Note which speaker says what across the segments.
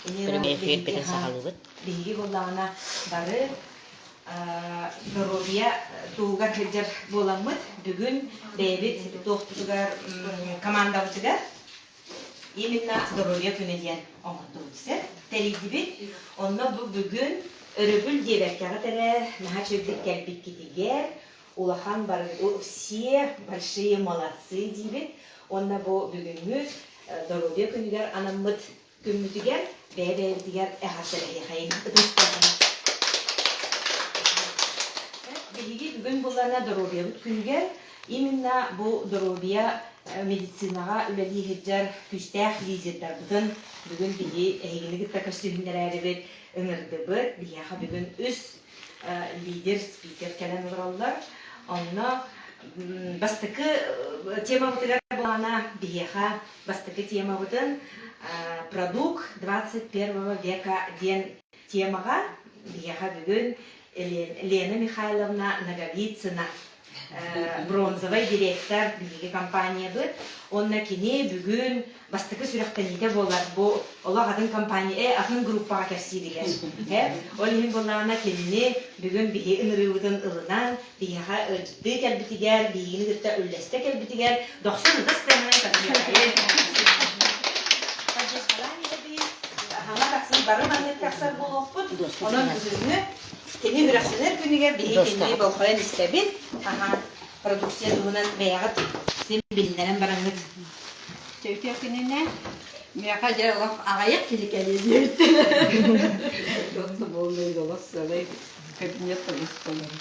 Speaker 1: Эфир бетен сахалыбыт.
Speaker 2: Биги боллана бары здоровья тугар хеджер боламыт. Бүгүн бебит доктугар командабытыгар именно здоровья күнеден оңотубутсер. Теридибит онно бүгүн өрөбүл дебеккага тере наха чөйдүк келбит китигер улахан бар все большие молодцы дибит. Онна бу бүгүнгү здоровья күнүгер анамыт күмүтүгер бебетигер эхасыры хайын ыдыстагына. Биги бүгүн булларна здоровья күнүгер именно бу здоровья медицинага үлели хеджер күстәх лидерлер бүтүн бүгүн биги эгилиги такастыгыннары ыңырдыбыт бияха бүгүн үс лидер спикер келен ураллар. Онна бастыкы тема бутыгар булана бияха бастыкы тема бутын продукт 21 века ден темага бияха бүгүн Лена Михайловна Наговицына бронзовый директор биги компания быт. Онна кини бүгүн бастыкы сүрөктөнүдө болар. Бу олагадын компания атын группага кепсидиген. Олин боллана кини бүгүн биги ынырыбытын ылынан бияга ылды келбитигер, бигини гытта үллесте келбитигер 90 гыстынан катыгай. Хана таксын бары манет таксар болоппут. Онун үзүнү кини хүрәсенер күнүгө биги кини болхоен истебит. Продукция дуынан бәягат сен билнерен бараңыт.
Speaker 3: Төвтө күнүнө мияка жаралап агаяк келекеле дебитти. Жокто болмой голосой кабинетте быстолар.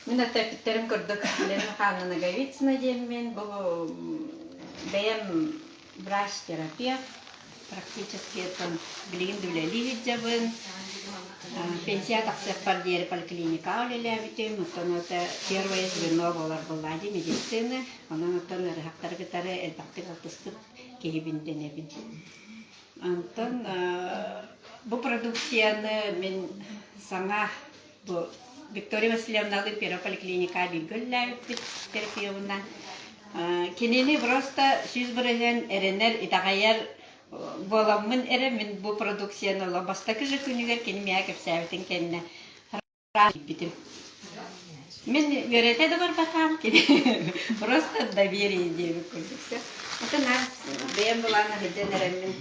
Speaker 3: Мен атапиттерим көрдүк. Лена Михайловна Наговицына деймин. Бу бәям врач-терапевт. Практически это билигин дүлели жабын. Пенсия таксак пардиер поликлиника олелябитим. Оттон это первое звено болар боллади медицины. Онан оттон рахактар гитары элбактык алтыстык кейбинденебин. Антон бу продукцияны мен саңа бу Виктория Васильевна первая поликлиника билгөлләбит терапевтынан. Кинени просто сүз берген эренер итагаяр боламын эре мен бу продукцияны лабастакы же күнүгер кени мия кепсәбитин кенне битим. Мен верете да бар бакам кени. Просто доверие деп көрдүк. Это нас бем булана хеденер мен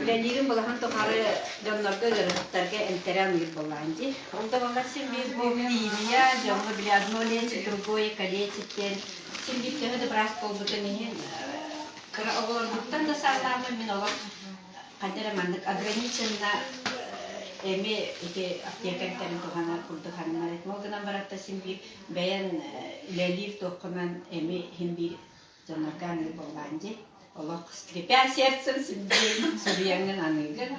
Speaker 3: үлелигин булаган тохары жоннорго гырыктарга энтерен ир буланди. Онда баласы мен бу химия жонго биле одно лечит, другое калечит. Син биттеге да брас болбутунен Оголордуктан да саалаамын мен олар кадера мандык ограниченно эми эти аптекалерден туганар курдуханнар молдунан баратта симби бәян лелив токкунан эми химби жанарганы болганди олар скрипя сердцем симби сурияңын аныгын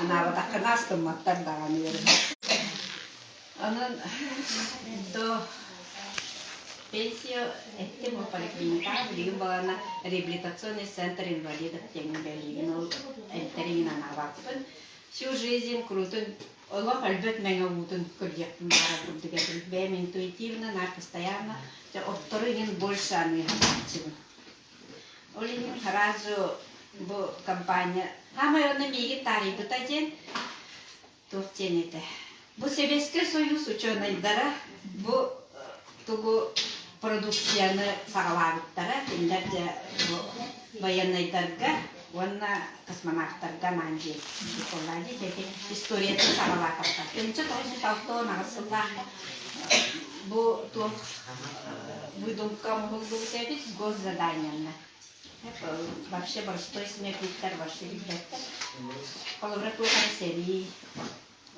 Speaker 3: анабатакын астыматтан даганы берди. Анан до пенсию этим поликлиника билигин балана реабилитационный центр инвалидов теңин билигин ол энтерин анабатын всю жизнь крутын олар албет меңе утун көрдүктүн бара бурдугетин бем интуитивно на постоянно отторыгин больше аныгын олин сразу бу компания хамайоны миги тарибы тажен тофтенете бу Советский Союз ученыйдара бу тугу продукцияны сагалабыттара тендерде военныйдарга онна космонавттарга манди коллади тети историяты сагалакапта энче тосы талто нагысылла бу то выдумка могу себе госзаданияны вообще простой смертниктер вообще ребята коловрату серии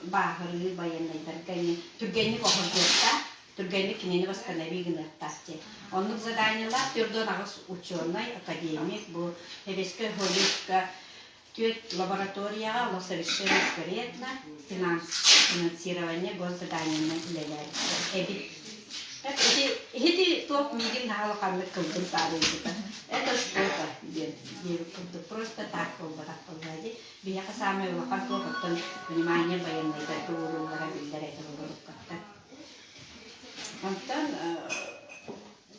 Speaker 3: бахыры военныйдарга түргени кохордута Тургайны кинени восстановили тасте. Он заданиялар түрдөн агыс ученый, академик, бу Советская Холливка, тюет лаборатория, но совершенно секретно финансирование госзадания лелер. Эти топ мигин халаканлык кылдын тарихы. Это что-то, просто так полбади. Бияка самое лакан то, потом внимание военной доктору, ларабилдер это Онтан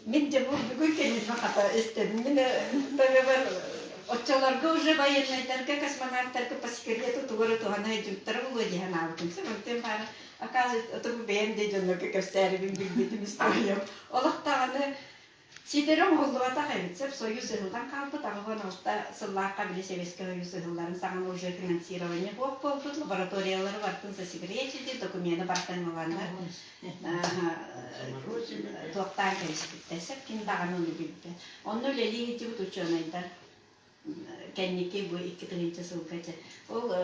Speaker 3: мен де бүгүн келип хата истедим. Мен табар отчаларга уже военныйдарга космонавттарга скелету тугары тугана жуттары булу дихан абытым. Сымыртын бары. Оказывается, это бы бэм де жонно кекерсәрі бим история. Олақтағаны сидерім олдуата қайбітсеп, Союз ығылдан қалды, тағыған олықта сыллаққа біле Советский Союз ығылдарын саған уже финансирование боқ болды, лабораториялары бартын засекретеді, документі бартын оландар. Тоқтан кәлісіпіттесіп, кен тағаны оны білді. Оны өлелі етіп ұтучонайдар. Кәннеке бұл 2-3 сылғачы. Ол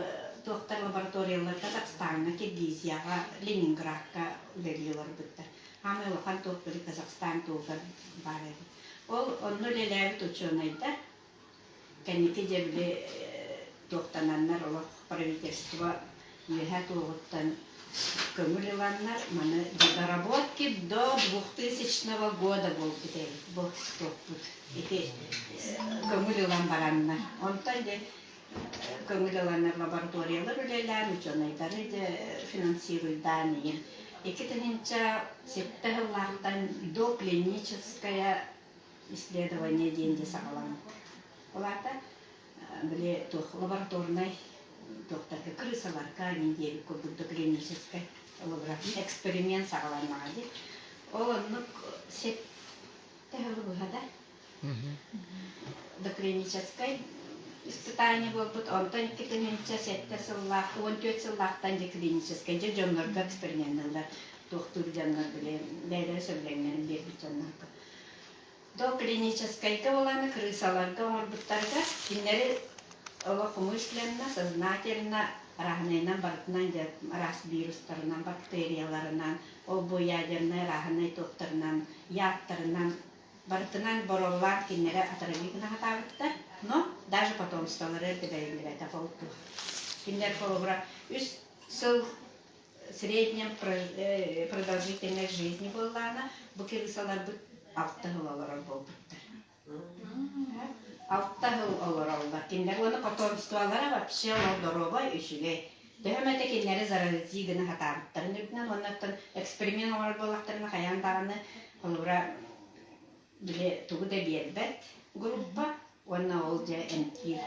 Speaker 3: тоқтар лабораториялар Казахстанға, Киргизияға, Ленинградқа өлелілер бұттар. Хамы олған тоқтыры Казахстан тоғыр бар еді. Ол оны өлелері ұтучонайдар. Кәннеке жебілі тоқтананлар олық правительство үйәт оғыттан көмір иланлар. Маны доработки до 2000 года бол бітел. Бұл тоқтыр. Көмір илан баранлар. Онтан де көмір иланлар лабораториялар өлелер, учонайдары де финансируйдан ең. Екатеринча сеттахыллахтан доклиническое исследование деньги сағаланды. Оларда біле лабораторный докторға крысаларға недели көбір доклиническое эксперимент сағаланмағады. Ол онық сеттахылы бұғада доклиническое испытание был, онтан кетенче сетте сыллах, 14 сыллахтан де клиническое, же жонлорга эксперименттер, доктор жандар биле, бәйлер сөйлеңнен бербит жонларга. До клиническое боланы крысаларга, орбуттарга, киндери олох умышленна, сознательно, рахнайнан бартынан, рас вирустарынан, бактерияларынан, обоядернай, рахнай токторынан, яттарынан, бартынан бороллар киндери атырабикна хатабыттар. Но даже потом столары это полку. Киндер полугра. Үс сыл среднем продолжительность жизни была она. Букеры салар бы алтахыл олар болбуттар. Алтахыл олар олар. Киндер оны потомстволары вообще лодоровой үшілей. Дөхөмәте киндері заразигіні хатабыттар. Нүбінен оннаттан эксперимент олар болақтарына қаяндағаны полугра біле туғы да бербет группа. Она уже энтир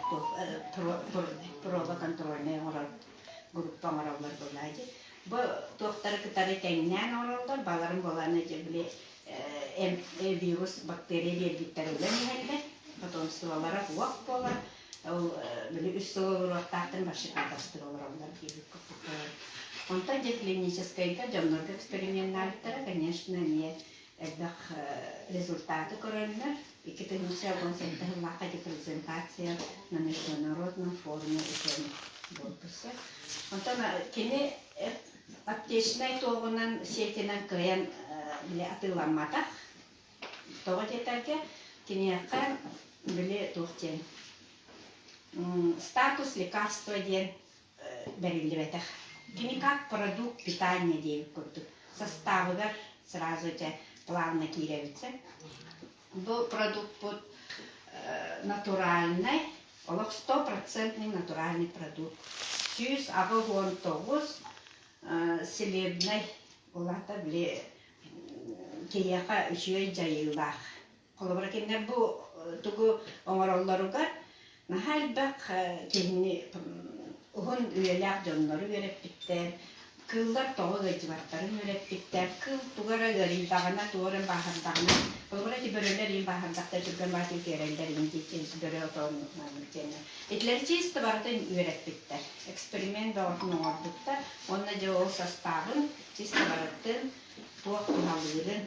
Speaker 3: проба контрольная группа оралдар болады. Бу тоқтары кытары кеңнен оралдар, баларын боланы жебіле вирус, бактерия бербиттер өлен ехелді. Потомстволары уақ болар. Біле үс сылы ұрақтақтың башы қадастыр оралдар кейбік көппілер. Онтан же клиническайға жонларға эксперименталықтары, конечно, не результаты көрілдер. Екатеринча концентрировала презентация на международном форуме ученых болбысы. Онтан кене аптечный тоғынан сетінен кірен біле атыламатақ. Тоғы детерге кене яққан біле тоқтен. Статус лекарства ден бәрілді бәтіқ. Кене как продукт питания дейік көрдік. Составыгар сразу же плавно киревице. Был продукт натуральный, 100% натуральный продукт. Сюз агогон тогус селебный, олата бле кияха үшөй жайылах. Колобракендер бу тугу оңороллоругар нахалбак кенни угун үйелак жоннору береп биттер. Кыллар тоғы гайжыбаттарын өреп биттер. Кыл тугара гырын бағана туғырын бахардағына. Бұлғыра тибөрөлер ең бахардақта жүрген батыл керелдер индекен сүдөрі отауын тені. Етлер чисті бардың өреп биттер. Эксперимент бағытын оңырдықтар. Онына же ол составын чисті барыттын туақ тұналырын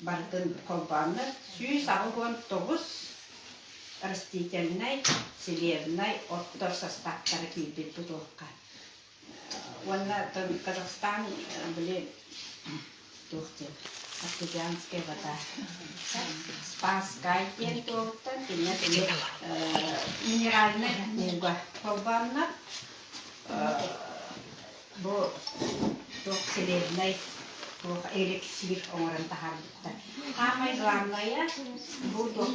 Speaker 3: бардың қолбаны. Сүйіз ағығын 9 растительный, селерный, оттор составтары кейбет тұтуыққа. Вона там Казахстан были тухте артезианская вода. Спасская территория, нет минеральная муга. Колбанна, бо тухселебный, тух эликсир омран тахарбитта. Самое главное, бо тух.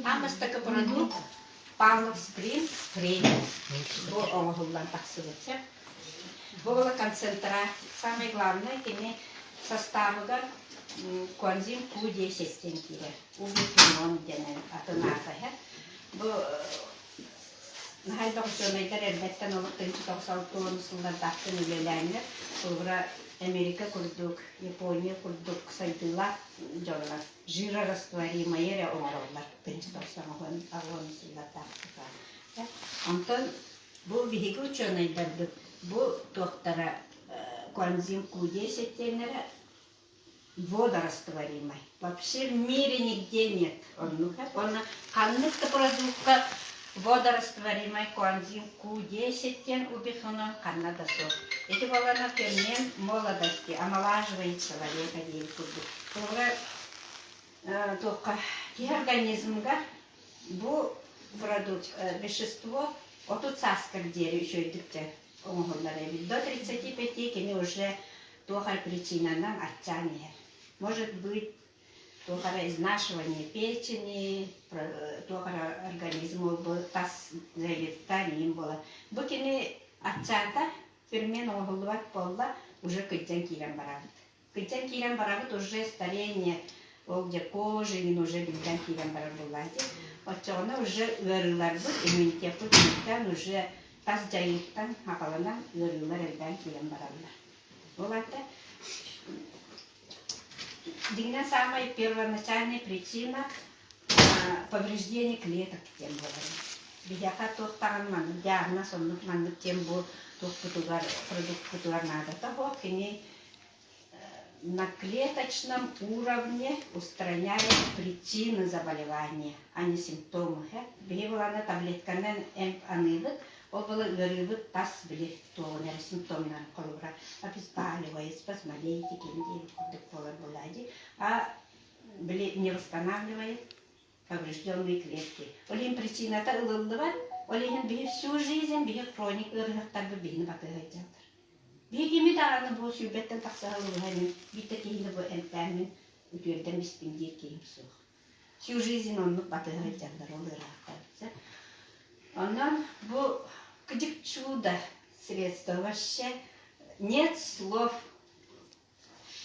Speaker 3: Амастака продукт. Павлов скрин, хрень, бо омагуллан таксываться. Была концентрат. Самое главное, кене составыгар конзим Q10 тенкире. Убифенон денен атынатахер. Бо Nahal doktorlar elbette olup toksal sıllardaqtın ülelerinler. Sonra Amerika kurduk, Japonya kurduk, saydılar, jorlar. Jira rastvarıymayı omarlar. Toksal sıllardaqtı. Ondan bu vihigi uçanaylardı. Bu doktora коэнзим Q10 тенера водорастворимый. Вообще в мире нигде нет. Он канныкта продукта водорастворимый коэнзим Q10 тен убихано каннада сок. Эти волна фермент молодости, омолаживает человека дейкуду. Только организмга бу продукт вещество от цаскар дерева еще и до 35 кини уже тохар причина отчаяния. Может быть, тохар изнашивание печени, тохар организма был таз завертанием было. Букини отчата фермен оголовать пола уже кыджан кирен барабит. Кыджан кирен барабит уже старение где кожи, не уже кыджан кирен барабулати. Вот чего уже вырылар был иммунитет уже таз жайыктан акаланан ырылар элден кирен баралар. Ол это дигна самая первоначальная причина повреждения клеток тем более. Бидяка тохтаган ман диагноз оннук маннык тем бу тохтугар продукт кутугар надо того кини на клеточном уровне устраняет причины заболевания, а не симптомы. Бивалана таблетканен анылык ол было вырывык тас билет тоонер симптомнар колбра обезболивает, спазмолитики, курдык полар булади, а не восстанавливает поврежденные клетки. Олим причина-то ылылдыват, олим бихи всю жизнь, бихи хроник ырыгтар бихи батыгайдалтар. Бихи митараны бу сюбеттен таксагалыгаймен, биттекейни бу энтәмин үтүерден биспиндир кейим сух. Всю жизнь он батыгайдалтар ол ырыгтар. Онан бу кыдык чудо средство вообще нет слов.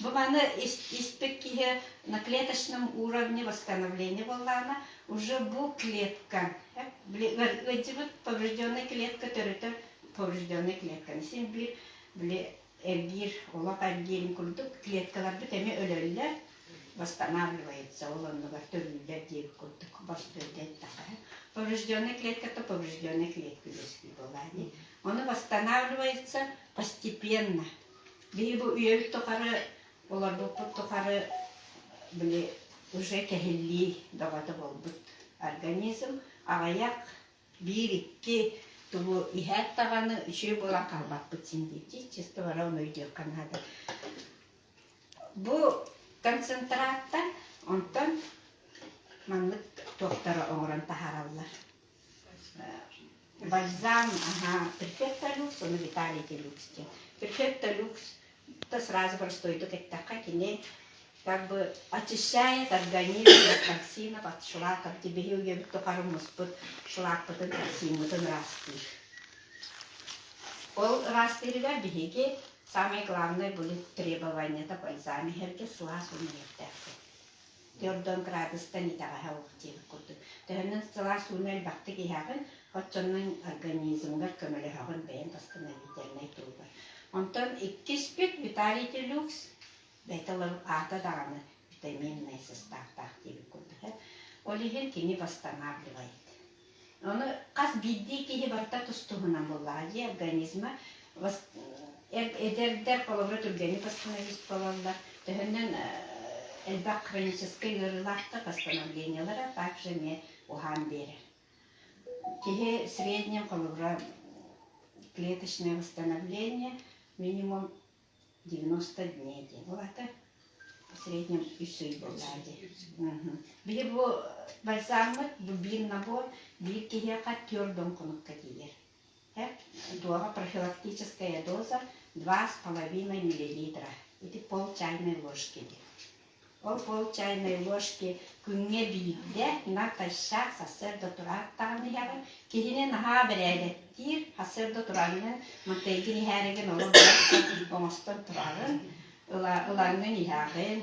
Speaker 3: Буманы испекие на клеточном уровне восстановления волна уже бу клетка. Эти вот поврежденная клетка, территория поврежденная клетка. Симбир, бир, олак альгелин курдук клеткалар битеме өлөллер восстанавливается, олоннугар төлүллер дейп курдук бастырдет такая. Поврежденная клетка, то поврежденная клетка если была. Он восстанавливается постепенно. Бибу уевик тохары, оларбу тохары уже кехилли давата болбут организм, аяк бир-икки тубу ихет таганы үші бола калбак бутсин дейти, чисто вара он өйдек канада. Бу концентратта, онтон манлык доктора оңран тахараллар. Бальзам, перфекта люкс, он виталити люкс. Перфекта люкс, то сразу простойду кеттака, кине как бы очищает организм от токсинов, от шлаков. Тебе югебик тохару муспут шлак потом токсин, потом растир. Ол растирга бихиги самое главное будет требование, это бальзам, херке слаз умеет. Тёрдон градуста не тага уктив куту. Тэхнэн слаз умел бакты кихагын, хотчонның организмга көмөлө хагын бэйэн восстановительный туба. Онтон иккиспит виталити люкс беталар ата даганы витаминный состав тахтиби куту. Олиген кини восстанавливает. Оны кас бидди кихи барта тустугунан боллади организма эдердер колобра түргени восстановить болалар. Тэхнэн элбак хронической гырлахта восстановлениялара также мне ухан берер. Кихи среднем колобра клеточное восстановление минимум 90 дней. Вот это в среднем усой боллади. Бир бу бальзамыт, бу бир набор, бир кихиака тёрдон конукка дигер. Дуага профилактическая доза 2,5 мл. Это пол чайной ложки. Ол пол чайной ложки күнге бийде наташа сасердо тураттаганы ягын кихине наха берелеттир сасердо туранын мантегини хереген оло бомостон турарын уланын ягын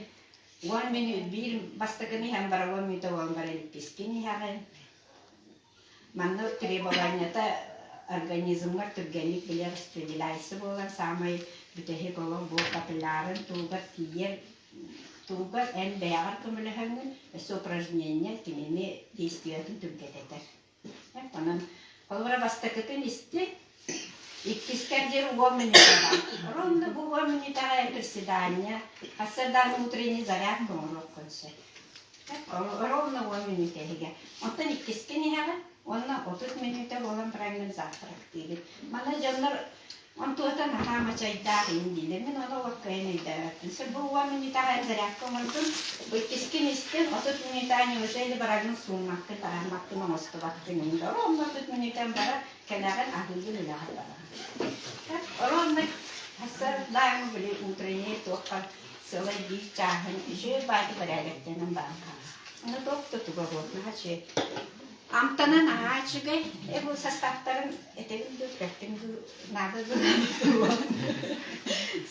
Speaker 3: 1 минут бир бастаганы һәм баравон мито вон барел пискини ягын Манна требованията организмға түргенlik біле распределяйсы болан самай бүтәһи голон бұл капилларын тугар тиер тугар ән бәягар көміліхәңін өсі упражнения кенене действиятын түргететер. Онан олвара бастакытын исте иккискердер 10 минутага. Ровно бұл 10 минутага приседания, асырдан утренний зарядка урок консе. Ровно 10 минутага. Онтан иккискенега онна 30 минута болан правильный завтрак дейді. Мана жандар он туотан хама чайдар индиле мен оны ваккайны дәрәтен. Сер бу 10 минутага зарядка мынтын иккискенестен 30 минутаны уже барагын суммакты тарамакты мостовакты нинде. Ровно 30 минутан бара кенаган агылды лага. Ровно асар дайм биле утренний тоққа сылай ди чахын же байды барагеттенен банка. Аны тоқты туга болна хаче. Амтанан ачыгай эбу составтарын этегинду кеттингу надагу.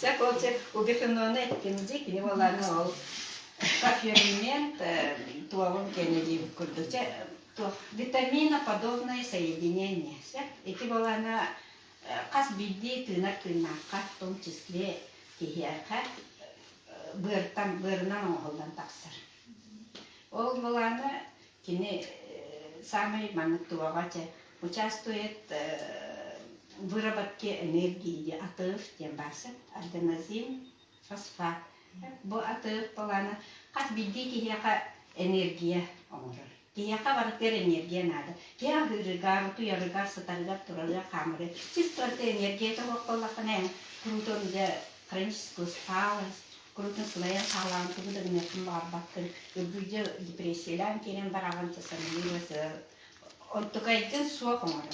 Speaker 3: Сяколче убефеноне кенди кини боланы ол фермент туавон кенеди курдуче то витаминоподобное соединение. Эти боланы қас бидди тынар-тынаққа, в том числе кихияқа бырынан оғылдан тақсыр. Ол боланы кені самый манықтуағача участвует в выработке энергии атыв тем басы, аденозин, фосфат. Бұл атыв боланы қас бидди кихияқа энергия оңырыр. Кияка барыктер энергия надо. Кия гырыгар, туярыгар, сатарыгар, турарыгар, хамыры. Чисто энергия того коллахане. Крутон де хроническую усталость, крутон слоя салам, тугуда гнетом барбакын. Үбүйде депрессиялан керен бараган тасамилывасы. Он только един суак омары.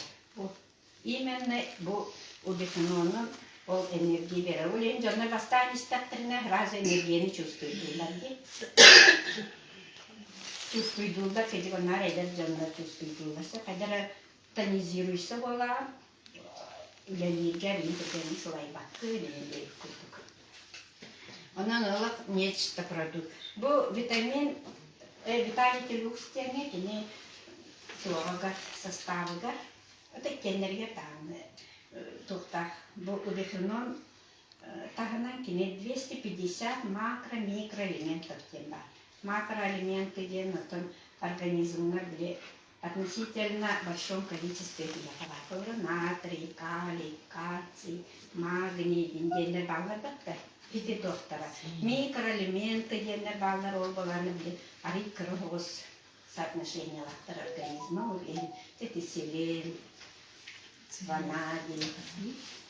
Speaker 3: Именно бұл убифенонын ол энергия бере. Олен жонна бастан истатырына раз энергияны чувствуйдуларги. Чувствуйдулда, кеди гонар эдер жонна чувствуйдулласы. Кайдара тонизируйсы бола, үлелерге ринтеген слайбатты үлелер күрдік. Онан олық нечто продукт. Бұл витамин, витамин люкстерне кене туағыға, составыға, өте кенерге тағыны тұқтақ. Бұл убифенон тағынан кене 250 макро-микроэлементов тем бар. Макроэлементы ден организмна были относительно большом количестве белков. Натрий, калий, кальций, магний, дендер баллар бітті. Пиде доктора. Микроэлементы дендер баллар ол боланы біле арик кырғыз соотношениялақтар организма. Это селен, ванадий,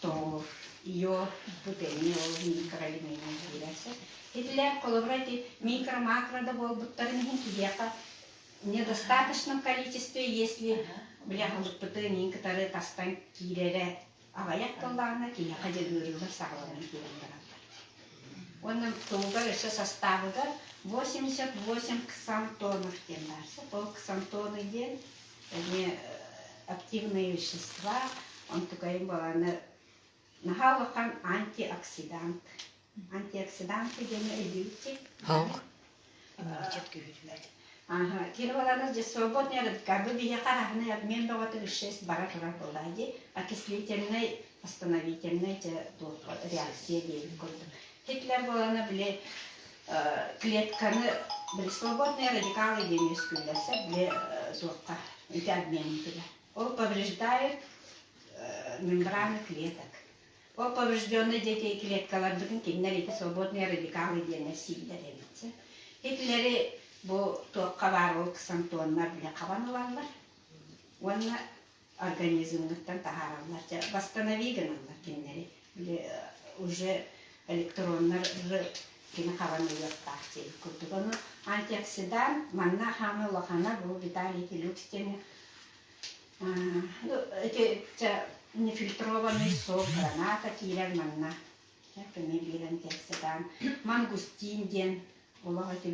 Speaker 3: тор, йод, бутени, ол микроэлементы бересі. Эдилер коловрати микро-макро да болбуттарын кияка в недостаточном количестве, если бляхалыппыты которые тастан кирере аваяк кылларына кияка жегырылар сағыларын кирендераттар. Оның туылдар өсі составыдар 88 ксантонов ден барсы. Бұл ксантоны ден активные вещества, он tukayım баланы нахалықан антиоксидант. Антиоксиданты дені өйдеуте.
Speaker 1: Хауқ.
Speaker 3: Кирваланы же свободный радикал. Бұл бейе қарағыны обмен бағаты үшес бара тұра болады. Окислительный, остановительный реакция дейін көрді. Теклер баланы біле клетканы, біле свободный радикалы демес күлдесі, біле зоққа, өте обмен күлі. Ол повреждает мембраны клеток. Ол поврежденные дети клеткалардығын кеннер еті свободные радикалы дейін силдер емetse. Теклері бұл тоққа бар ол ксантонлар біле қабан оларлар. Оны организмдықтан тағаралар. Восстановиген олар кеннері. Уже электронлар кені қабан олар дейін күрдік. Оны антиоксидант, манна хамы лохана бұл виталий люкстені. Это нефильтрованный сок, граната, кирер, манна. Примерили антиоксидант. Мангустин ден. Олар это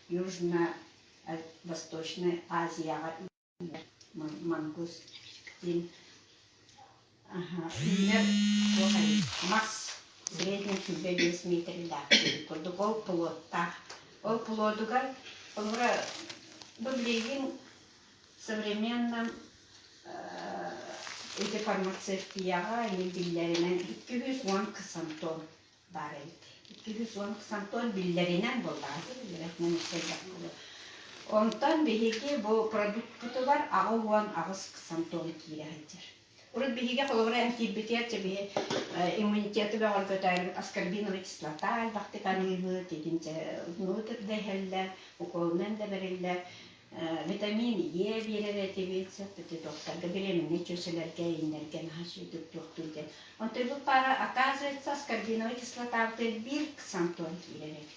Speaker 3: Южно-Восточная Азия. Мангустин. Масс. Средний тебе вес метр, да. Ол плота. Ол плодугар. Олар в современном эти фармацевтияға биллеринен 210 кысам тонн бар еді. 210 кысам тонн биллеринен болады. Онтан беһиге бу продукты бар, ағуан ағыс кысам тонн кире хәйтер. Урыт беһиге холовра антибиотик тебе иммунитеты бар көтәрбит аскорбиновая кислота, бактиканлы тегенче нутер дәһәлләр, уколнан да берилләр. Витамин Е берер этебетсе, тете доктор беременне чөселәргә иннәргә хәшү доктор дип. Онтый бу пара оказывается аскорбиновая кислота бир кысам тонн кирәк.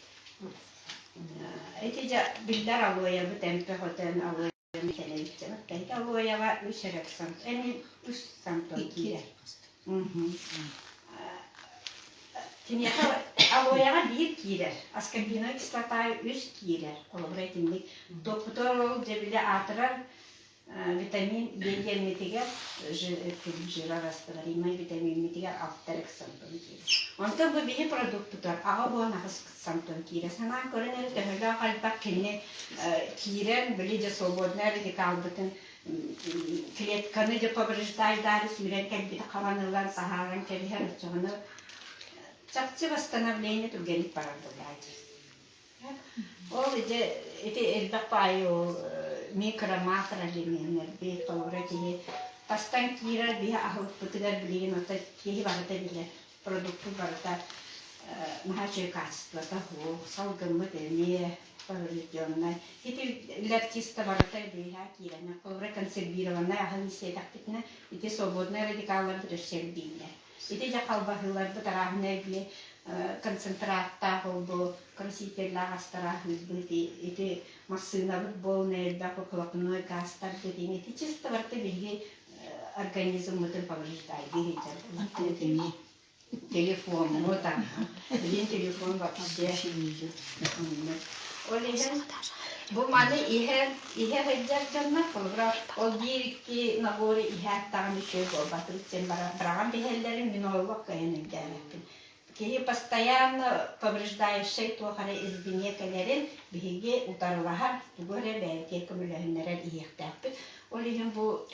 Speaker 3: Эти же билләр алуя бу темпе хотен алуя механизм. Тәйт алуяга 3 кысам, әни 3 кысам тонн кирәк. Тинеха алояга бир кирер, аскорбиновая кислота 3 кирер. Олбрай тинник. Доктор ол жебиле атырар витамин Б метигер жира растырар. Имай витамин метигер 6 кысам тонн кирер. Онтан бу бии продукттар ага бу нагыс кысам тонн кирер. Санан көренер тәһәллә калпак кине кирен биле свободный радикалбытын клетканы же повреждает, смиренкән бит каванылар сахаран кебихер чыгыны. Чакчы восстановление тургенит парадолади. Ол эти элбак пайо микро-макро элементтер бе толгорати тастан кира бе ахут путыгар билген ота кеһи барата биле продукты барата нахачы качество того салгымы дене повреждённая. Эти лертиста барата бе кира на колре консервированная ахалисе тактикна эти свободные радикаллар бирселбилер. Эти жакалбахылар бутарахне биле концентраттаа болду, красителлар астарах билди, эти машина болне бако клапной гастар деген эти чисто варты билге организм мытын повреждает, директор. Телефон, вот там. Один телефон вообще. Олеген бу маны ихе хеджерденна колбра ол дирки нагори ихе тагы шөй болбатыр сен бараган бехеллерин минолог кайын дәрәппин. Кеһи постоянно повреждающий тухары извинекелерин биге утарлахар тугоре бәйте көмөлөһүннәрен ихтәппин. Олеген бу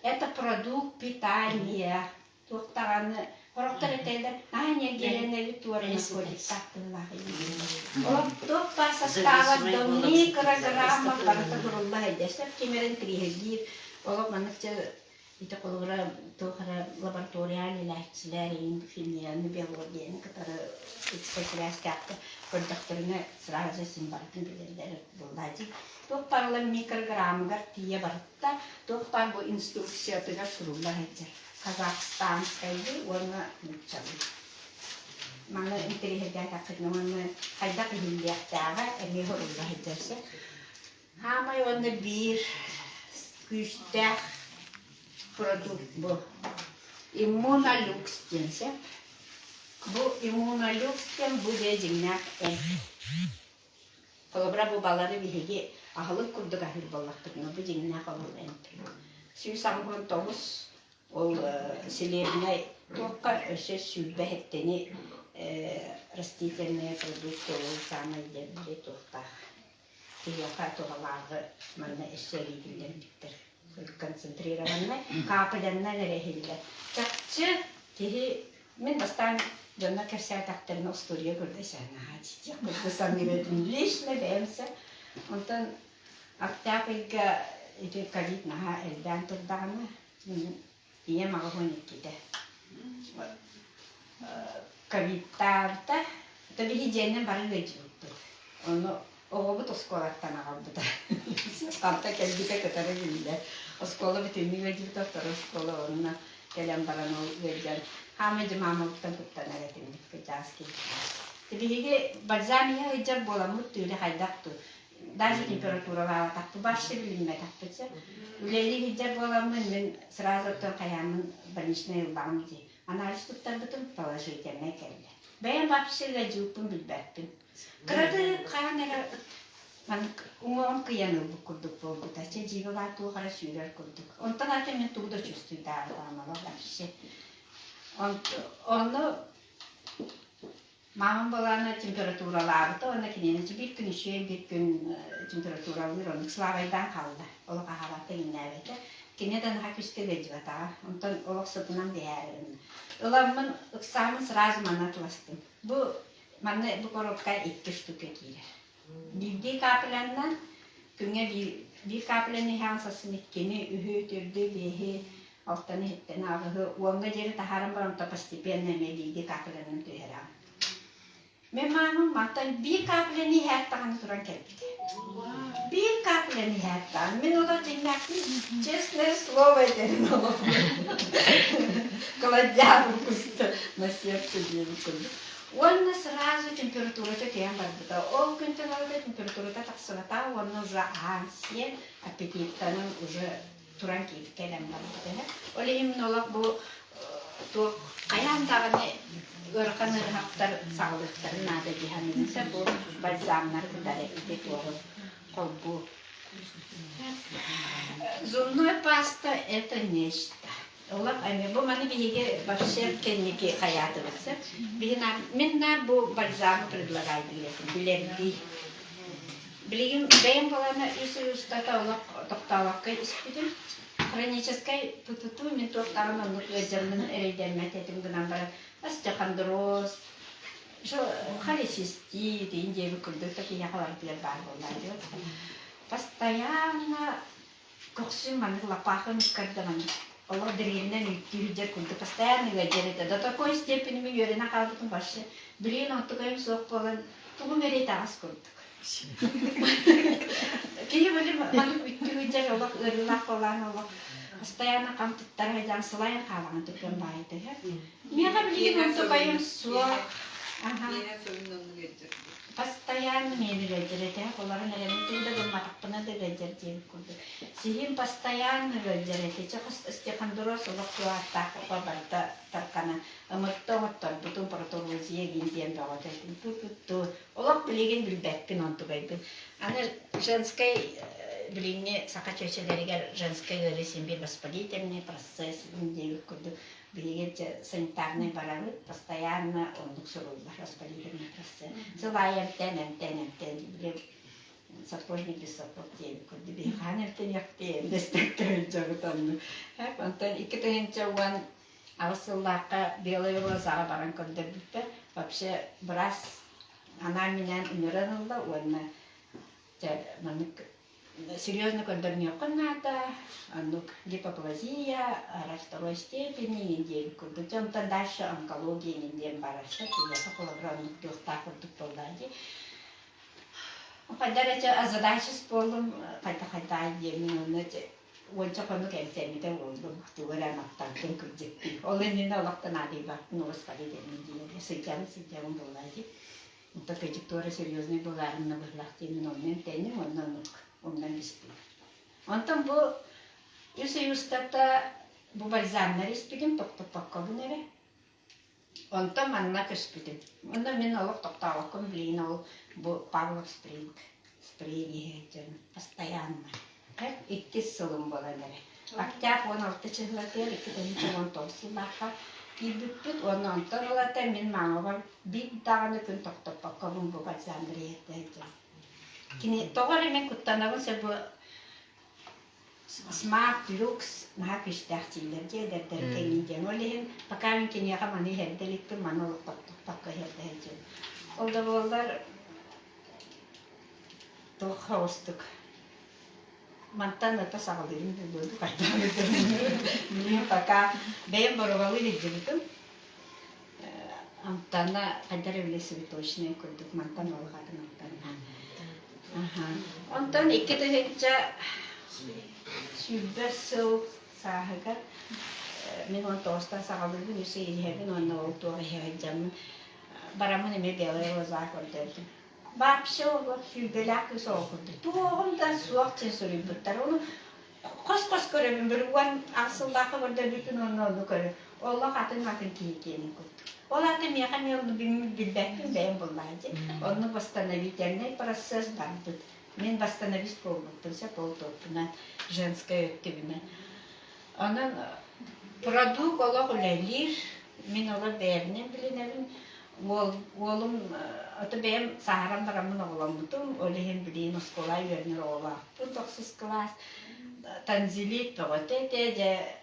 Speaker 3: это продукт питания. Туктаганы Хорактар этелер, аня геленели туарен сходит сактыллахи. Топ бар состава до микрограмма партагурулла эдесер кемерен кригир. Олоп маныкча ите колгора тохара лабораториальный лайчилер ин химияны биологияны катары специалистакта продукторына сразу симбартын билерлер булдади. Топ парла микрограммгар тие барта, топ пар бу инструкция тыгар сурулла эдер. Казахстанскайды оны мучалы. Мана интернетте такырныманы кайда кылыяктагы эми хорулла эдерсе. Хамай оны бир күчтә продукт бу. Иммунолюкс денсе. Бу иммунолюкстен бу дежиңнак эм. Колобра бу балары биһиги ахылык курдук ахыр боллактырны бу деңнак алып эм. Сүйсаңгон тогус ол селебне тоққа өсе сүлбәһеттени растительные продукты ол самый дебиле тоқта. Тияка тоғалағы мана эссеридилер биттер. Концентрированный капылянна нерехиллер. Чакчы кеһи мен бастан жonna керсә тактырны история көрдөсән. Хачы көрдөсән бирдим лишне демсе. Онтан октябрьга эти ковид наха элдән турдагына Ие магахоник киде. Ковидтарда табилиденен бары вэджибутты. Оны оғобут осколаттан ағалбыда. Арта кәлбіте көтәрі білді. Осколы бітімі вэджибутты, второй осколы онына келен баран ол вэджар. Хамы жымамылықтан күттан әретімді көтәскі. Табилиге бальзамия вэджар боламыт түйілі хайдақту. Даже температуралар тапту башты билинме таптыца. Үлели хиджар боламын мен сразу то каямын больничный улбамды. Анализ туттарбытым положительный келди. Бәйен вообще ләҗүппен билбәттем. Кырады каяннар мен умом кыяны бу курдук болду. Тача җибала ту хара сүйләр курдук. Онтан ата мен тугда чувствую да амала вообще. Оны Мамам баланы температураларды, оны киненечи бир күн ишен, бир күн температуралыр, оны славайдан қалды. Олы қағалаты иннәбеті. Кенедан хакүстеге диватаға. Онтан олық сытынан дейәрін. Оламын ықсамын сразу манатластым. Бұл манны бұл коробка 2 штука кейлер. Билди капыланнан күнге bir kaplanı hansasını keni ühü türdü bihi altını hitten ağıhı onga jeri taharam baram tapastipenne me bildi kaplanın tüheram. Men mamam matan bir kaplanı hattağını turan kelpti. Bir kaplanı hattağını. Men ola dinlektim. Честное слово ederim ola. Кладяву пусто на сердце девушку. Он сразу температура-то тем барбыта. Ол күнтелалда температура-то таксылата, он уже ансе, аппетиттанын уже туран кейіп келем барбыта. Оле именно олақ бұл қаяндағыны өрқан ұрғақтар сағылықтарын ады диханыңызда бұл бальзамнар күндары үде тоғы қол бұл. Зубной паста – это нечто. Олар бұл маны биге вообще кеннеке қаяты болса. Мен бұл бальзамы предлагайды білерді. Білеген бәйім баланы үсі ұстата олар тоқталаққа іспедім. Хроническай путуту мен тоқтағын онық өздерінің әрейдермет етім бұнан бары. Остеохондроз, холецистит, дейіндегі күлдік таки яқалар білер бар болайды. Постоянно көксі маны лапақын үскардығын. Олар діргеннен үттірдер күлді, постоянно ғадереді. До такой степени мен өрена қалдықтың башы. Білген оттығайым соқ болын, тұғым өрет ағыз күлдік. Кейі білім, маны үттірдер олар өрілақ болан олар. Постоянно қамтыттар ғайдан сылайын қалағын түкен байды. Меға білген оттығайым соқ. Постоянно мені ғадереді. Оларын әрінің түнді бұлматықпына да ғадерден күлді. Сигин постоянно ғадереді. Остеохондроз олық туаттақ барда тарқаны. Ұмытты-ұмыттар бұтын протолозия генден бағады. Олық білеген білбәкпін онтығайбын. Аны женскай біліне сақа чөшелерігер женскай өресен бір воспалительный процесс үндегі күрді. Білеген санитарный бараны постоянно ондық сұрулар воспалительный процесс. Сылайым тән білген сапожник без сапог дейбі күрді. Бейхан әртен яқты ендестіктірін жағытанны. Онтан 2 түйінші оған ауысыллаққа белый розаға баран күрді бітті. Вообще біраз ана менен үнерен олда, оны серьезно көрдіріне қынады, гипоплазия, второй степени, ендегі күрді. Jontan дальше онкология ненден барашы, кейеті қолабыранық тұлықта күрдік болдайды. Қайдар әте азадайшыз болым, қайта-қайта айдемін оны онша қоны кәмсәмеді олды мұқтығыр әмақтардың күрдекпей. Ол әнені олақтан ады бақтың оғысқали демін дейді. Сыйтявын болдайды. Мұнта көжіктері серьезный боларымны бұрлақтемін онымен тәнім, ondan istedim. Ondan bu yüzeyüstata bu balzamlar istedim, tokta bunları. Ondan manna köspidim. Ondan men alıp tokta alakım bileyin al bu Pavlov Spring giyeceğim. Постоянно. Hep 2 sılım bolanları. Октябрь 16 çıhlatıyor, 2019 baka. Gidip ondan da men mağabar bir dağını gün tokta bu balzamları yiyeceğim. Kini tohori men kuttanavun se bu smart lux naha küştahtiler diye derken olihin pakavin kini yakamani herdeliktir manol takka herdehecek. Olda bollar tohostuk. Mantan da sağlayayım dedi kaydalıdır. Niye paka benim borovalı edildim. Antana kadar evlisi bir toşne koyduk mantan olgadı mantan. Ondan 2 tühünce sübbersıl sahıga men on tosta sağladığım yüseyi hevin onunla olduğu heveceğim. Baramın eme belaya ozak öldürdüm. Vapşe oğlu sübbelak üse okudu. Tuğum da suak çesörü bütler. Onu kos görevim. Bir ulan asıldakı orada bütün onu görevim. Allah atın kiyikeni kutu. Ola da mekan yolunu bilbektim ben bulaydı. Onu восстановительный процесс bardı. Men восстановist olmaktınsa bol topuna женская öktübüne. Onun produk ola ulaylir. Men ola beğenim bilinevim. Oğlum, o benim saharam baramın oğlamıdım. Öyle hem bileyim skolay verir oğla. Bu 9 klas. танзилит тоғыты те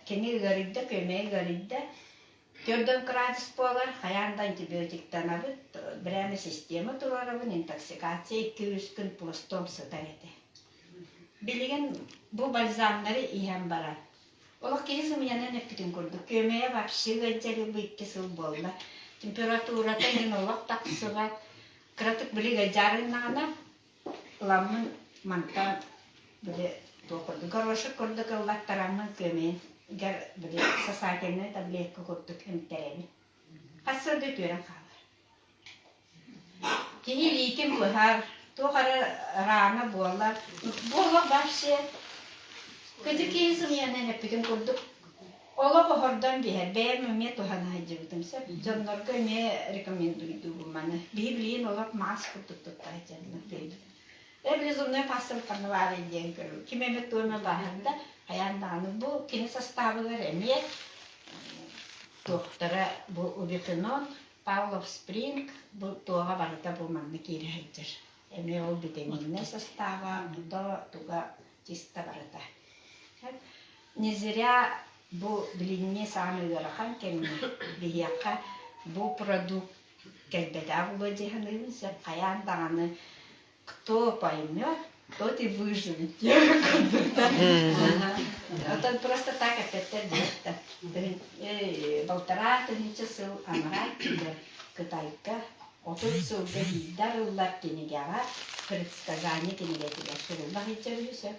Speaker 3: кені ғаридді, көмей ғаридді. 4 градус болар, қаянда антибиотиктан абыт, бірәні система тұрарабын, интоксикация 200 күн пластом сыдар еті. Білген бұл бальзамнары иһен барар. Олық кейсі мұнянан әпкетін көрді. Көмейе вообще ғаджары бұйтті сыл болды. Температурата мен олық тақсыға кратық білі ғаджарыннағына ламын мантан білі тоқырды. Горошық көрді қыллақтарамын көмейін. Гәр біле сасайтенне таблетка көрдік әмтәрәні. Қасырды түрен қалар. Кені лейкен бұхар, тоқары рана болар. Болық бақшы. Көді кейсім янен әппеген көрдік. Олық оғырдан бейер, бәйір мәме тұхана әджігітім сәп. Жонларға ме рекомендуйду бұлманы. Бейбілейін олық мас көрдік тұттай жәнна бейді. Әбілі зұмны пасыл қаны бар еден көру. Кемемет туына бағында аяндағаны бұл кені составылар әме. Тоқтары бұл убитинон, Павлов Спринг, бұл тоға барыта бұл манны кері әйдір. Әме ол витаминный состава, туға чиста барыта. Не зря бұл білінне сағаны ғарақан кәміне бейяққа бұл продукт кәлбәді бұл өдегіні сәп аяндағаны кто поймет, тот и выживет. Это просто так опять где-то. 1,5 часа амрать кытайка. Отут сылды гидар улар кенегеға предсказание кенегетіге шырылбақ еттерді.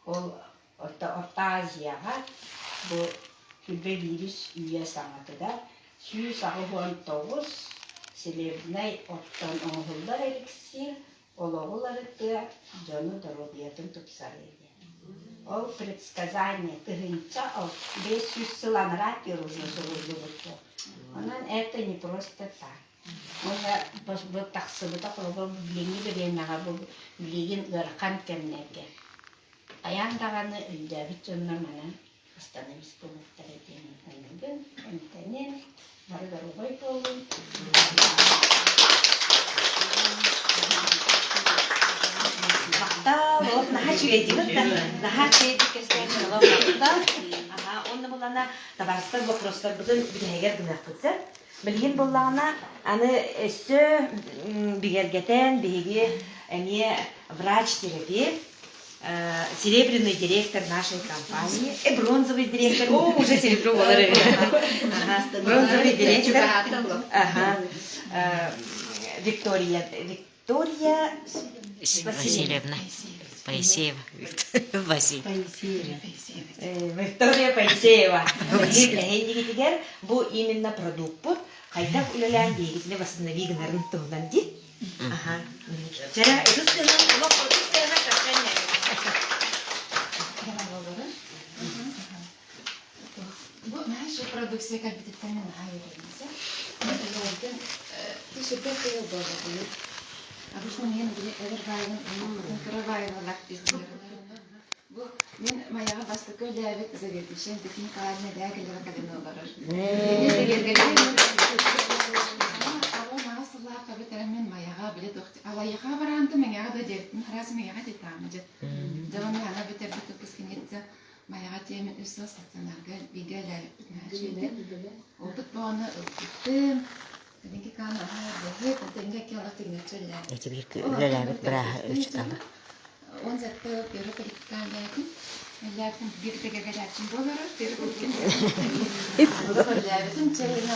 Speaker 3: Ол Орта Азияға бұл күлбе вирус үйе саңатыда 119 селебнай оттан оңғылдар эликсир Олоғыларыты жону дорогиятын тұпсар еді. Ол предсказание тығынча, ол 500 сыланырат еружны сұлуды бұтты. Онан это не просто так. Оны бұл тақсыбыта қолғы біліңі біреннаға бұл білеген ғырқан кәмнерге. Аяндағаны үлдәбіт жонна мана остановись пункттар еденін өнігін, өнтенен, барыдар ұғай болын.
Speaker 2: Вот на хачуге димет, на хачуге дикестен шалау бақта. Онны болана табарыстар вопростар бұдын бігергер гынақ бұдсы. Білген болағына аны өсі бігергетен бігі әне врач-терапевт, серебряный директор нашей компании, бронзовый директор, уже серебряный бронзовый директор, Виктория
Speaker 1: Васильевна Паисеева.
Speaker 2: Виктория Паисеева. Бұл именно продукт бұл. Қайдақ үлілән дейгізіне восстанови гынарын тұғынан де. Жара, әдіс көнен ұлық продукт кәйға қашқан
Speaker 4: Bu naşı produksiya kabinetinden ayrılması. Bunlardan teşebbüs ediyor. Обычно мен эвергайын, кровайролак дизелерлер. Bu men маяга бастыкы дәвет заведующий техникальный дәгелер кабинет барыр. Ала насылла кабинет мен маяга биле тохти. Алайга баранты меңа да деттим, харас меңа детамыжы. Давам яна бетер битү кискенетсе маяга темен үсө стационарга бигелер битнәчиде. Опыт баны үттүм. Dengi kan aha hep dengi kela tinggal
Speaker 1: Эти бирки үлеләбит бара үч талы.
Speaker 4: Он зато первый перекан летит. Я там бирки гагачим болар, первый перекан. Летит чейна.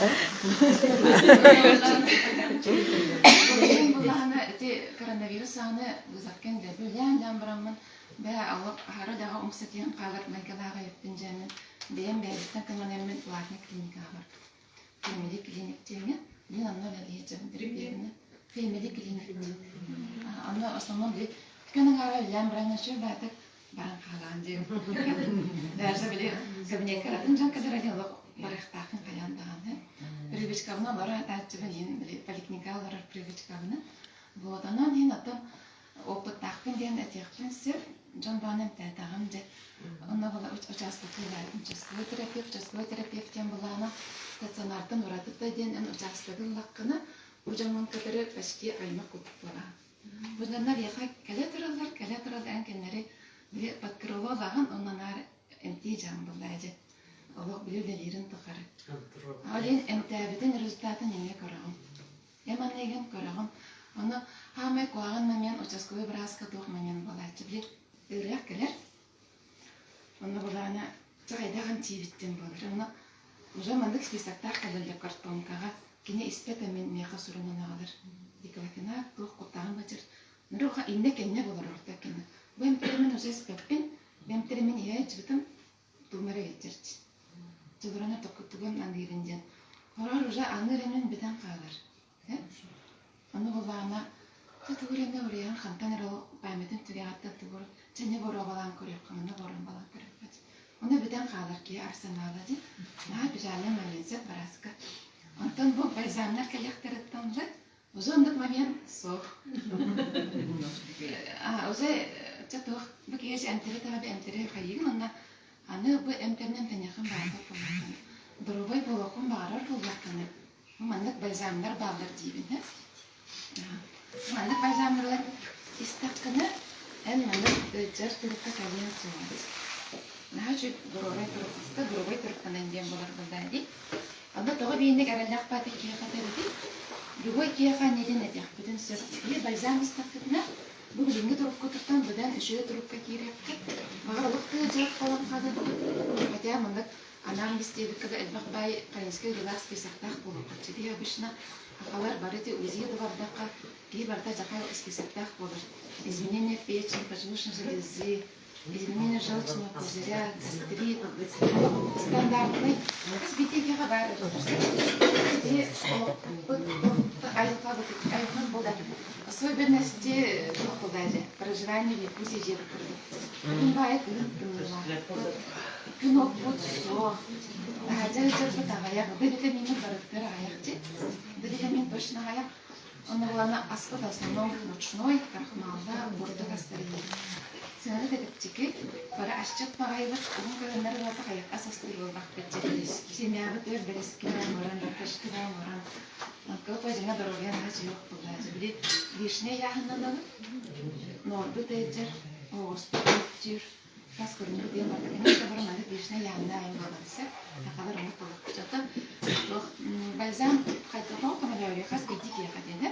Speaker 4: Булана эти коронавирус аны узаккен дә белән дамбрамын. Бә алып хара да умсатен калып мәгәләгә яптынҗаны. Бәем бәлестән кемнәмен платный клиника бар. Клиник клиниктәгә мен аны ләдиҗем дриберне. Клиник клиник. Аны основном ди көннән ара ләмбраны шәбәтек баран калган ди. Дәрсе биле кабинет каратын җан кадәрәдән барыхтакын каяндаган. Привычкамна бара тәҗрибә ин поликлиникалар привычкамна. Вот анан ин ата опыт тахын дигән әтәхнсе җанбаным тәтәгәм ди. Онда була участковый терапевт тем булана стационардан уратып дигән ан участковый лаккына уҗаман кадәре почти аймак күп бара. Bunlar yaxa kalaterallar kalateral enkеннәре Бе подкрылолаган оннан эмти жан буллажы. Олог билелерин тохары. Алин эмтәбитин результатын эме көрөгөн. Эманеген көрөгөн. Аны хамы куаган мен участковый браска тох мен балачы бир үрәк келер. Аны булана чайдаган тибиттен булыр. Аны уже мандык списоктар калды картонкага кине испета мен меха сурунан алыр. Дикалакена тох котаган бачыр. Нуруха инде кенне булыр ортакена. Бем термен уже спеппин, бем термен яйч битим тумары geçirdi. Çılırına tokutuğun andirinden. Horar уже anırının biten kalır. Onu bulağına tutuğurunda uğrayan kantanır o paymetin tüyahatta tuğur. Çene boru balan körüyor, kanına borun balan körüyor. Onu biten kalır ki arsenaladı. Naha güzelim malensep baraska. Ondan bu bayzamlar kalyaktırıttan da uzunluk mayan soğuk. Oze çatığı bu kiyesi emtiri tabi emtiri kayıgın onunla аны бу эмтернен тенехан баатар болаканы. Дорубай болакын баарар болаканы. Мандык байзамдар баалар дийбин, he? Мандык байзамдарлар истакканы эн мандык жар тырыкка калген сугат. Наха чүп дорубай турукаста, дорубай турукканан дем болар болдайди. Анда тога бийинник аралак бааты кияхатарыди. Любой кияха неден этек бүтүн сөз. Байзам истаккына bu bilingi turupka tutan beden üşüye turupka kirepke. Bağırlıkta jat falan kadar. Hatta mandak anam istedik kada elbaq bay kayınske relax pisaktak bulup. Jadi habisna akalar barati uziye duvardaka ki barta jakay pisaktak bulur. Изменение печени, поджелудочной железы, изменение желчного пузыря, гастрит, стандартный. Разбитие хабары. И айхан болды. Особенности проживания в Якутии жиркырды. Бывает күнок бұтсо. Жары жырпыт ағаяқ. Дәдеті менің барыттыр ағаяқты. Дәдеті мен точно ағаяқ. Он была аспад основном ночной, крахмалда, бурдага старинный. Сенады дәдептікі, бары ашчат бағайбыт, ұғын көрінлер ғата қаяқ асасты болбақ бәтчі. Семябы төр бірескіна мұран, біркішкіна мұран. Көпі жаңа дұрогиян ғачы жоқ бұлдажы. Білі вишне яғынан ағы, норды тәйджер, оғыз бүттір. Kas көрінді дейін барды кәне, бұрын ады вишне яғында айын болғадысы. Тақалар ұмыт болып күчаты. Бальзам қайтықау қамалауыры қас бейдік еға деді.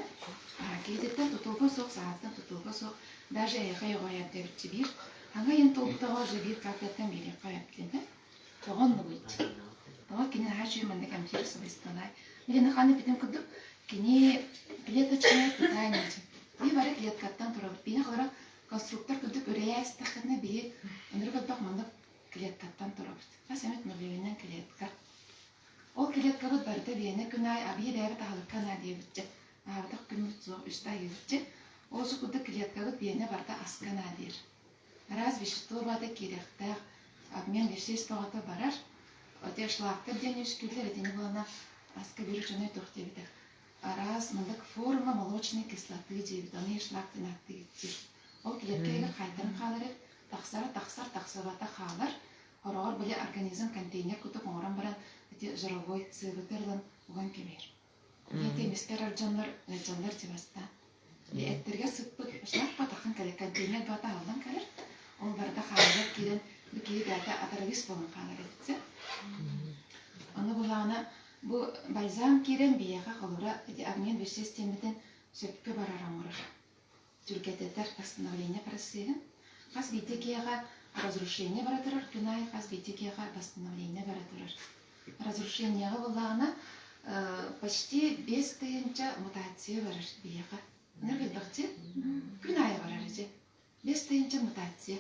Speaker 4: Кейдеттен тұтылғы соқ, сағаттан тұтылғы соқ. Даже еға еғайап дәріпчі бір. Аңа ен толықтығы жы бір қақеттен бір еқайап деді. Тоғын бұлыйды. Тоғы кенен әр жүймінді кәмтері сылыстылай. Мені қаны бітім күдіп, кене клеточная питание. И бары клеткаттан тұрабыд. Бені қылырақ конструктор күдіп үрәйә істіқіне бейі өнір күдбақ мұндық клеткаттан тұрабыд. Қас әмет мүрлігінен клетка. Ол клетка бұд барды бейіні күн ай абия бәйбі тағылыққан әдейбітчі. Абыдық күн мұт соқ үшті айыбітчі. Ол жы күдік клетка бұд бейіні барды асқан әдейір. Раз вещество бады керектәқ, обмен веществоғаты барар. Өте шлақтыр ден үшкілдер етені болана аска берушіні тоқтебеді. Раз мұндық форма молочной кислоты жебеді. Оны шлақтын әкті кетсір. Ол клеткаға қайтырын қалыры, тақсарата қалыр. Орағыр біле организм контейнер күтіп оңыран баран жыровой сывытырлын оған кемер. Еті емеспер арджанлар тебаста. Әттерге сұппық ұшлақпа тақын контейнер бата алдан қалыр. Ол барда қалырыр келін бүкейі бәті атарвис болын қалыр етсе. Оны бұлағына бұл бальзам керен бияға қалыра обмен веществемеден сөпкі барар аңырыр. Түркететер восстановление процессы. Қас битекеға разрушение баратырыр, күнай қас битекеға восстановление баратырыр. Разрушениеға болағына почти 5 тыйынча мутация барыр бияға. Нұргіл бақты күнай барар еді. 5 тыйынча мутация.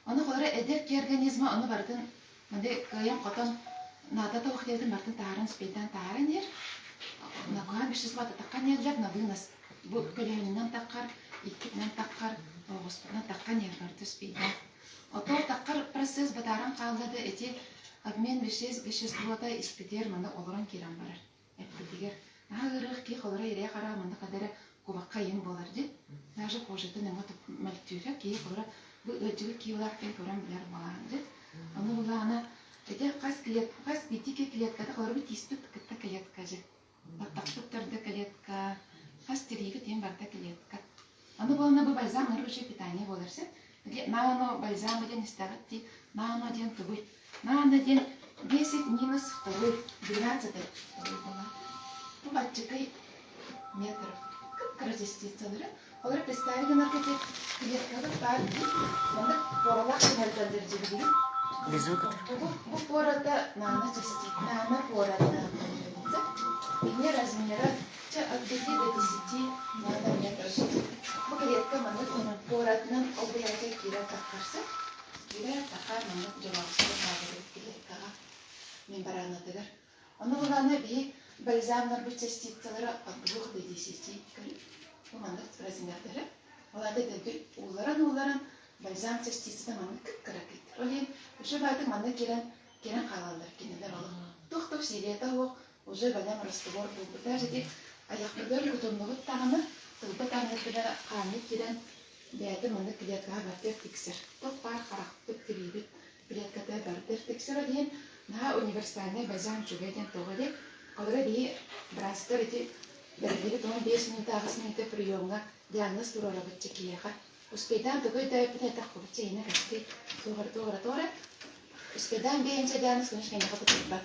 Speaker 4: Оны қолары әдерки организма оны бардың, мұнды көйен қотын надата оқылардың бардың тағарын спейден тағарын ер. Нақуған бішіз баты таққан ерлер, набыныз. Бұл көлігінен таққар, иккітінен таққар, оғыспынан таққан ерлерді спейден. Отол таққар процесс батарын қалдады әте обмен веществода испетер мұнды олырын керен барар. Әптілдегер. Нағырық ки қолыра ере қара мұнды қадары көбаққа ең болар деп. Даже қожеті нәңі мәліктүйрі ки қолыра бұл өтжігі ки олар кен көрен білер болар деп. Оны бұлағына әте қас бетеке клеткада қолыры бұл тиспік күтті клетка жеп. Баттақпық түрді клетка. Қас терегі тен барда клетка. Аны болына бұл бальзам ұрышы питание болырсы. Нано бальзам ден истагатти, нано ден тубуй, нано ден 10 минус 2, 12 была. Ну, батчикой метров. Как частицалары. Олар представили на кете клеткада бар. Мында поралак нердер жибиги.
Speaker 1: Лизу катар.
Speaker 4: Bu порада нано частица, нано порада. Ini размера от 5 до 10 нанометров. Bu клетка мында порадынан обыяга кира такарса, кира такар мында жолаксы багырып клеткага мембранадыр. Аны буланы би бальзамнар бу частицалары от 2 до 10 кiri. Bu manda размерлері. Оларды дәгі уларан бальзам частицадан манда кіп-кіракет. Олен үші байды манда керен қалалар кенелер олық. Тоқ-тоқ сирета оқ, уже балям раствор болды. Даже де аяқпыдар күтімдігі тағыны, тұлбы тағынетілер қаны керен бәді манда клеткаға бәрдер тексер. Тоқ бар қарақтып кірейбет клеткада бәрдер тексер. Олен наға универсальный бальзам чүгеден тоғыды. Олары бей брастыр еті Бәргелі тоғын 5 минут ағыз минуты приемға диагноз турара бітчі киеға. Успейдан түгөй дәйіпіне тақ бұлытчы ені кәсті тоғыр. Успейдан бейінче диагноз күнішкені қапы тұрба.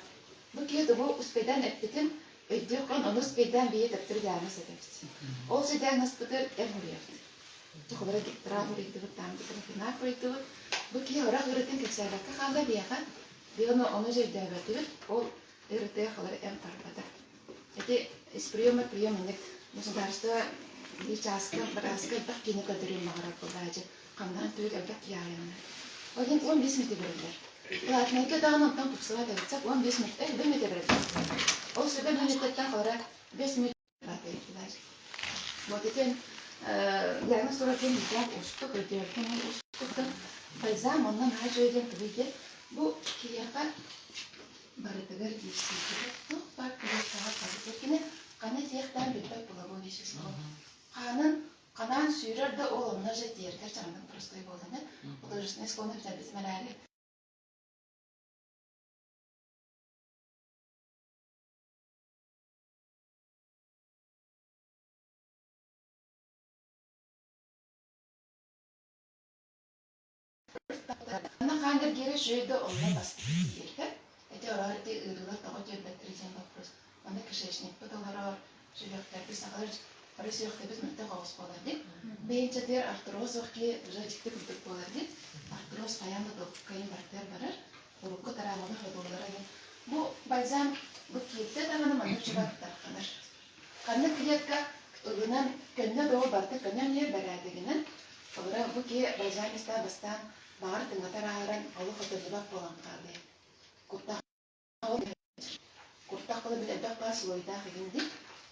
Speaker 4: Бұл кие тұғы успейдан әппетін өйді қон, оны успейдан бейі тәптір диагноз әдәпсі. Ол же диагноз бұтыр әмір яқты. Тұқылары гектра көректі бұт, тамды кінafina көректі бұт. Бұл кие ұрақ үретін кексәләкі қалда бейіға. Бейіні оны жерді әбәті бұт, ол үріті қалары әм тарбады. Это из приема приемник. Государство часто браска так кино который магара подача. Камдан туй как яяна. Один 15 минут бердер. Ладно, когда нам там пускала так 15 минут. 2 минуты бердер. Он себе минуты так ора 10 минут бердер. Вот это я на 40 минут я уступ бердер. Уступ. Бальзам он нам хажуйден туйге. Bu kiyaka барытыгар дипситер. Ну, бар клеткага кабыткене, каны тияктан бетпай половой вещество. Канан сүйрерді ол онна же дертер жаңдан простой болдыны. Художественный склон біз мәләлі. Ана қандыр кері жүйді онна басты дертер. Это орарды ырыла тағы жөбәттірген вопрос. Аны кишечник бұдалары жүйлектерді сағалар Ресейхте біз мүтті қауыз болады. Бейінчетер артроз оқи жайчикті күлдік болады. Артроз қаянды доққайын бартер барыр. Ұрыққы тарамалы қойдолары. Бұл бальзам бұл кейтті тағаны маңыр жұбаттар қаныр. Қанны клетка ұлынан көнне доғы барды көнне не бәрәдігінен. Бұл кей бальзам еста бастан бағыр тыңғатар ағыран олы қылды бақ болан қалды. Kurtak kalau bila dak pas loida kini,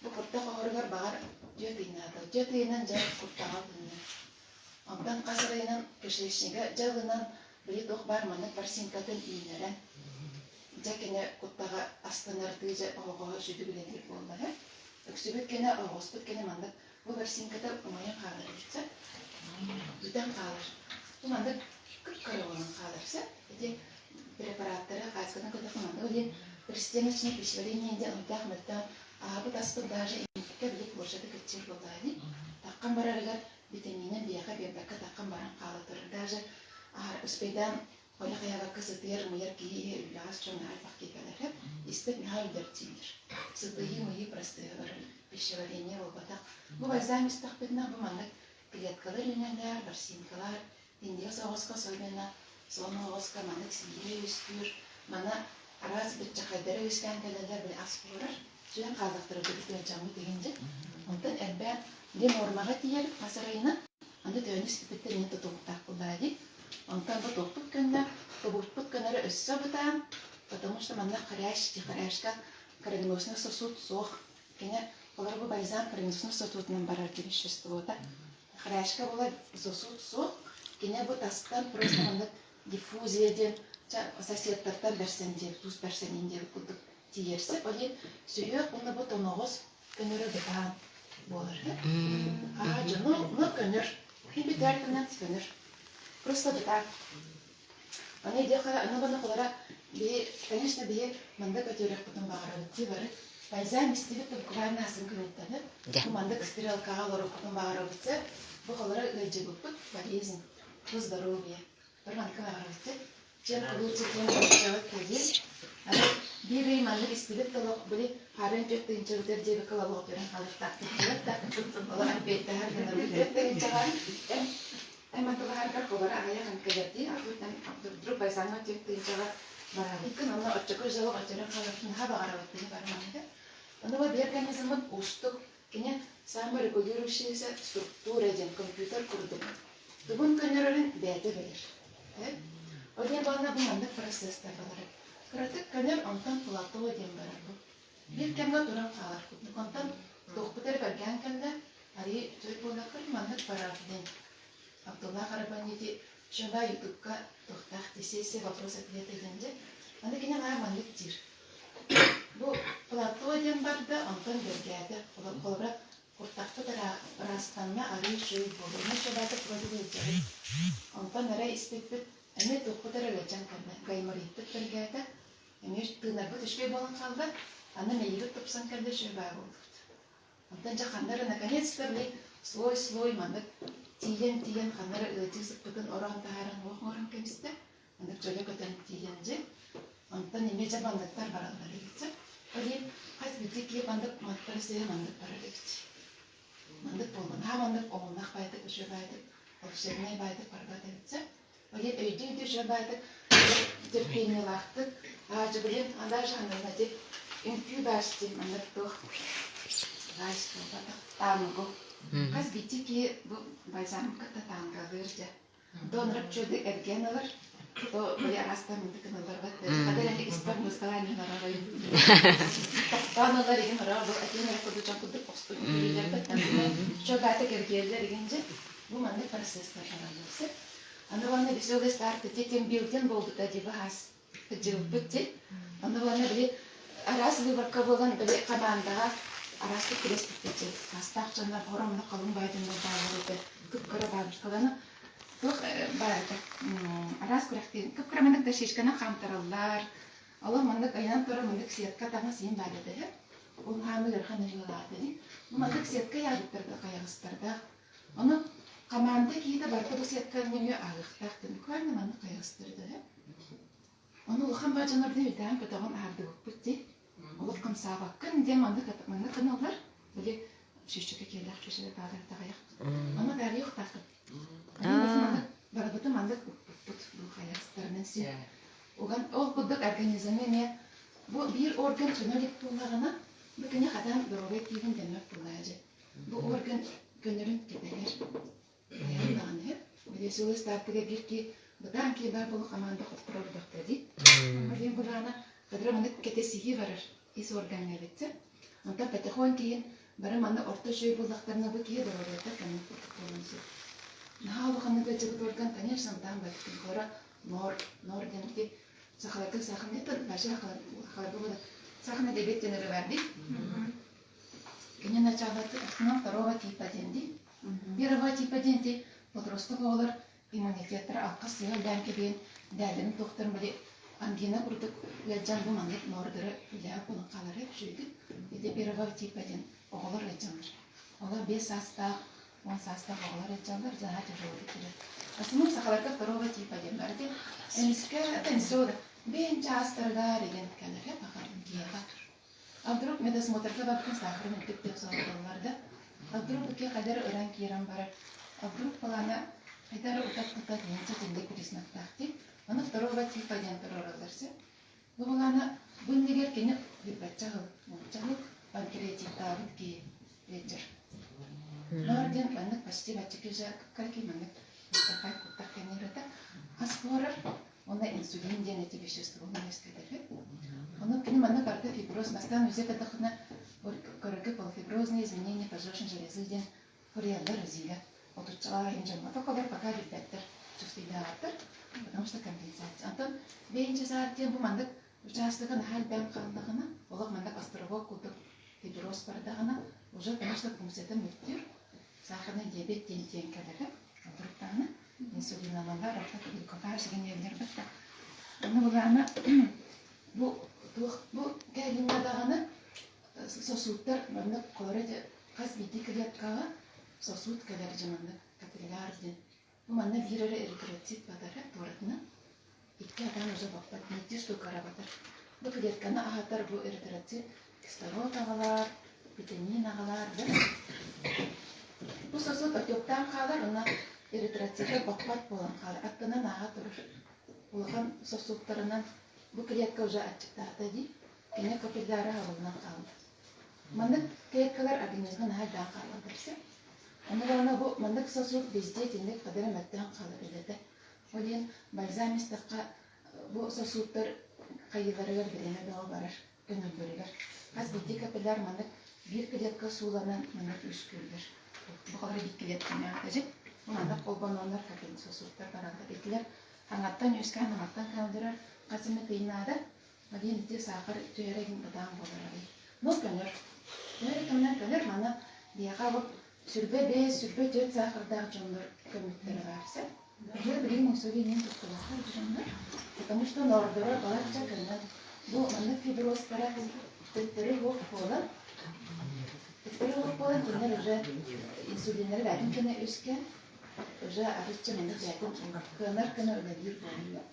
Speaker 4: bu kurtak orang bagar jatuhnya ada, jatuhnya jadi kurtak apa? Amdan kasarainan kesehsiga jalan beli dok bar mana persingkatan ini kan? Jaknya kurtak astanar tu je awak sudah beli di bola kan? Eksebut kena awak sebut kena mana bu persingkatan lumayan kalah je, sudah kalah. Tu mana kekarolan kalah je, jadi препараттары қазгының көтіқыманды өден пристеночный пищеварение ден ұлтақ мүттан абы таспы даже емтікке білік бұршады күтчер болдайды. Таққан барарығар витаминен бияға бембәкке таққан баран қалы тұрыр. Даже үспейдан қойла қаяға кысытыр, мұйыр кейі үлағыз чоңна альпақ кейкелер істеп миға үлдертейдір. Сытығы мұйы простые бар пищеварение ол батақ. Бұл бальзам істақ бетіна бұл маңдық клеткалар үнендер, барсинкалар, индия соғысқа сойбена Соны оғызға маңдық сингері өстір, маңа араз бір жақайдары өскен кәлелер бір ас болырыр. Сөйен қалдықтыры бүліктен жаңы дегенде. Онтан әлбән дем ормаға тиер масарайына, аңды төнес біттеріне тұтуқтақ болады. Онтан бұл тоқтық көнді, тұбұтпұт көнері өссі бұтан, потому что маңда қарашқа кровеносный сосуд соқ. Кене олар бұл бальзам кровеносный сосудынан барар веществода. Қарашқа бұл сосуд соқ, кене бұл тастан просто маңдық диффузияден, соседтардан бәрсендер, туз бәрсенендер күдік тиерсіп, олен сүйек оны бұт оноғыз көнірі бұтан болыр. Жыны көнір, хейбі дәртінен көнір. Просто бұтан. Аны еде қара, аны бұны қолара, конечно, бейе манда көтерек бұтын бағара өтті бары. Бальзам істегі тұлқыларын асын күнеттені. Бұл манда кістерел қағалары бұтын бағара өтсе, бұл қолара өйде бұт болезнь. здоровья. Барманка агартты. Жер кулучу тен жават келген. Бири манлык истилеп талак били харын жөттөн жөтөр жебе калалык берен халыктак да. Алар албетте һәр генә үтәттен чыгар. Әмма тулар кобара ая һәм кәдәти артудан друг байсаңа жөттөн чыгар. Бара бикин аны ачыкы җавап ачарак халыкны һәр агартты барманга. Аны бу механизмын устук кине саморегулирующаяся структура ден компьютер курдук. Бүгүн көннөрүн бәте белер. Один бана бу мандык процесстер бар. Кратык көннөр антан плато ден бар бу. Бир кемгә туран калар. Антан тохпутер берген кенде ари төй булакыр мандык барар ден. Абдулла Гарабанити шунда ютубка тохтах дисесе вопрос-ответ дегенде. Аны кине мандык тир. Бу плато ден барда антан бергәдә колобра куртакта растанма ари шуй булуны шабаты продукция. Антан нәре испекпет әме тохпутер гәҗән кенде. Гаймаритте бергәдә Эмеш тына бу төшкә балан калды. Аны нәйбе топсан кәлде шөбә булды. Антан жаканнары наконец-то слой мандык тиен ханнары электик бүтән оран тахаран вахмаран кемсте. Аны җөле көтән тиенҗе. Антан неме жабандыктар баралар дип. Али хас битики мандык матрасы мандык барады. Мандык булган. Һәм мандык омнак байды шөбәйди. Олшернай байды барбады дип. Али өйдә шөбәйди. Терпениялахты. Ачы белән анда жанына дип инкубашты мандык тох. Гайсту бата тамго. Хас битики бу байзам ката танга верде. Донрып чөде эргенелер. То бия растам дикнелер бат. Кадерен испан мускаланы нарагай. Таналар ген рабы атена коду чакуды посту. Билер бат. Чөбәте кергелер генҗе. Бу мандык процесстар барасы. Аны ваны бисөгө старт тетен билден болду да дип хас. Тҗил битти. Аны ваны били арас выборка болган били командага арасы крестипти. Астак жана боромны калын байдын байлыгы. Күпкөрө башкаланы тох барда. Арас күрәктен күпкөрө менек дә шишканы камтыралар. Алла мандык айнан тора мандык сетка тагы син барды. Ул хамылыр ханылады. Мандык сетка ягыттырды каягыстырда. Аны команда кийде барда бу сетка неме агыктактын көрнө мандык каягыстырды. Аны улхан бажанар дебитән көтөгөн арды бутти. Ул кымсаба көн деманды кытманы кыналар. Били шишчеке келдер шишчеке тагы тагыяк. Аны дәрі юк такып. Барбыты мандык бут бу каягыстырны се. Оган ол кудык организмы не бу бир орган төнөлүк булганына бу кине хатан дөрөбет кийген демек булажы. Бу орган көнөрүн кетелер. Яңганы били сөз тартыга бирки Бутан кибар бул команда хөткөрөдө ди. Мен булана кадрамны кетесиги барар. Ис органга битсе. Анда петехон кийин бары манда орто жөй булдактарына бу кийе дөрөдө кем болмысы. Нахал ханны бече орган конечно там бакын кора нор денки сахалакы сахны тен баша халабы сахны дебеттенере берди. Кине началаты основа второго типа денди. Первого типа денди подросток олар иммунитеттер аккас сыйылдан кебен дәлин доктор били ангина курдук ләҗән бу мандык нордыры илә кулын калары жүйдү. Иде первого типа ден оголор ләҗәнләр. Ола 5 саста 10 саста оголор ләҗәнләр жана тәҗрибә. Асмы сахалакка второго типа ден бәрде. Энскә тенсода бен частырда деген кәләгә бакырын кияга. Абдрук медосмотрга бакын сахарны тип сораларда. Абдрук ке кадәр өрән кирән бар. Абдрук плана Айдар утак-утак нече тендек признактахти. Аны второго типа ден террорларсы. Булана бүндегер кине бипачагы, мочагы панкреатита битки вечер. Норден аны почти бачкежа какие маны. Такая кутак кенерата. Аспорар, она инсулин ден эти вещества не скидали. Она кине маны барда фиброз настан үзе кадахна корреге полифиброзные изменения поджелудочной железы ден хориалда разиля. Отучала инженер, только пока ребята чувствуют, потому что компенсация. Антон, венче сартиен бу мандык участогын хал бәм калдыгына, олар мандык островок кудык фиброз бардыгына, уже конечно функциятын мүттүр, сахарный диабет тен кәләре, отруктаны, инсулинланандар, рахат глюкофаж деген ерлер бітті. Оны бұларына, бұл кәлімнадағаны сосудтар, мандык қолары қаз бейді клеткаға, сосуд кәләр жаманды, капиллярден Манна вирere эргэрэтсит бадара туратна. Икки адам уже бақпат нетти штук арабатар. Бу клетканы ахатар бу эргэрэтсит кислород агалар, витамин агалар. Бу сосуд отёктан қалар, она эргэрэтситер бақпат болан қалар. Аттынан аға турur. Улахан сосудтарынан бу клетка уже ачыктата ди. Кене капилляры алынан қалды. Мандык клеткалар организмын хайдан қалады. Она бу мандык сосуд везде тендек кадары мәттен қалар ededi. Олен бальзамистакка бу сосудтар кайыларыгар бирене доо барар, өнүлбөрүгөр. Аз битти капилляр мандык бир клетка сууланан мандык үскүлдөр. Бу калар бит клетка мягтажы. Мандык колбонондар капилляр сосудтар барады. Битлер хаңаттан үскән хаңаттан калдырар. Касымы тыйнада. Олен ите сахар төйреген бадан болар. Ну көнөр. Көнөр мана бияга бу сүрбе 5, сүрбе 4 сахардағы жондар көміттері барса, уже білген сөйлеген тұқтылаққа жондар, потому что нордыра балатша көнен. Бұл маңда фиброзтара тіттері оқ болын. Тіттері оқ болын, кенер уже инсулинері бәдін кені өскен, уже арытчы мені бәдін көнер кені өлелер болын.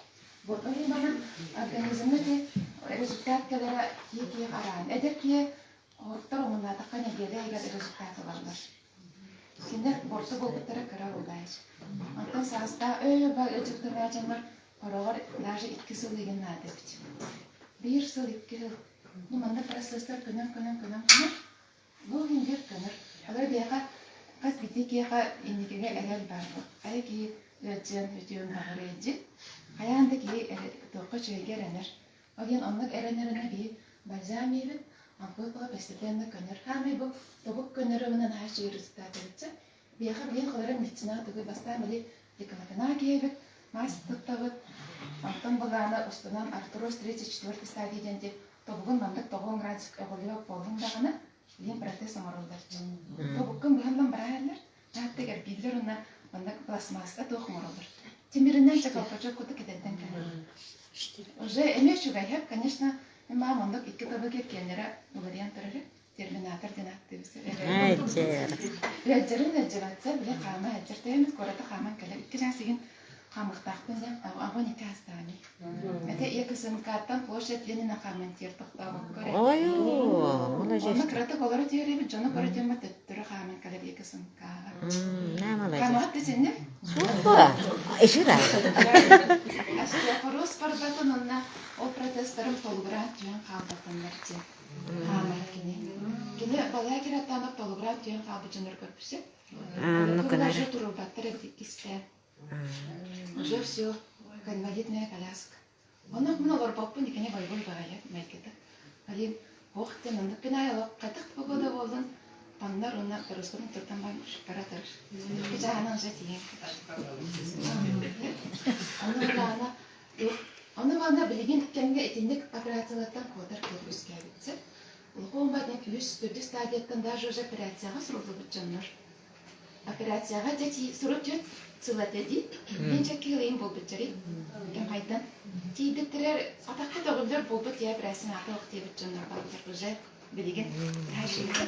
Speaker 4: Бұл ойын баған организмі де результат кәлері кие қараған. Әдір кие орықтар оңынадыққа негелі әгер результаты барылар. Сендер борсы болбыттары кыра олдайыз. Антон сағызда ба өтіктір бәжанлар парағар даже 2 сыл деген нады бітім. 1 сыл, 2 сыл. Манда процесстар көнен. Бұл ендер көнір. Алар бияға қаз бітті кейға ендекеге әлел бар бұл. Әлі кей өтен бағыры еді. Қаянды кей тоқы жөйгер әнір. Оген онлық әрінеріне бей бальзами бит. Анкылпыға пәстетенді көнір. Хамай бұл тобық көнірі өнен әш жүйрістаты бітсі. Бияға бейін қылары медицина тұғы бастан білі декалатына кейбіт, мас тұттағыт. Антон бұланы ұстынан артроз 34 стадийден деп тобығын мандық 9 градуск әғылыға болғындағына бейін протез омарылдар. Тобыққын бұғандан бірайлер, әттігер бейлер ұнна мандық пластмаста тоқ омарылдар. Темірінен чакалпачок құты кедеттен кәлі. Уже әме шугайхап, конечно, мамандық 2 табығы кенлері ұлариян тұрары. Терминатор динатты бisi. Әджерін әджератса, біле қама әджертеміз, көраты қаман кәлі. 2 жасығын қамықтақпын дем, ағын 2 астаны. Әті 2 сынқаттан площадь леніна қаман тертіқтауы көрі.
Speaker 1: Оны
Speaker 4: Оны кіраты қолары түйіребі, жоны көрі тема түттірі қаман кәлі 2 сынқаға. Қамақ десенде?
Speaker 1: Супа! Ешіра!
Speaker 4: Әшті құрыс барбатын онна ол протестерім толығыран түйен қалдатындар те. Кені балая кераттанып толығыран түйен қалды жыныр көрпісі. Көбір жы тұрылбаттыр кісті. Уже все, конвалидная коляска. Оны мұны лорбаппын екене бай-бай бағая мәйкеті. Алин, оқтен ұндық пен айылық, қайтық погода болдың. Пандар онна тұрысқырын тұртан бай шыққара тұрыш. Жағынан жа тиген. Оны ғана білеген кәнге етіндік операциялаттан қодар көргіз кәбітсі. Ұлғы оңбайден 3-4 стадияттан даже уже операцияға сұрылды бұд жанлар. Операцияға жәті сұрып жөт сылат әді, мен жәкке ғылайын бол бұд жарай. Кәм қайдан. Тейдіктірер атақты доғылдар бол бұд я бірәсін аталық дейбіт жанлар балдар бұжай білеген әшімді.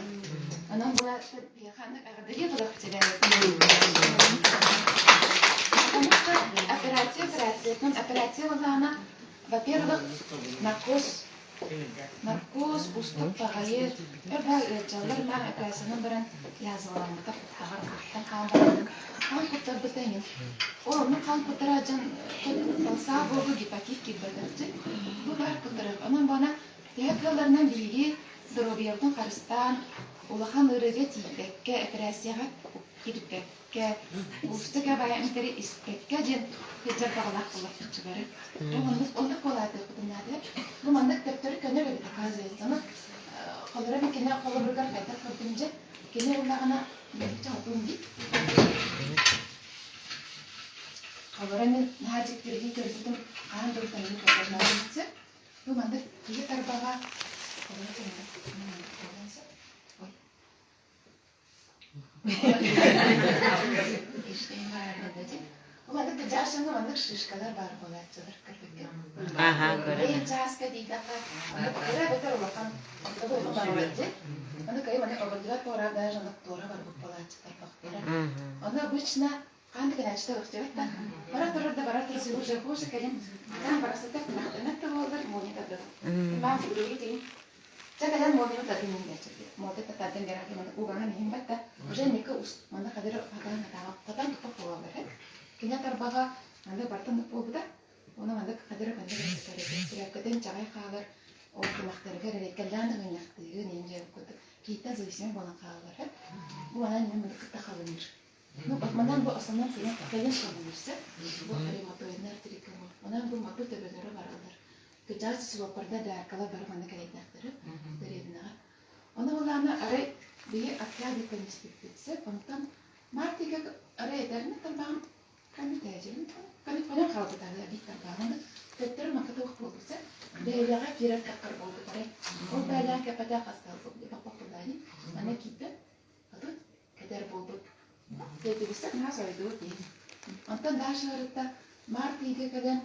Speaker 4: Онан бұла бияқанық ағырдығы бұлақ операция болғана, во-первых, наркоз, устық бағайы, жалар мәң операцияның бірін языланымда құттағыр қақтан қалбарының қан құттар бұтайын. Оны қан құттыра жан қалса болғы гепатит келбірдірді. Бұл бар құттырып. Онан бана диаграларынан білге дұробиялдың қарыстан, олақан ұрығы тейбекке операцияға кирпекке, устыға баямдары испекке ден хеджар бағалақ болақ шығары. Ондық болады құтынады. Бұл мандық тәптері көне бөлді қазуеттанып, қолыра мен кене қолы бұрғар қайтар көрдімде, кене олағына бөлікті алдым дейд. Қолыра мен нәжік бірге көрдім, қан бөлтанын қолырна өтсе, бұл мандық кейі тарбаға қолыра кенді. Мандык жашыңы мандык шишкалар бар болатчылар кірпекке.
Speaker 1: Аха, көрі.
Speaker 4: Ей жасқа дейді аға. Бұра бетер олақан. Бұра бар олатчы. Оны кайы мандык обырдыра тора, даже тора бар болатчылар бақтыра. Оны обычно қандық ачта өктөбөт. Бара турда уже хуже келин. Там барасыта нахтанатта болдыр, монета да. Ма бүлүгү тиң. Жагадан монета да тиңдечи. Монета таден бераки мен угана ним батта. Уже неке ус, манда кадыр фаган тагап, татан тупап болдыр. Киня тарбага анда бартын болду. Оны манда кадыр кадыр сиракаден жагай калыр. Ол кемактарга рекалдан гынактыгы нинже көтө. Кейтен зависим болан калыр. Бу анан мен кытта калыр. Ну, манан бу основном сенен кайын шабылырса, бу хариматойнар трикем. Онан бу мату төбөлөрү баралар. Кыжас сулапарда да аркала барып аны кайдактырып, деребинага. Оны буланы арай бие отряды конституция, онтан мартига арай дерне тамам комитежин. Комитет халкы да бит тамам. Теттер маката ук болса, бейлага кирак какыр болду арай. Ол байлан капата кастал болду. Бакпакдани, аны китте. Атут кедер болду. Тетигисек нас ойду ди. Антон дашарыта мартиге каден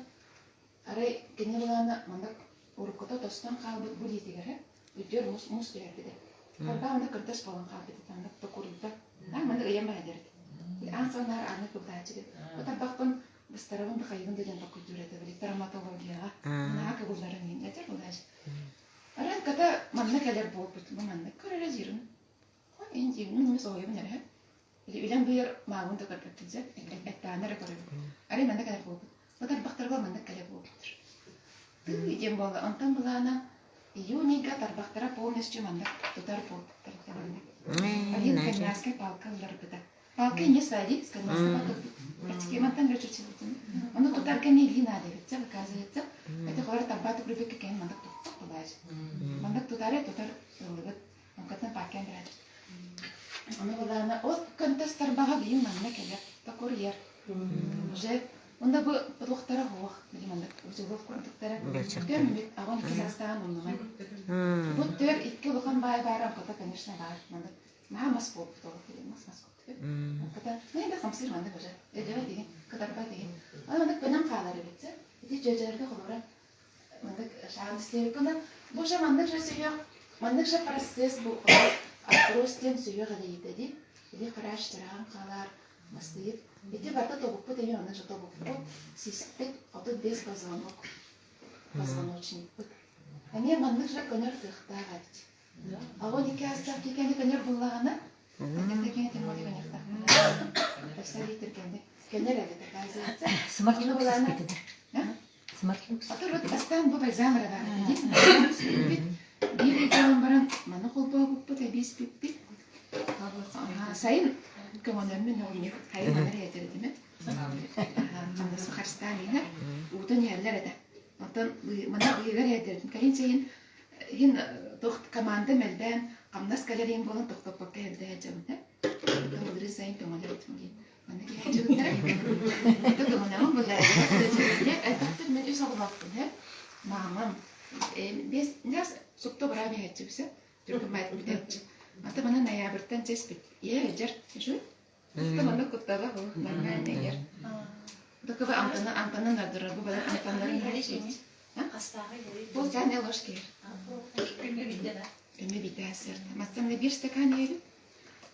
Speaker 4: арай генералана мандак урукото тостан калбыт булитигере. Үдер мус берди. Карда аны кыртас болон калбыт тандак токурда. Мандак ямба дерди. Ансанар аны кудачы. Ота бакпын быстарабын бакайын деген бакудурете били травматологияга. Нака буларын мен этер булаш. Аран ката манна келер болбут, манна көрөрө жирин. Энди мис ойбун эре. Илен бир маагын да кырпытызат, эттаныр көрөм. Ари манда калеп болду. Одар бактарга манда калеп болду. Идем бола, антан булана июнига тарбактара полностью манда тутар болду. Один коньяцкая палка ларбыда. Палка не сводит, конечно, практически мантан речуци. Он тутар камели надо, ведь оказывается, это хора табату группе кен манда тутар булаш. Манда тутар лыбыт, он катна пакен брать. Она была от контестар багавин манна келе такурьер. Уже онда бу доктора хох, диманда үзүгөв контактара. Термит агон Казахстан оннан. Бу төр икки луган бай барам ката, конечно, бар. Манда мамас боп то, мас. Ката, не да хамсир манда бажа. Эдева деген, катарба деген. Ана манда бенам калары битсе. Эти жөжөрдө холора. Манда шанстер кана. Бу жа манда жөсөйө. Манда жа процесс бу. Атростен сүйөг алейди. Или караштыран калар, мастыйт. Эти барта тобукпут эми аны же тобукпут. Систет аты без позвонок. Позвоночник. Ане мандык же конер тыхтагат. А вот ике астап кекенди конер буллагана. Кекенди моли конер тыхтагат. Представитель кенди. Конер эбете казыйца.
Speaker 1: Смартлык сыспетиdir. Смартлык.
Speaker 4: Атыр вот астан бу байзамра бар. Bir videom baran mana kolpa buktu tebis pipit. Sayın komandanın ne oluyor? Hayır bana yeterli mi? Bana Suharistan yine. Utan yerler ede. Ondan mana uygar yeterli. Kayın sayın hin toht komanda melden kamnas kalerin bolun tohta pakka elde hecamda. Doğru sayın komandan etmeli. Bana ki hecamda. Itu komandan boleh. Ya, itu menjadi satu waktu ya. Mamam. Biz nas сукто брами хэтчибсе түркү майт битэтчи. Ата мана ноябрьтан чеспит. Ежер, шу? Ата мана куттага хо, нормальный егер. Докова антана надыр, бу бала антанарын хэтчибис.
Speaker 3: Кастагы жери.
Speaker 4: Бул жане ложки. Эме битәсер. Мастан бир стакан ели.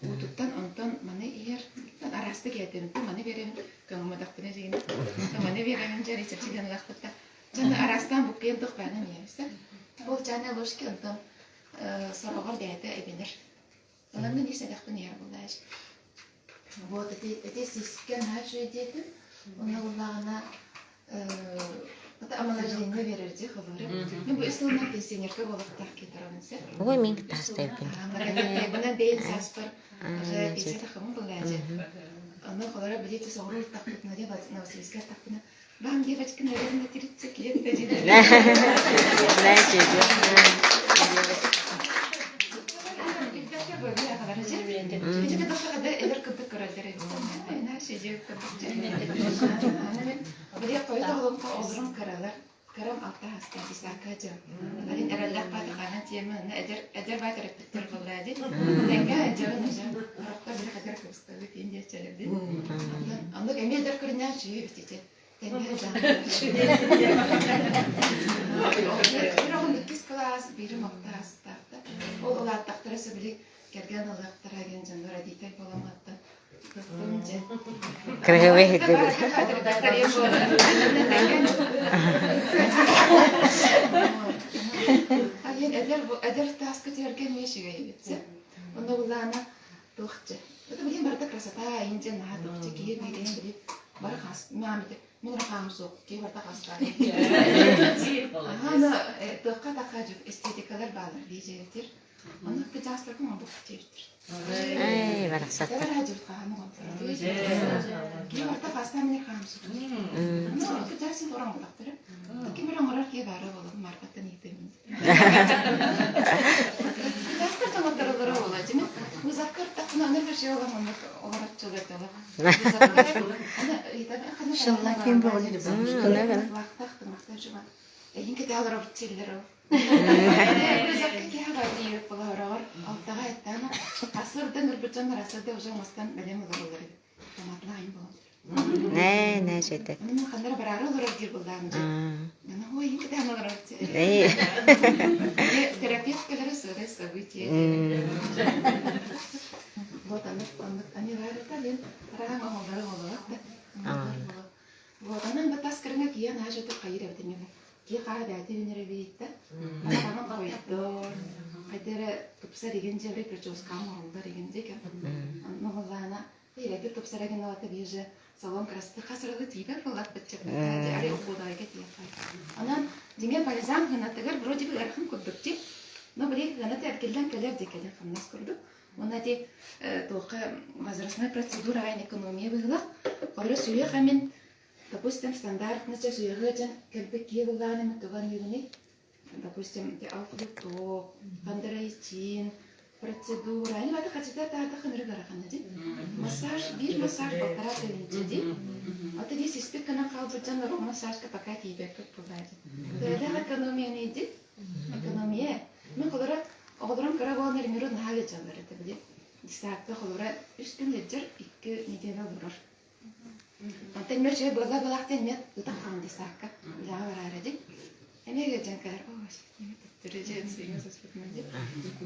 Speaker 4: Утуттан антан мана егер арасты кетем. Бу мана берем. Каңма дактыны жеген. Мана берем жери чечиген лахтта. Жана арастан бу кендик банан ебисе. Бұл жане ложки онтан сорогор дәйті әбенір. Оламды несе дәқтін ер бұлдайш. Вот, әте сескен әші өйдетін. Оны ұлағына амала жайында берерде қылырым. Мен бұл ұстылынан пенсионерке болықтақ кетірамынсы.
Speaker 1: Ой, мен таста өпін.
Speaker 4: Бұна бейін саспыр. Пенсия тақымын бұлдайжы. Оны қолара білеті соғырыл тақпытына де Новосибирскер тақпына. Вам, девочка, наверное, 30 лет дадите.
Speaker 1: Знаете, Карам алта хастан исакаҗа. Алин эрәлләр катыган тема, әдер батыр биттер булады. Дәнгә җан җан. Ракта бер хәдер күстәле инде чәләде. Анда кемгә дер күренә шуй битте. Дәнгә җан. Бирәм кис класс, бирәм алта хастан. Ул алар тактырысы били кергән алар тараген җаннар әдитә буламатты.
Speaker 5: Крыгывый гыбы.
Speaker 4: Эдер таска терген мешиге ебетсе. Онда булана тухчы. Это билем барда красота инде на тухчы кие билем биле. Бар хас мамде. Мен рахам сок ки барда хаста. Ана тухка такажук эстетикалар балар дижетир. Аны кытастыр ком бухтертир.
Speaker 5: Ай, барасат.
Speaker 4: Дәбәр хаҗыр каһаны гонтыр. Ки барда хаста мен рахам сок. Ну, кытасын оран булактыр. Ки мен оран ки бары булып маркаттан итем. Кытастыр таматтырылыр була, җиме? Музаккар такына нәфер шей оламан оларат чыгырдылар. Ана итә хәнә
Speaker 3: Шылла кем булды?
Speaker 4: вакытта мактап җыма. Инке дәләр үтсәләр. Музакка ки һава диеп буларар. Алтага әттәна. Асырдан үрбүтән расында уже мастан белем булыр. Таматлайын бу.
Speaker 5: Не жетет.
Speaker 4: Мен хәнәр барары булыр дип булган. Мен ой инке дәләр үтсә.
Speaker 5: Эй.
Speaker 4: Терапевткалары сыры события. Вот они говорят, рано говорят. Вот она бы таскрына кия нажа то кайра битеме. Ки кара бәте бинере битте. Ана кавыйдор. Кайтера тупса деген жебе прическа маңда деген декен. Ногылана бирәге тупса деген вата беже салон красты хасырылы тибер булат битче. Ари окудайга тияфай. Анан дигән бальзам гына тегер вроде бы архын күддүкти. Но блек гына тәркелдән кәләп дикәләр хәмнәс күрдү. Онда ди тоқы возрастная процедура айн экономия была. Олар сүйе хамин, допустим, стандартный сүйегәдән кәлбек киелгән туган югыны. Допустим, ди алфлито, пандрайтин, процедура. Айн вата хәтта та хәнрә гараган ди. Массаж, бир массаж бакара тәлинче. Ата ди систек кана калбыдан ру массажка пока тибек булады. Дәлә экономия не ди. Экономия. Мен колора Оғылырым қарабаланар мирод нағалы жалар әті біле. Дистаақта қолыра 3 күн летер 2 неделя бұрыр. Антен мөр жай бұлақтен мен ұтақ қауын дистааққа білаға бар әреді. Әмеге жәнкалар, оғаш, неме түттірі жайын сөйген сөз бітімен деп.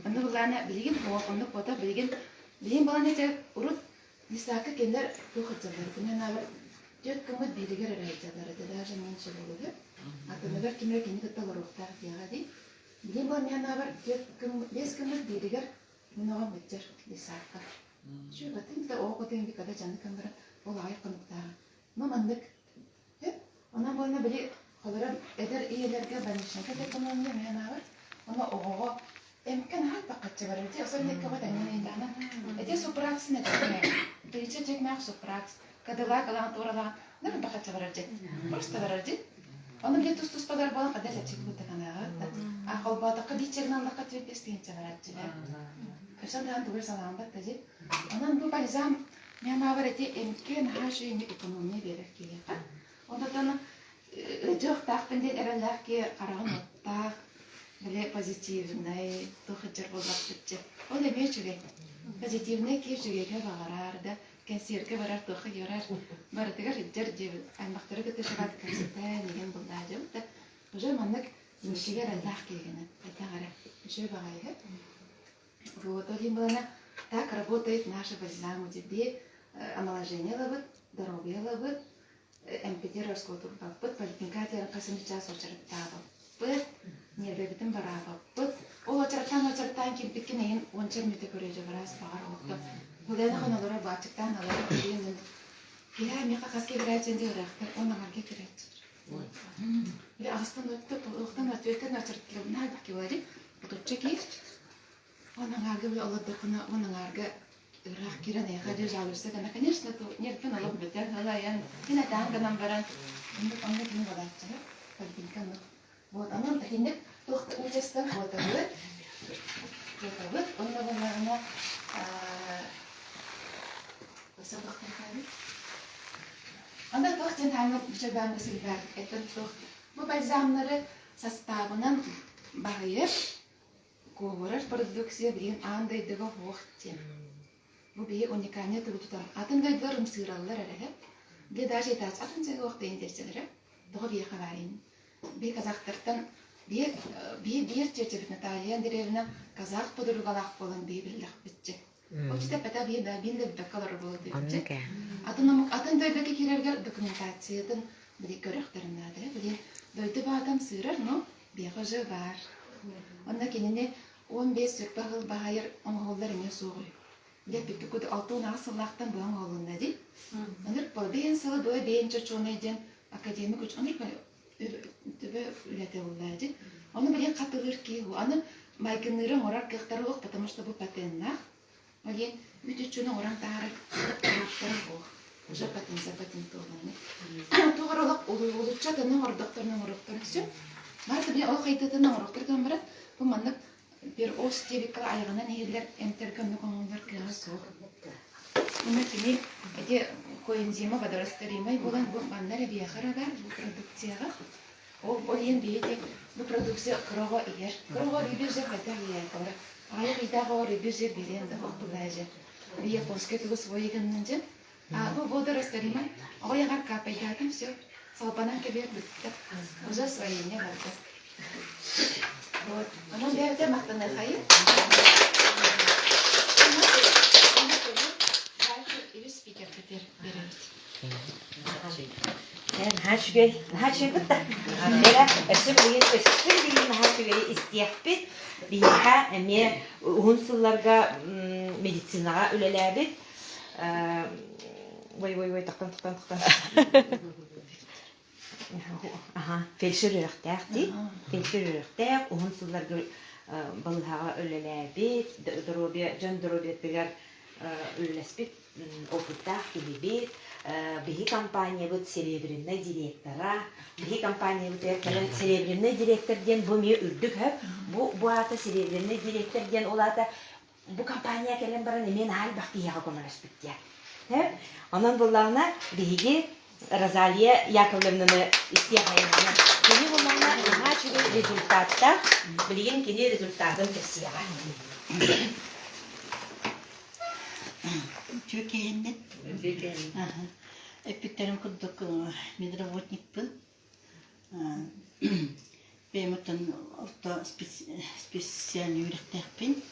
Speaker 4: Онды бұлағына білген, оғылды қота білген баланы әте ұрып дистааққа кендер көқыт жалар. Күнен абыр 4 күміт белігер әрі жалар әті, даже менші болуды. Атымығар кемер кені күтталыр ұқтағы тияға дей. Билем бол мен абар 5 күмүт биригер мунага мөттер дисакка. Шу батын да окотен би када жанды камбара ол айкындыктагы. Мамандык. Она болна били холора эдер иелерге банишнка да команда мен абар. Она ого эмкан хат бакча бар ди. Осо не кабада мен индана. Эде супракс не текме. Диче текме супракс. Кадала кала турала. Не бакча бар ди. Просто бар ди. Оны билет тус падар бала када сәчек бутта канага. Ахол бата кадичернан да катып эстенче баратчы. Кашандан тугыр салам батта ди. Анан бу бальзам мен аварете эмкен хашы не экономия берек килека. Ондан жок тахпен ден эрелерге караган оттак биле позитивный тохчер болдак битче. Ол эмечүге позитивный кешүгеге багарарда кәсирге барар тохы ярар. Бардыгар жер жеп аймактары көтөшөт кәсиптә деген булды да. Уже маннык Мишигер Аллах кегенет, это гора, еще багайга. Вот один было так работает наша бальзам, где омоложение ловит, здоровье ловит, эмпедировского турба, под полипинкатер, касами час очертава, под нервебитым барава, под очертан кем пикинеин, он чермите корежа барас багарокта. Кудена ханадора бачтан алар киен. Я меха каски грачен директор, он агарге грач. Я остана оқтан өткен очертлем нәл баки вари. Уточки. Оның арғы Аллаһтан оның арғы рах кирен яхады жалырса да, конечно, то нерпен алып бетер, ала ян. Кина таңган баран. Онда ким гадатчы. Калбинкан. Вот анан тахиндек тохт участок вот это. Вот онда барана сабактан. Анда тохтен хамат жабан силбар. Это тохт. Бу бальзамнары составынан багыйып көбөрөш продукция билген андай дага вакытте. Бу бие уникальный турутан. Атында дөрм сыраллар әле. Бе даже тач атында вакытта интерселер. Дага бие хабарын. Бе казактардан бие чечебит Наталья Андреевна казак подругалак болан бие биллах битче. Очта пата бие да бин да бакалар болды.
Speaker 5: Оннука.
Speaker 4: Атын дойдaki kirerger документациятын били көрөхтөрүнө били дойду баатам сырар, но бияхыжы бар. Онда кенене 15 сөрпа хыл бахайыр оңголдар эме соғыр. Били пиккуд алтын асыллактан буан голунда ди. Аныр по бен салы бой бен чочонайден академик уч аныр төбө үлете уллады. Аны били катылыр ки, аны майкыныры морар кыктарылык, потому что бу патентна. Олен үтүчүнү оран тары кыктарыктар бу. Уже патентованы. Тугаралык улучча таны ордокторун ордоктор все. Барды били ол кайтатының ордоктор барат. Бу мандык бир ос тебикка айгынан эгелер энтеркөнү коңулдар кырас сок. Мына кини эти коэнзима водорастаримай булан бу мандар биахарага бу продукцияга. Ол олен бийте бу продукция крого эгер. Крого рибеже катагыя кора. Ай битаго рибеже билен да октулаже. Бие поскету своигеннен. А бу водорастаримай оягар капайдатым все. Салпанан кебер битте. Уже своине барда. Вот. Она берет мактана хайы. Дальше спикер теперь берет.
Speaker 2: هاتشوي بطة عمّلا السبوية السبوية هاتشوي استيحبت بيها أمير وهنسلرجا مدينة أولى وي تقطن felçerörüktəxdi. Felçerörüktəq, onun sıllar balhağa ölələbit, can dorobiyyətlər öləspit, oputaq gilibit, bihi kampanya bu serебряный direktora, bihi kampanya bu serебряный direktordan bu me ürdük hep, bu ata serебряный direktordan olata bu kampanya kelen baran men hal baqiyaga komalaspit ya. Hep, onun bullağına bihi Розалия Яковлевнаны истеғайынына. Кені болмағына ғачығы результатта, білген кені результатын тірсияға.
Speaker 3: Türkiye'nin Epiklerim kurduk medrevodnikpin. Benim için orta spesiyal yürektekpin.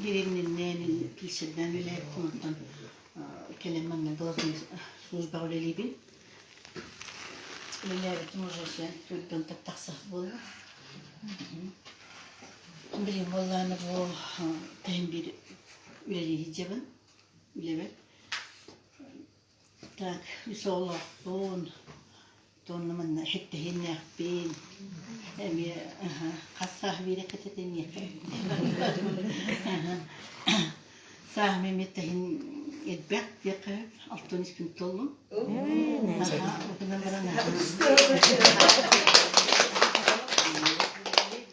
Speaker 3: Gereğinin kilişeden öyle yaptım. Kelimemle должны служба улелибин. Улелибин уже все түрдөн тактаксак болду. Билим болланы бу тем бир үлели жебин. Үлебет. Так, исолла тоннаман хеттехинне бин. Эми кассах берекететени. Сахми меттехин Edbek yakı altın ismin tollum.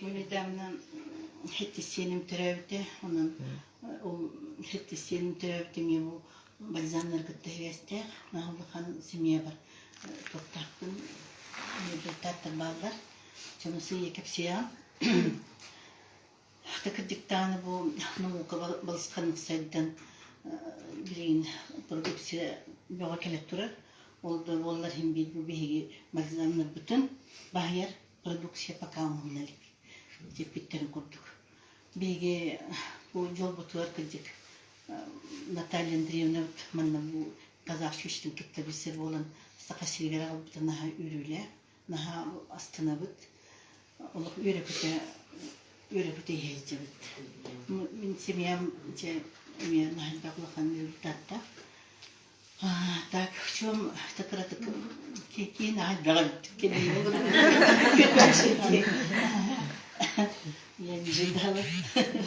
Speaker 3: Yönetmenimden hettisyenim terevde, onun hettisyenim terevde mi bu balzamlar gittiğinde, nahulkan simye var. Toptaktım, bir tatlı bağlar. Çonusu yakıp siyah. Takıdıktan bu nuka balskanlık sayıdan Green продукция бага келет турар. Олар hem bir bu begi magazanlar bütün bahyer produksiya pakamınalik. Jepitlerin kurduk. Begi bu yol butuar kılcık. Natalya Andreevna manna bu kazak şüştün kitabesi olan stakasirgara alıp naha ürüyle, naha astına bit. Olak ürepüte hezcebit. Min semiyam я нахалбаклахан результатта. Так, в чем такая какие нахалбаклахан Я не ожидала,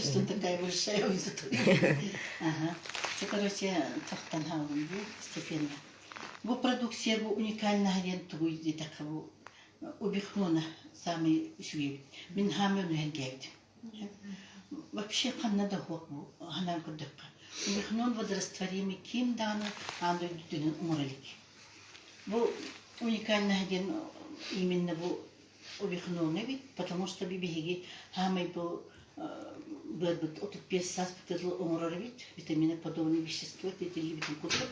Speaker 3: что такая большая аудитория. Это, короче, Тахтанхаун, степенно. Бу продукция бу уникальна агенту иди такого убихнона самый швей. Мин хамён хенгейт. Вообще Канада хокму, ханам куддакка. Убихнон возрастворимый ким дана, андо дүнен умралик. Бу уникальна аген именно бу убихнона вид, потому что бибиги хамай бу бэрбэт отут пес хаспитал умралик, витамины подобные вещества, эти либитин куток.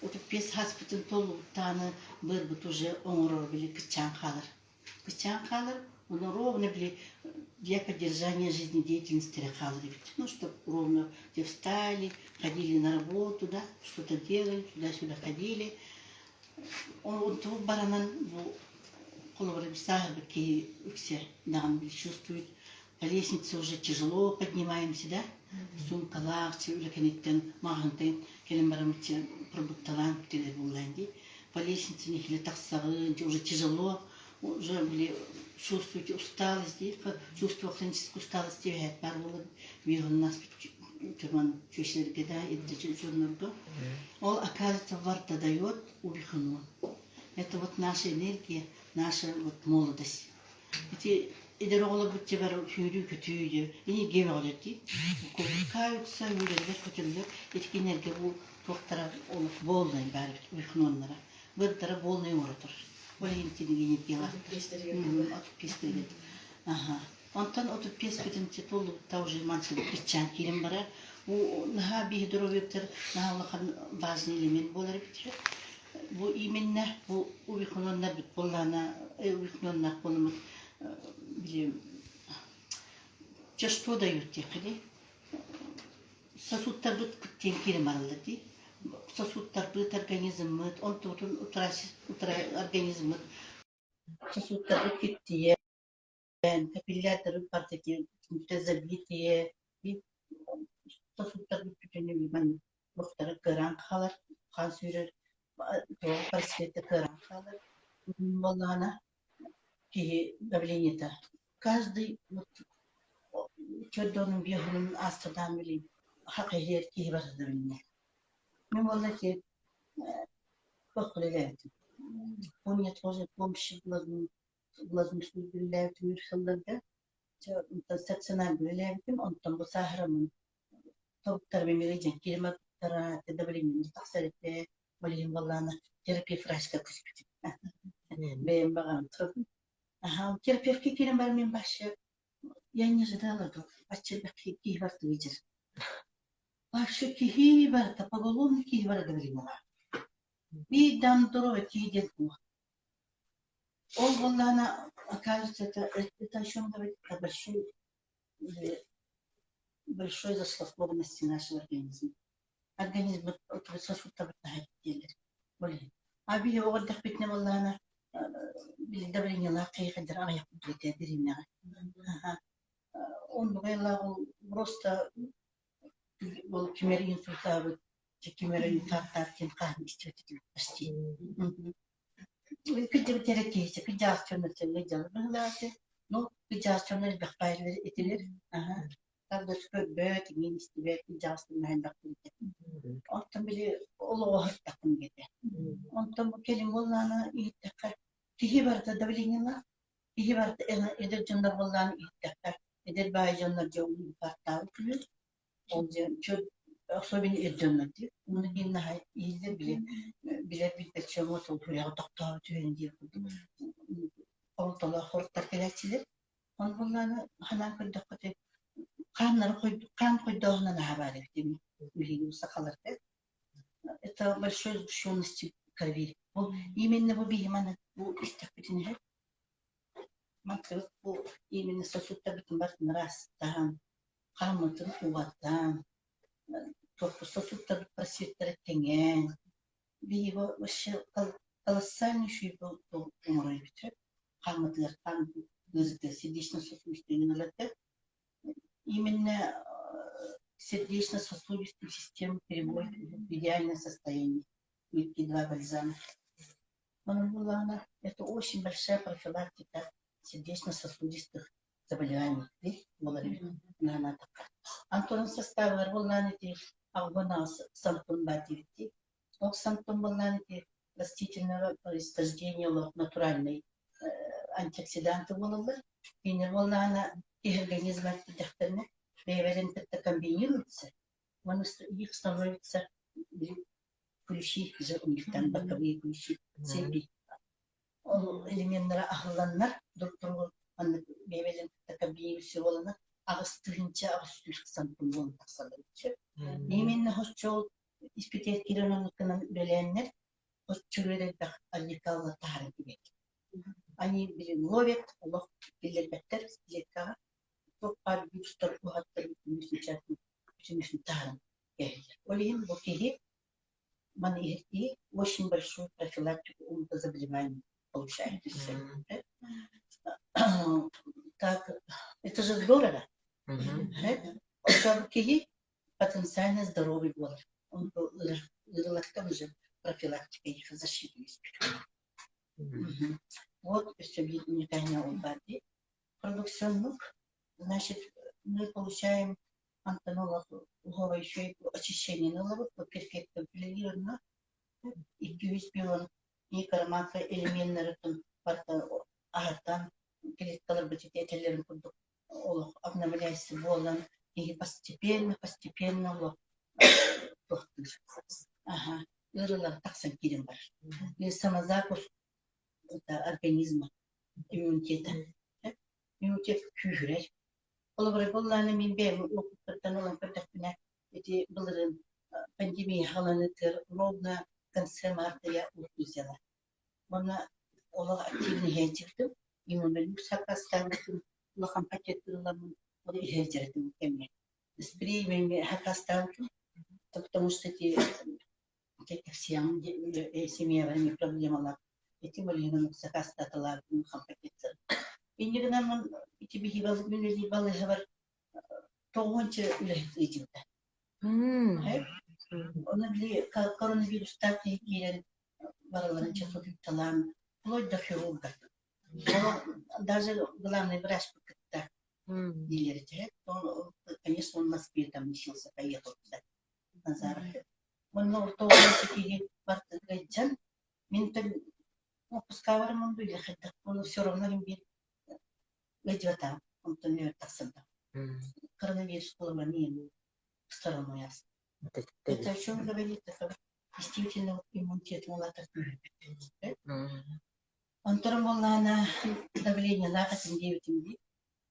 Speaker 3: Отут пес хаспитал толу тана бэрбэт уже умралик кычан халар. Кычан халар
Speaker 6: оно ровно для поддержания жизнедеятельности рахалри. Ну, чтобы ровно те встали, ходили на работу, да, что-то делали, туда-сюда ходили. Он то баранан, колобры сахарки все, нам чувствуют. По лестнице уже тяжело поднимаемся, да? Сумкалар, чевлеканитен, махантен, келембарамче продукталан, телебуланди. По лестнице них летах уже тяжело, уже были чувствуете усталость, чувство хронической усталости, я пару видел нас тюрьман чувствует да, и до чужого. Он оказывается варто дает увихну. Это вот наша энергия, наша вот молодость. Эти идеологи будьте веру фюрю кутюю, и не гевалити, каются, юридер кутюлер, эти энергии у доктора он волны барит увихноннара, выртара волны оратор. Более интеллигентные дела. Отписывает. Ага. Онтан от песбитен титул тоже мансел печан килим бара. У наха бихдровектер нахалхан важный элемент болар битер. Бу именно бу увихноннар бит боллана увихноннар болмут били чашто дают техли. Сосудтар бит тен килим аралати. Сосудтар бит организмыт, он тутун утра организмыт. Сосудтар бит киттие, капиллярдар партики забитие, и сосудтар бит бүтүнү ман мухтара кыран халар, хан сүйрер, то парсиете кыран халар. Молана ки давление-то. Каждый вот чёрдоным бьёхным астадан били хакыгер ки бар давление. Мы молодцы. Похваляют. Он мне тоже помощи глазом службиляют мир хылдырда. Он стационар биляют, он там бусахрамын. Доктор бемележен килимат тара давление тахсарите болим баллана терапия фрашка кыскыт. Бем баган тып. Ага, терапия килим бар мен башы. Я не ожидала, что бачы ки бар тыгыр. Башы ки бар, поголовно ки бар давление. И дам здоровье идет. Он волна, оказывается, это о чем говорит, о большой заслуженности нашего организма. Организм от высокого делает. А били отдых бить на волна, били давление лакай, хотя она я куплю деревня. Он говорил просто был кемерин султавы. Кемерин тартартин кахмистью почти. Кыдыр терекейсе, кыдас чөнөтө лыжал булаты. Ну, кыдас чөнөт бакпайлар этилер. Ага. Тагда көбөт министрлер кыдас менен бакпайт. Оттон биле олоо хаттакын кете. Онтон бу келин болланы иттекка. Кихи барда давлениела. Кихи барда эдер жондар болланы иттекка. Эдер бай жондар жолун партабы күлүр. Ол жон особенно эджоннати. Уну гинна издер биле чему то туря доктор түйенди. Ортола хорттар келечилер. Он булланы ханан көддөккөтө кан койдогунан хабар этим. Билиги сакаларда. Это большой сгущенности крови. Именно в бигемана бу истекпетинер. Максимум бу именно сосудтар битин бартын раз таган кармытын кубаттан. Только сосудтар просветтер тенген. Биго вообще колоссальнейший был умрой битер. Кармытлар кан гызды сердечно-сосудистые налеты. Именно сердечно-сосудистую систему переводит в идеальное состояние. Два бальзама. Это очень большая профилактика сердечно-сосудистых заболеваний. Антон составил рволнанити алгона самтун бативити. Самтун волнанити растительного происхождения натуральной антиоксиданты волны. И нерволнана их организм архитекторны преверенты комбинируются. Их становится ключи, у них там боковые ключи, цепи. Элементтері ақылданнар, друг другу бейбелен комбинируются волны. Ағыстығынша ағыстық самтун волны тақсалайды. Именно хостчол испитет киронаныкынан бөленнер хостчолерді алликалла тахары керек. они ловят, лох, билербеттер, лека, то пар бюстер, угаттер, бюстер, бюстер, таран. Олин, бокиги, man и очень большую профилактику заболеваний получает. Так, это же здорово. Бокиги потенциально здоровый город. Он был же профилактика их защиты. Вот все уникальное убади. Продукционных, значит, мы получаем антонолог еще и очищение налогов, перфектно пилировано, и кюиспион, и кармака элементные парта артан, перед бытителем обновляется волан, и постепенно ага, ырылар таксан кирим бар. И самозапуск организма, иммунитета. Иммунитет күйрей. Олабрайболланы мен бәм оқыттан olan көтәкпіне эти былырын пандемия халанытыр ровно в конце марта я узела. Мона олар активный хенчиктим, иммунолюк сакастандым, лохам пакеттырыламын, ол хенчиктим кемне. Спри мен хакастандым, потому что эти всем семейными проблемами эти малины сакастаталар, лохам пакеттыр. И не нам эти бихивалы были балы говорят, то он че лежит. Он для коронавирус так и кирен бараларын часов талан, вплоть до хирурга. Даже главный врач как-то делает, то, конечно, он в Москве там носился, поехал туда, на Зарахе. Он то он такие партнеры, мен там пускай он выехать, он все равно им бит. Ледвата, он то не тасында. Коронавирус было не в сторону ясно. Это о чем говорит? Это действительно иммунитет молоток. Он тормол на давление лагатим 9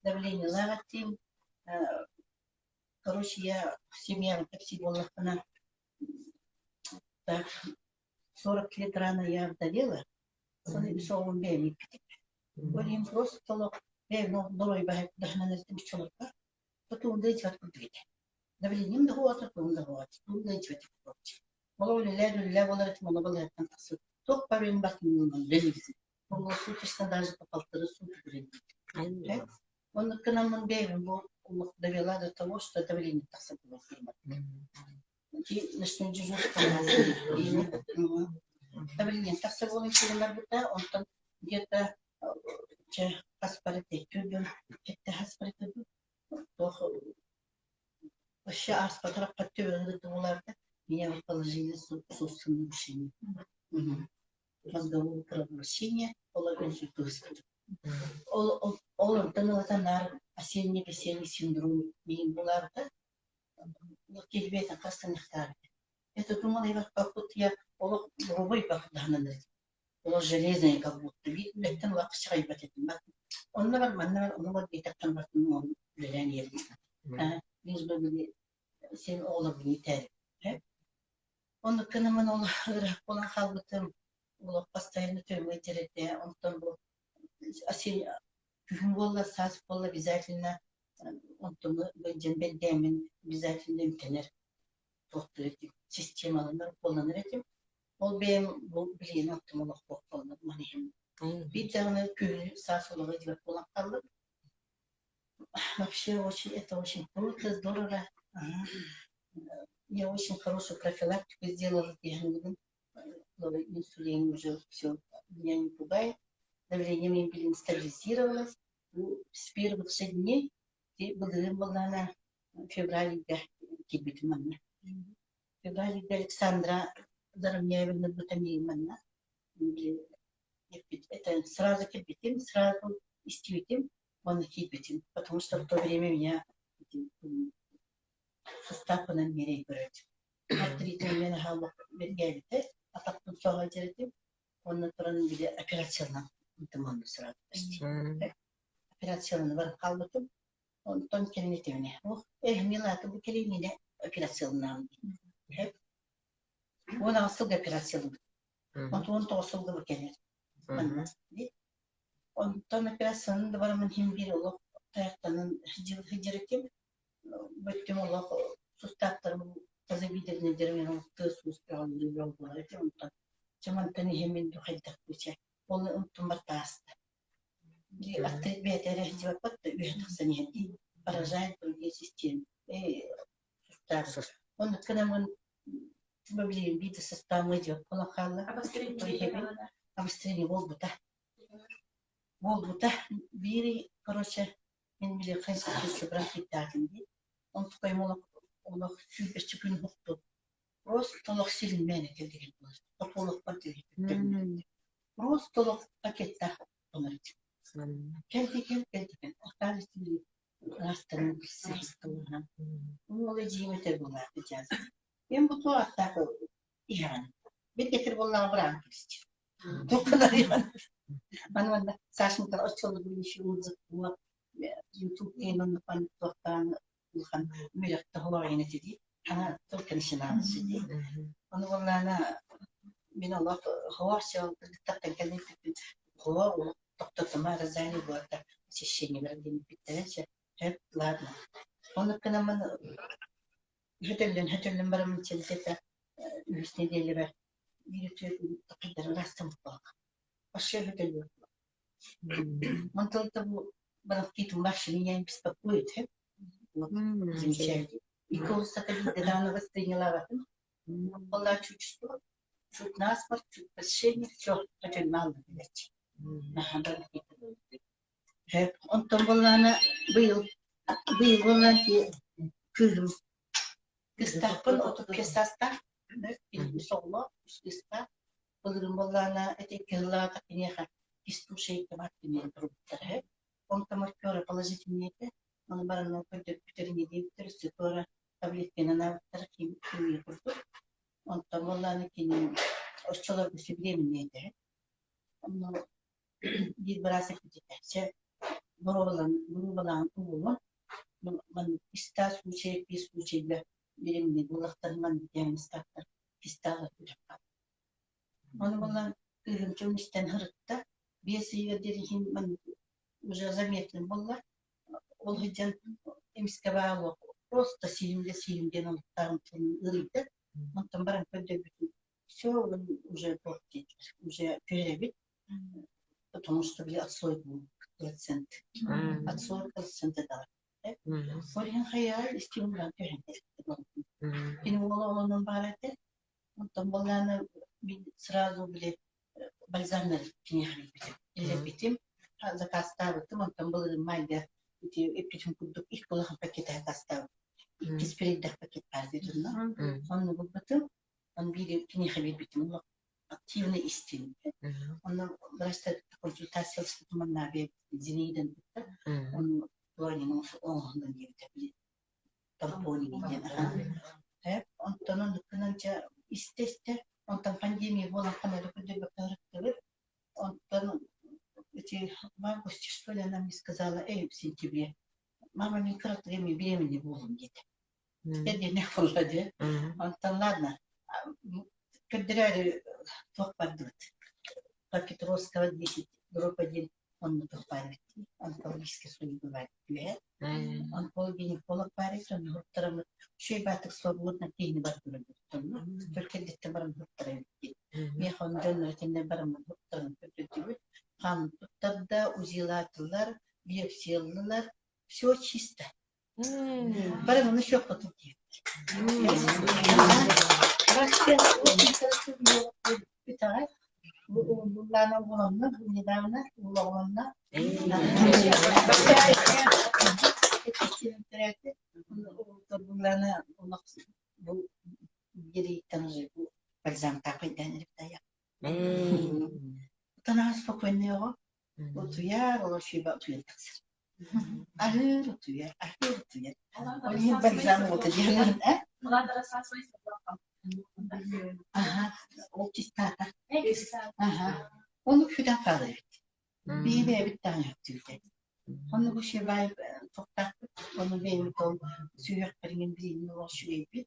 Speaker 6: давление лагатим. Короче, я в семье всего на так 40 лет рано я вдовела. Он написал он бедный. Он просто стало но дорой бахет дахна нестим чоловка, потом дайте от купить. Давлением доход, потом доход, потом дайте от купить. Мало ли леду, валерит, мало было там тасу. Ток парень батмин на делизи. Он суточно даже по 1,5 суток времени. Он к нам он бегал, он довела до того, что давление тасу было снимать. И начнем дежурство. Давление тасу было снимать, он там где-то аспарите тюбин, это аспарите то вообще аспарите подтюбин долларда меня положили собственное решение. Мозговое кровообращение, положение госпиталя. Он танал осенний-весенний синдром долларда. Вот тебе это касательных тарит. Это думала я как будто я голубой пахнет. Он железный, как будто видно, это лакши хайбатит. Он нормально, он вот где-то там вот ну влияние есть. Лишь бы были всем оловни тер. Он к нам он халбатым, он постоянно тюрьмы терете, он там был осень, кюмвола сас был обязательно, он там был бендемин обязательно имтенер. Вот эти системы полон этим. Ол бем блин оптималык болду манем. Битаны күн сасылыгы деп болан калды. Вообще это очень круто, здорово. Я очень хорошую профилактику сделала, инсулин уже все меня не пугает. Давление мне стабилизировалось. С первых же дней была на феврале кибитмана. Феврале Александра заравняемый бутамин, это сразу кипятим, сразу истивитим, он кипятим, потому что в то время меня состав на мире играет. Артритный меня халва бергелите, а потом все делаем, он натурально где операционно, это сразу почти. Операционно варх халватым, он тонкий нетевне. Мила, это букелине операционно. Он осылга операциялы. Он тоосылга бекенер. Ondan operasyon da var ama hem bir olup tayaklarının hicretim bütün olup sustaklarımı taze bildiğini derim yani tığ sustaklarını yol bular ki ondan çamantani hemen de haydak bıçak onu unuttum batasta di atlet betere hicret battı üyedik seni hendi parazayt bölge sistem sustak onu kanamın böyle bir de sistemı yok ona kaldı abastrini Волгута бири, короче, мен биле кайсы кешке брат кеттагин ди. Он тукай молок, олох чүберчи күн хукту. Просто толок силин мене келдеген болот. Тополок пакет. Просто толок пакетта томарит. Келдеген. Актали сили растан сестуна. Моле жимете була бежаз. Мен буту аттакы ihan. Бит кетир боллага бран кирчи. Токадар ihan. Anvanda saçımda açıldı bir şey olacak bu YouTube kanalında falan tohtan ulkan mürekte hava yine dedi. Ana Türkiye nişanı dedi. Onu vallahi ben Allah hava şaltı takkan kendi hava tohta mara zani bu arada şişeni verdiğim bitterçe hep ladna. Onu kanamın hetelden baramın çeltete üstüne deli ver. Bir tür takdir rastım bak. Aşağı geliyor. Mantıklı bu bıraktığı maşini беспокоит, замечательно. И колоса ходить недавно восприняла в этом. Была чуть что, чуть насморк, чуть посещение, все, очень мало лечь. Он там была на была күлім. Кыстапын отып кестаста, соло, кыста. Былырым боллана эти кыллата кинеха истушейте мартимен трубтары. Он там акёры положительные, он барана көтерине дейптер, сетора таблетканы навтар кимия курду. Он там боллана кине ошчолор бесебременнейде. Он бир барасы китече бурулан угулун. Мен иста случай беремне булактарман диагностактар истага күрөп. Он была чумистен хырыкта, бесиге дерихин мен уже заметен была. Ол хиджан эмискабаало просто силимден он там ырыйды. Он там баран көдө бүтүн. Всё уже портит, уже перебит. Потому что были отслойку процент. Отслойка процента дала. Орин хаял стимулан перебит. Ин волонун барате. Он там была сразу были бальзамер кинехали или битим заказ ставим он там был майда эти эпичем кудук их было пакета кастав и спереди пакет парзитно он был потом он били кинехали битим активно истин он просто консультация с командой Зиниден он планин он не тампони не он тонон кананча истесте он там пандемия была, когда люди bakıyorlar. Он там эти в августе что ли она мне сказала, в сентябре, мама мне кратко время беременна была где-то. Теперь не холодно. Он там ладно, когда ток падает, пакет русского 10, группа 1, он на ток падает. Он по-английски судьи бывает. Он полдень полок парит, он втором еще и баток свободно тени баток. Только где-то барам втором. Мехон доноротенде барам втором припретивит. Хан тогда узилатлар, биопсиялылар, все чисто. Барам он еще потом. Питай. Булана буланна, недавно буланна. Булана bu geri tanıcı bu balzam takıydan riptaya. Tanah spokojnego, otuyar, o şey batıyor taksir. Ahir otuyar. Onu balzam otuyar, ne? Aha, o çistata. Aha, onu şuradan kalır. Bir tane yaptı. Onu bu şey var, toprak, onu benim kol suyak perinin birinin ulaşıyor bir.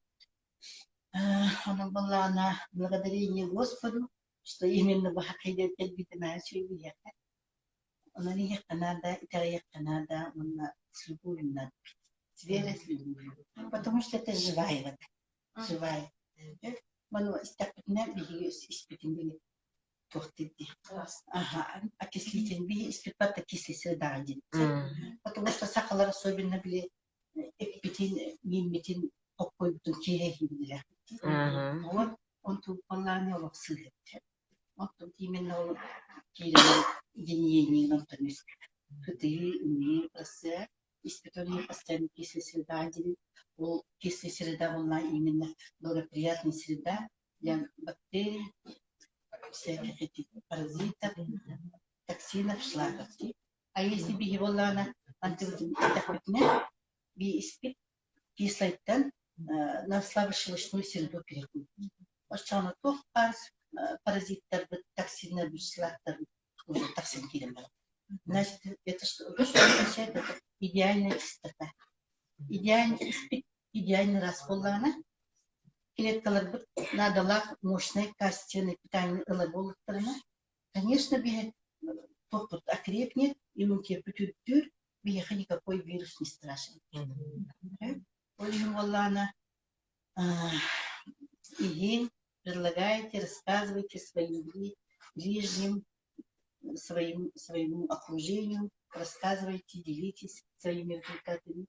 Speaker 6: Она была на благодарение Господу, что именно в Хакайде бедная свинья. Она не Канада, Италия, Канада, она с любовью надо пить. Зверя с любовью. Потому что это живая вода. Живая. Ману истопитна били испитинги тухтиди. Ага, окислитель били испитпата кислый среда один. Потому что сахар особенно били экпитин, мимитин, покой бутун кирехи. Вот он тут полная лапсы. Вот тут именно кирехи гении нам тонис. Ты не просто испытание постоянно кислой среда один. Кислая среда была именно благоприятная среда для бактерий, всяких этих паразитов, токсинов, шлаков. А если бы его лана антибиотиков би испит кислоттан на слабошелочную среду переходит. Ошчана то паразиттар, токсинов, шлактар уже токсин килем. Значит, это что означает? Это идеальная чистота. Идеальный испит, идеальный располана. Клеткалар надо мощное качественное питание элаголотарына. Конечно, бе топот окрепнет, иммунитет потюртюр, беха никакой вирус не страшен. Олим Валлана, идеи предлагаете, рассказывайте своим ближним, своему окружению, рассказывайте, делитесь своими результатами.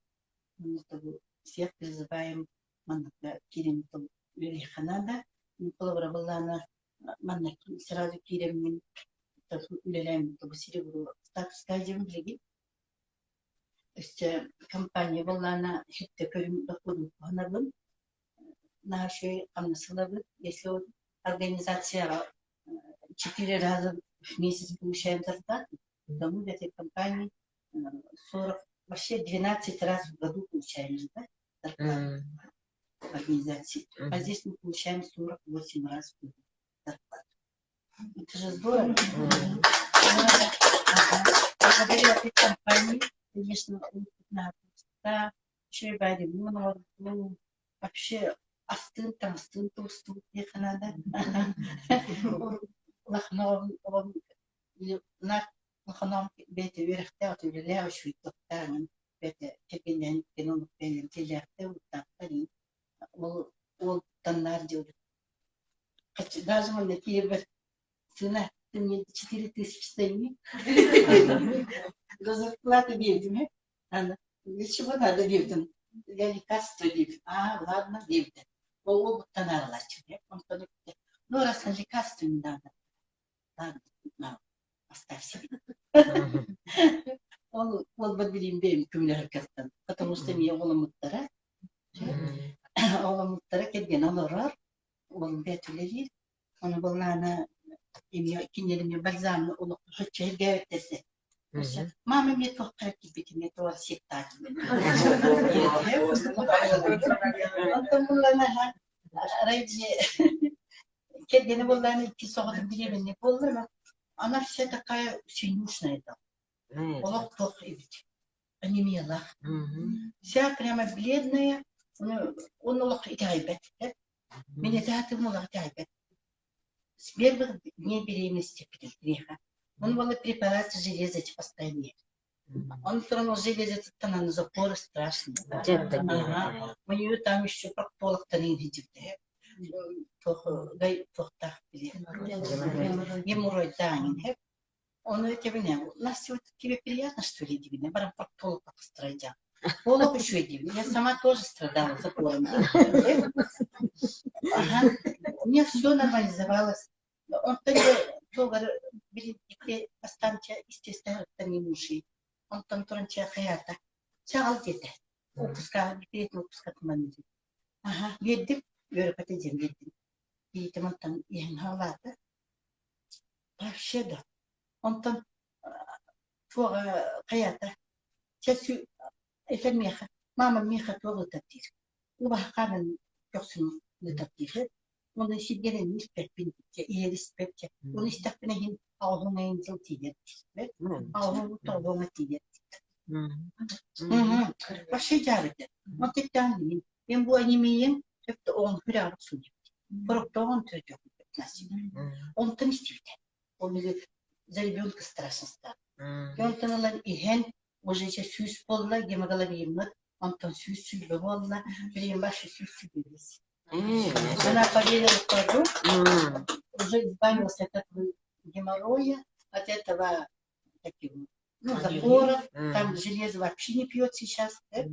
Speaker 6: Всех призываем Кирим Велиханада, Николара Валлана, Маннаки, сразу Кирим Уляляем Табусиреву, так скажем, блиги. То есть компания Валлана Хиттекарим доходит по Ханабам, наши Амнасалабы, если организация 4 раза в месяц получаем зарплату, то мы в этой компании 40, вообще 12 раз в году получаем зарплату в организации. А здесь мы получаем 48 раз в году зарплату. Это же здорово. Благодаря этой компании, конечно, да, еще и Байдемонова, вообще астын, толстын, их надо. Лахнов, Лахнов, бете верхте, от уверяю, что это так, бете текенен, кенон, пенен, телехте, вот так, он тоннар делает. Даже мы такие цена, ты мне 4000 стоит. До зарплаты бьют, Анна, для чего надо бьют? Для лекарства бьют. А, ладно, бьют. Оба тоннар лачу. Ну, раз на лекарство не надо. Ладно, оставь себе. Он благодарим бейм кумлер кастан, потому что мне оламуттара келген алорар, он бетулери, он был на кинерме бальзам, он хочет гавитese. Мама мне то крепкий, мне то сектать. Он там была на райде. Келгені болданы кисоғды білемін не болды ма? Она вся такая синюшная там. Олақ тоқ ебет. Анемиялар. Вся прямо бледная. Он олақ итайбет. Мен етатым олақ итайбет. С первых дней беременности греха. Он был препарат железа постоянно. Он все равно железо на запоры страшно. У нее там еще проктолог-то не видит. Тохтах геморрой данин. Он это меня. Нас тебе приятно, что ли, дивно? Барам проктолог пострадал. Полок еще дивно. Я сама тоже страдала запором. Ага. У меня все нормализовалось. Он тогда бери останься, естественно, это не мужи. Он там тронча хаята. Чагал где-то. Упуска, упуска команды. Ага. Ведь Европа земли. И там Янгалата. Вообще да. Он там твора хаята. Сейчас это меха. Мама меха твора таптир. Убахканен персон не таптир. Он и сидели не спят, и респект. Он и стакнеген аулунген зелтидер. Аулун торгома тидер. Вообще жарите. Вот это там. Им было не мием. Это он хряр судит. Просто он трётёт на себя. Он там действительно. Он за ребенка страшно стал. Yoldan olan ihen уже süs bolla gemagalarıyımlar. Ondan süs bolla. Bileyim başı süs biliriz. Она поверила в кладу, уже избавилась от этого геморроя, от этого таких, запоров, там железо вообще не пьет сейчас. Да?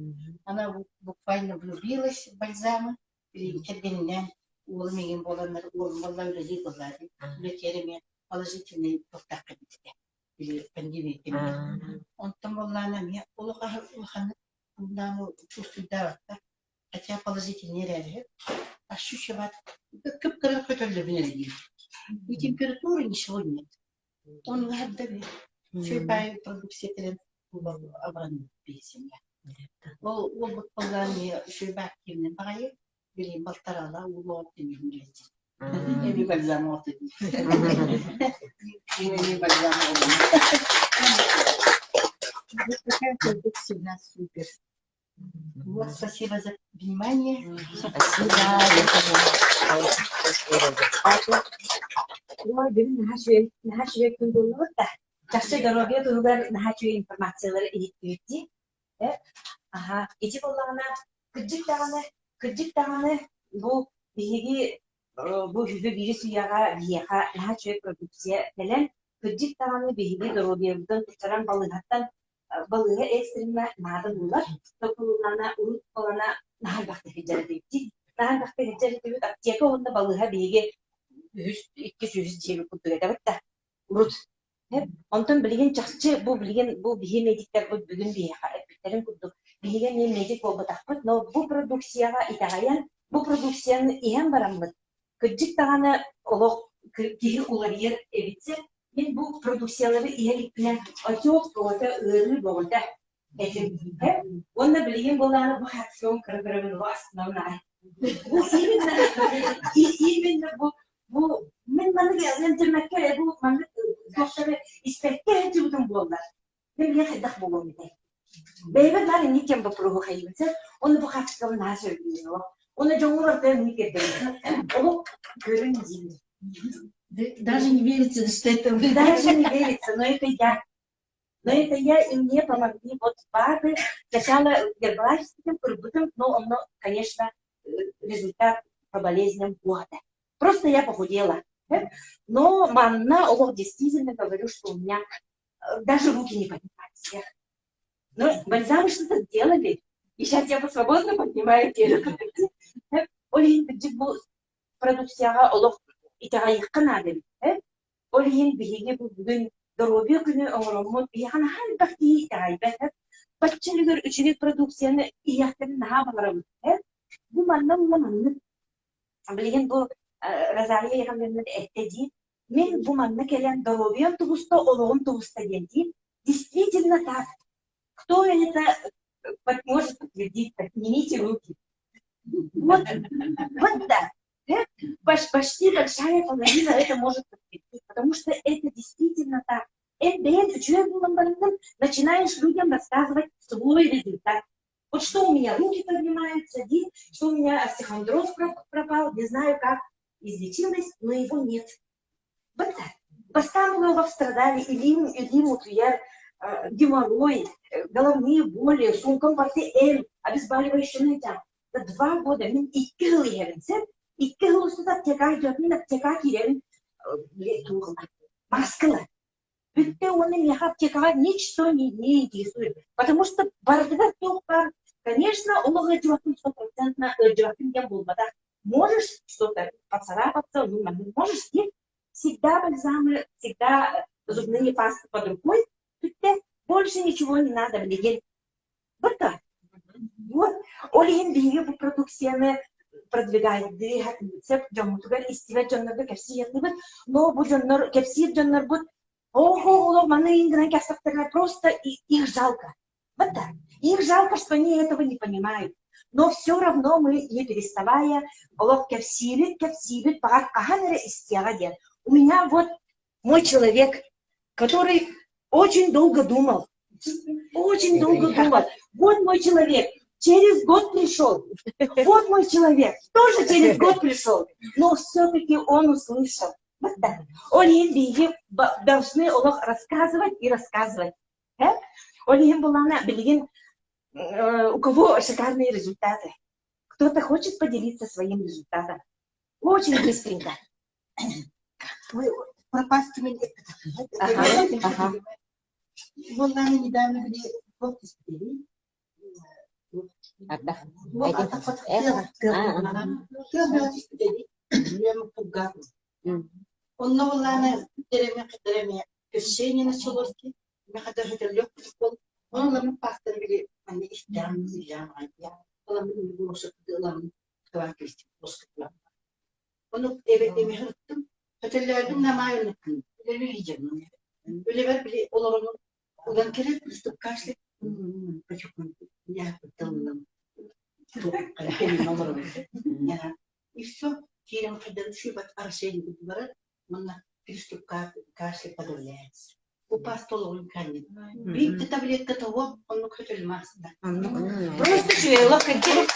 Speaker 6: Она буквально влюбилась в бальзамы, или кергеннен, улмеген боландар, улмалла үлези болады, үлетереме положительный повтарка битте, или пандемия. Онтан боллана мен улаханы, улаханы чувствует даватта, хотя положительный реалии. Ощущать, как хотел любить. И температуры ничего нет. Он гадовый. Все по продукции обратно песен. Ол бакалаврия все активный проект. Или балтарала улот не умеет. Не бальзамот. Не бальзамот. Такая продукция у нас супер. Вот, спасибо за внимание.
Speaker 5: Спасибо.
Speaker 2: Ой, бүгін нахашуе күн болуы да. Жақсы дороге тұғығар нахашуе информациялары едетті. Аха, еті болағына күджік тағаны бұл бейге бұл жүзі бейі сұяға бейеға нахашуе продукция тәлін күджік тағаны бейге дорогердің тұтаран балығаттан балығы экстремна нады булар. Токулана урут колана нахал бакты хиджарыдыпти. Нахал бакты хиджарыдыпти. Аптека онда балыга беге 200 жеби кудуга да урут. Онтон билген чакчы бу билген бу бие медиктер бу бүгүн бие хаптерин кудду. Билген мен медик болбатакпыт, но бу продукцияга итагаян бу продукцияны иен бараммыт. Күджик таганы олок кири уларьер эбитсе мен бұл продукциялары иелікпінен отек болғанда, өрілі болғанда әтім. Онда білген болғаны бұл қатысуын кірі-кірігін астына ұнай. Именно бұл мен маңды әзін жүрмәкке бұл маңды доқтары іспәкке әті бұтын болдар. Мен мен қайдақ болуым еді. Бәйбір бәрі некен бұл пұрығы қайбінсе, оны бұл қатысуын нәсі өргейін ол. Оны жоңыр ортaya неке бәйбір. Ол көрін деймін.
Speaker 6: Даже не верится, что это вы.
Speaker 2: Даже не верится, но это я. Но это я, и мне помогли вот бабы. Сначала гербалайфским продуктом, но, конечно, результат по болезням года. Просто я похудела. Но манна, действительно говорю, что у меня даже руки не поднимаются. Но бальзамы что-то сделали. И сейчас я свободно поднимаю тело. Олин, продукцияға олық итағайыққан адым. Олин бігі бүгін дороби күні оңырымын бияғана хан бақты итағайбәт. Батчылығыр үшігет продукцияны ияқтарын наға бағарым. Бұл манны. Білген бұл Розалия яғандарында әтті дейін. Мен бұл манны келен доробиям тұғыста, олығым тұғыста дейін. Действительно так. Кто это может подтвердить? Поднимите руки. Вот да. Почти большая половина это может подтвердить, потому что это действительно так. Начинаешь людям рассказывать свой результат. Вот что у меня руки поднимаются, что у меня остеохондроз пропал, не знаю как, излечилась, но его нет. Вот так. Постановлено страдали, или мутуяр, геморрой, головные боли, сумком обезболивающие там. За 2 года мен 2 жыл ерінсем, 2 жыл ұстыда аптека жүрдім, аптека керем туғылды. Маскылы. Бүтті оны мен аптекаға ничто не интересует. Потому что бардыға тоқ бар. Конечно, олығы өджівақтың 100% өджівақтың дем болмада. Можешь что-то поцарапаться, можешь есть всегда бальзамы, всегда зубные пасты под рукой. Бүтті больше ничего не надо, блин. Вот так. Вот, Олин бейге бұл продукцияны продвигает, двигает, жонутугар истивет жоннорды кепси етнебет, но бұл жоннор, кепси жоннор бұд, ого, маны ингран кәсіптіріне просто их жалко. Вот так. Их жалко, что они этого не понимают. Но все равно мы, не переставая, олог кепсибит, пағат қағаныры истияға ден. У меня вот мой человек, который очень долго думал. Вот мой человек. Через год пришел. Вот мой человек. Тоже через год пришел. Но все-таки он услышал. Олин биги должны олох рассказывать и рассказывать. Олин была билигин, у кого шикарные результаты. Кто-то хочет поделиться своим результатом. Очень быстренько.
Speaker 6: Вы пропасть меня.
Speaker 2: Ага.
Speaker 6: Вот они недавно были в Испании. Вот это вот он новолана тереме решение началось. Я хотела это легко. Он нам поставили они истям я. Он не может делать квартиру пускать. Он эве хотела на мою телевизор. Были были он удан кереп приступ кашля. Почему я потом и все, через предыдущий арсений говорят, он приступ кашля подавляется. Упасть толовым камнем. Бить таблетка того, он ну хотел масса.
Speaker 2: Просто чуяло, какие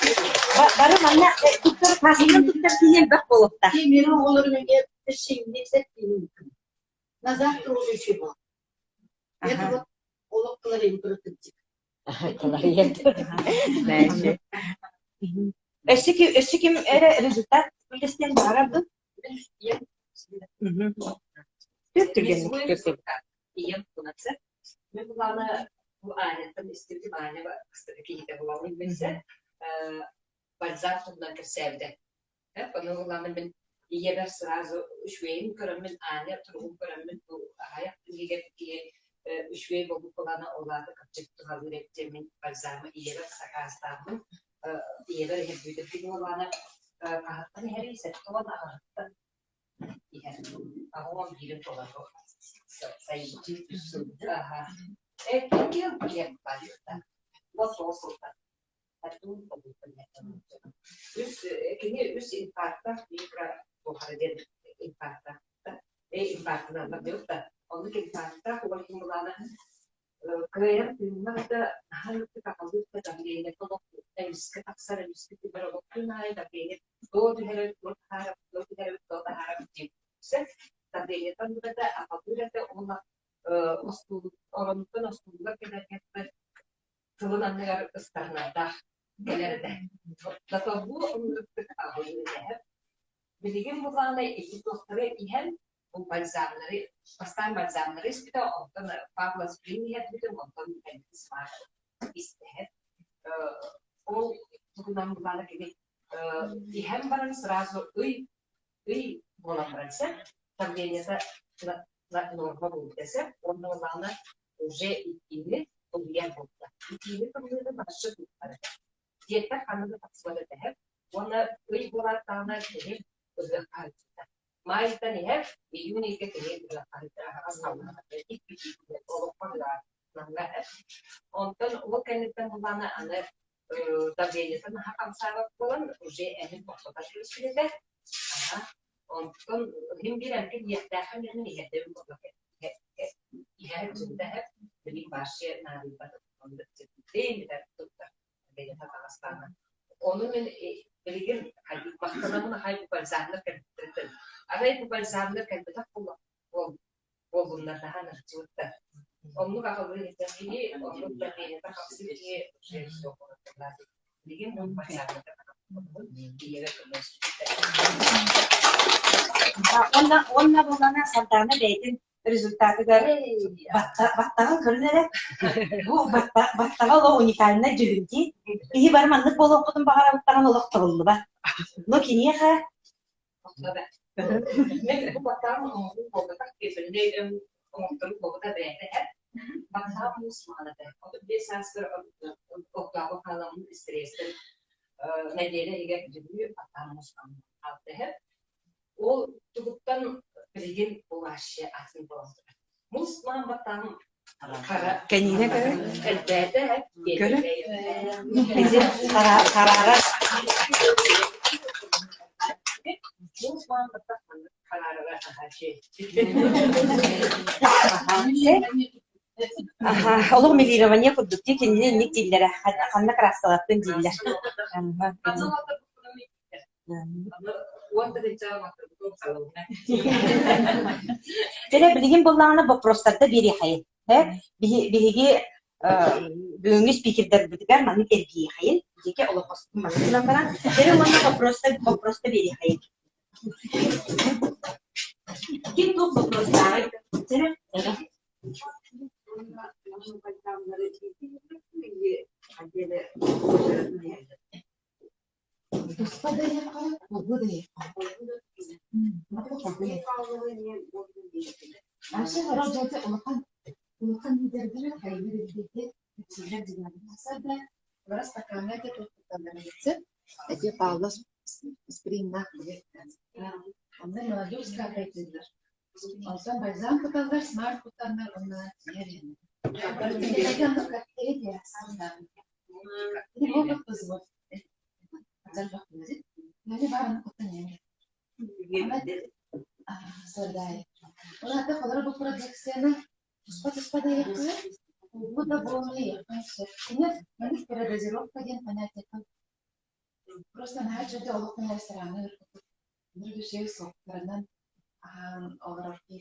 Speaker 2: бары манна туттар касынан туттар тиен бак болупта.
Speaker 6: Менің олармен шеңдек сәттеймін. Назар уже чего. Это вот олоқтылар ең көрітіп.
Speaker 2: Эсиким эре результат билестен барабды.
Speaker 7: Ием кунакса. Мы была в Ане, там история Ане, какие-то была у меня, бальзам на касевде. Потом была мы ием сразу швейн, кормим Ане, трубу кормим, а я приехал швей был полана олада, как читал говорит, термин бальзам, ием сакастам, ием рехбюдер фигурана, а они херисят, то она, а он гирен то Saíde. É que eu quero fazer, tá? Posso soltar. Tá tudo bom, né? Isso é que nem isso impacta para o rádio impacta. É impacta na vida. Onde que impacta, o que mudar na criar nada, hal que tá fazendo também é todo é isso que tá sendo isso que para o que não é também todo toda a tipo, certo? Também é tanto que a cultura é uma oranın aslında kadar kılınan ıstarlarda gelirdi. Zaten bu onlukta ağırlığı. Bilgin bu zana iki doktora ihan bu balzamları, pastan balzamları ispita ondan Pavla Spring hep bir ondan kendisi var ister. O tutunan bu zana gibi ihan barang serazu uy bolamransa também на норму десе, он нормально уже или убьет будто. Или там не наши будто. Где-то канада посмотрит, он прибыла там на день уже кальцita. Майта не хэ, июни के день была кальцita, основная. И пить, полупорла, нанга. Он там вот конечно была она давление там хакамсава полон уже они просто шли. Он هم بيركز يحتاج إنه يهدم بقى يهدم ده اللي ماشي نادي بقى on the ده تبقى بيجي هذا أصلاً onun belirgin kalbi mahkemenin hayli balzamlar kentinde. Arayı bu balzamlar kentinde bunlar daha nırcıkta. Onu kabul ettiği onu da bir kapsül diye şey sokuyorlar. Belirgin bu balzamlar
Speaker 2: Онна болана сантана дейтин результаты гары баттага көрүнөрө. Бу баттага ло уникальна жүгүнти. И бармандык болуп кудум багара баттаган олок тагылды ба. Но кинеха.
Speaker 7: Мен бу баттаган олок болуп кепилде оңтур болуп да бейде. Баттага мусмана да. О бесастыр октагы каламын стресстер. Неделе егер жүгү баттага мусмана алды. O çocuktan bilgin ulaşıya atın bulundu. Musman batan kara.
Speaker 2: Kendine göre.
Speaker 7: Elbette hep
Speaker 2: göre. Bizim karara.
Speaker 7: Musman batan karara şey.
Speaker 2: Aha, olur milирование продукты kendine ник dillere. Hanna krasalattın diller.
Speaker 7: Wanda de java
Speaker 2: Тере билигин булларына вопростарда бери хайын. Биһиги бүгүнгү спикердер битигер маны эрги хайын. Дике олопостун магазинан баран. Тере уонна вопроста бери хайын. Ким топ вопростар? Тере?
Speaker 4: Просто начали олоқны рестораны нұргішеу соқтарынан оларарки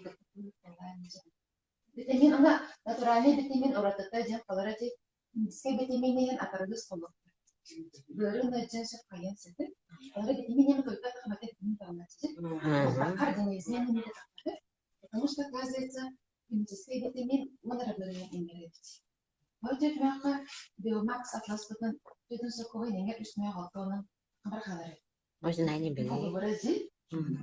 Speaker 4: бітемен ана натуральный бітемен оратата жан қаларати бізге бітеменен атаргыз қолық бөрін өтженші қайын сеті олары бітеменен көйка тақыматы бітемен тағаматсы қар денезінен немеді тақыматы потому что оказывается бізге бітемен онара бөрінен емереді Heute mache Biomax Atlas dengan itu sekolah ini nggak istilahnya hotelnya kamar kamar.
Speaker 5: Можно не били.
Speaker 4: Kalau berarti,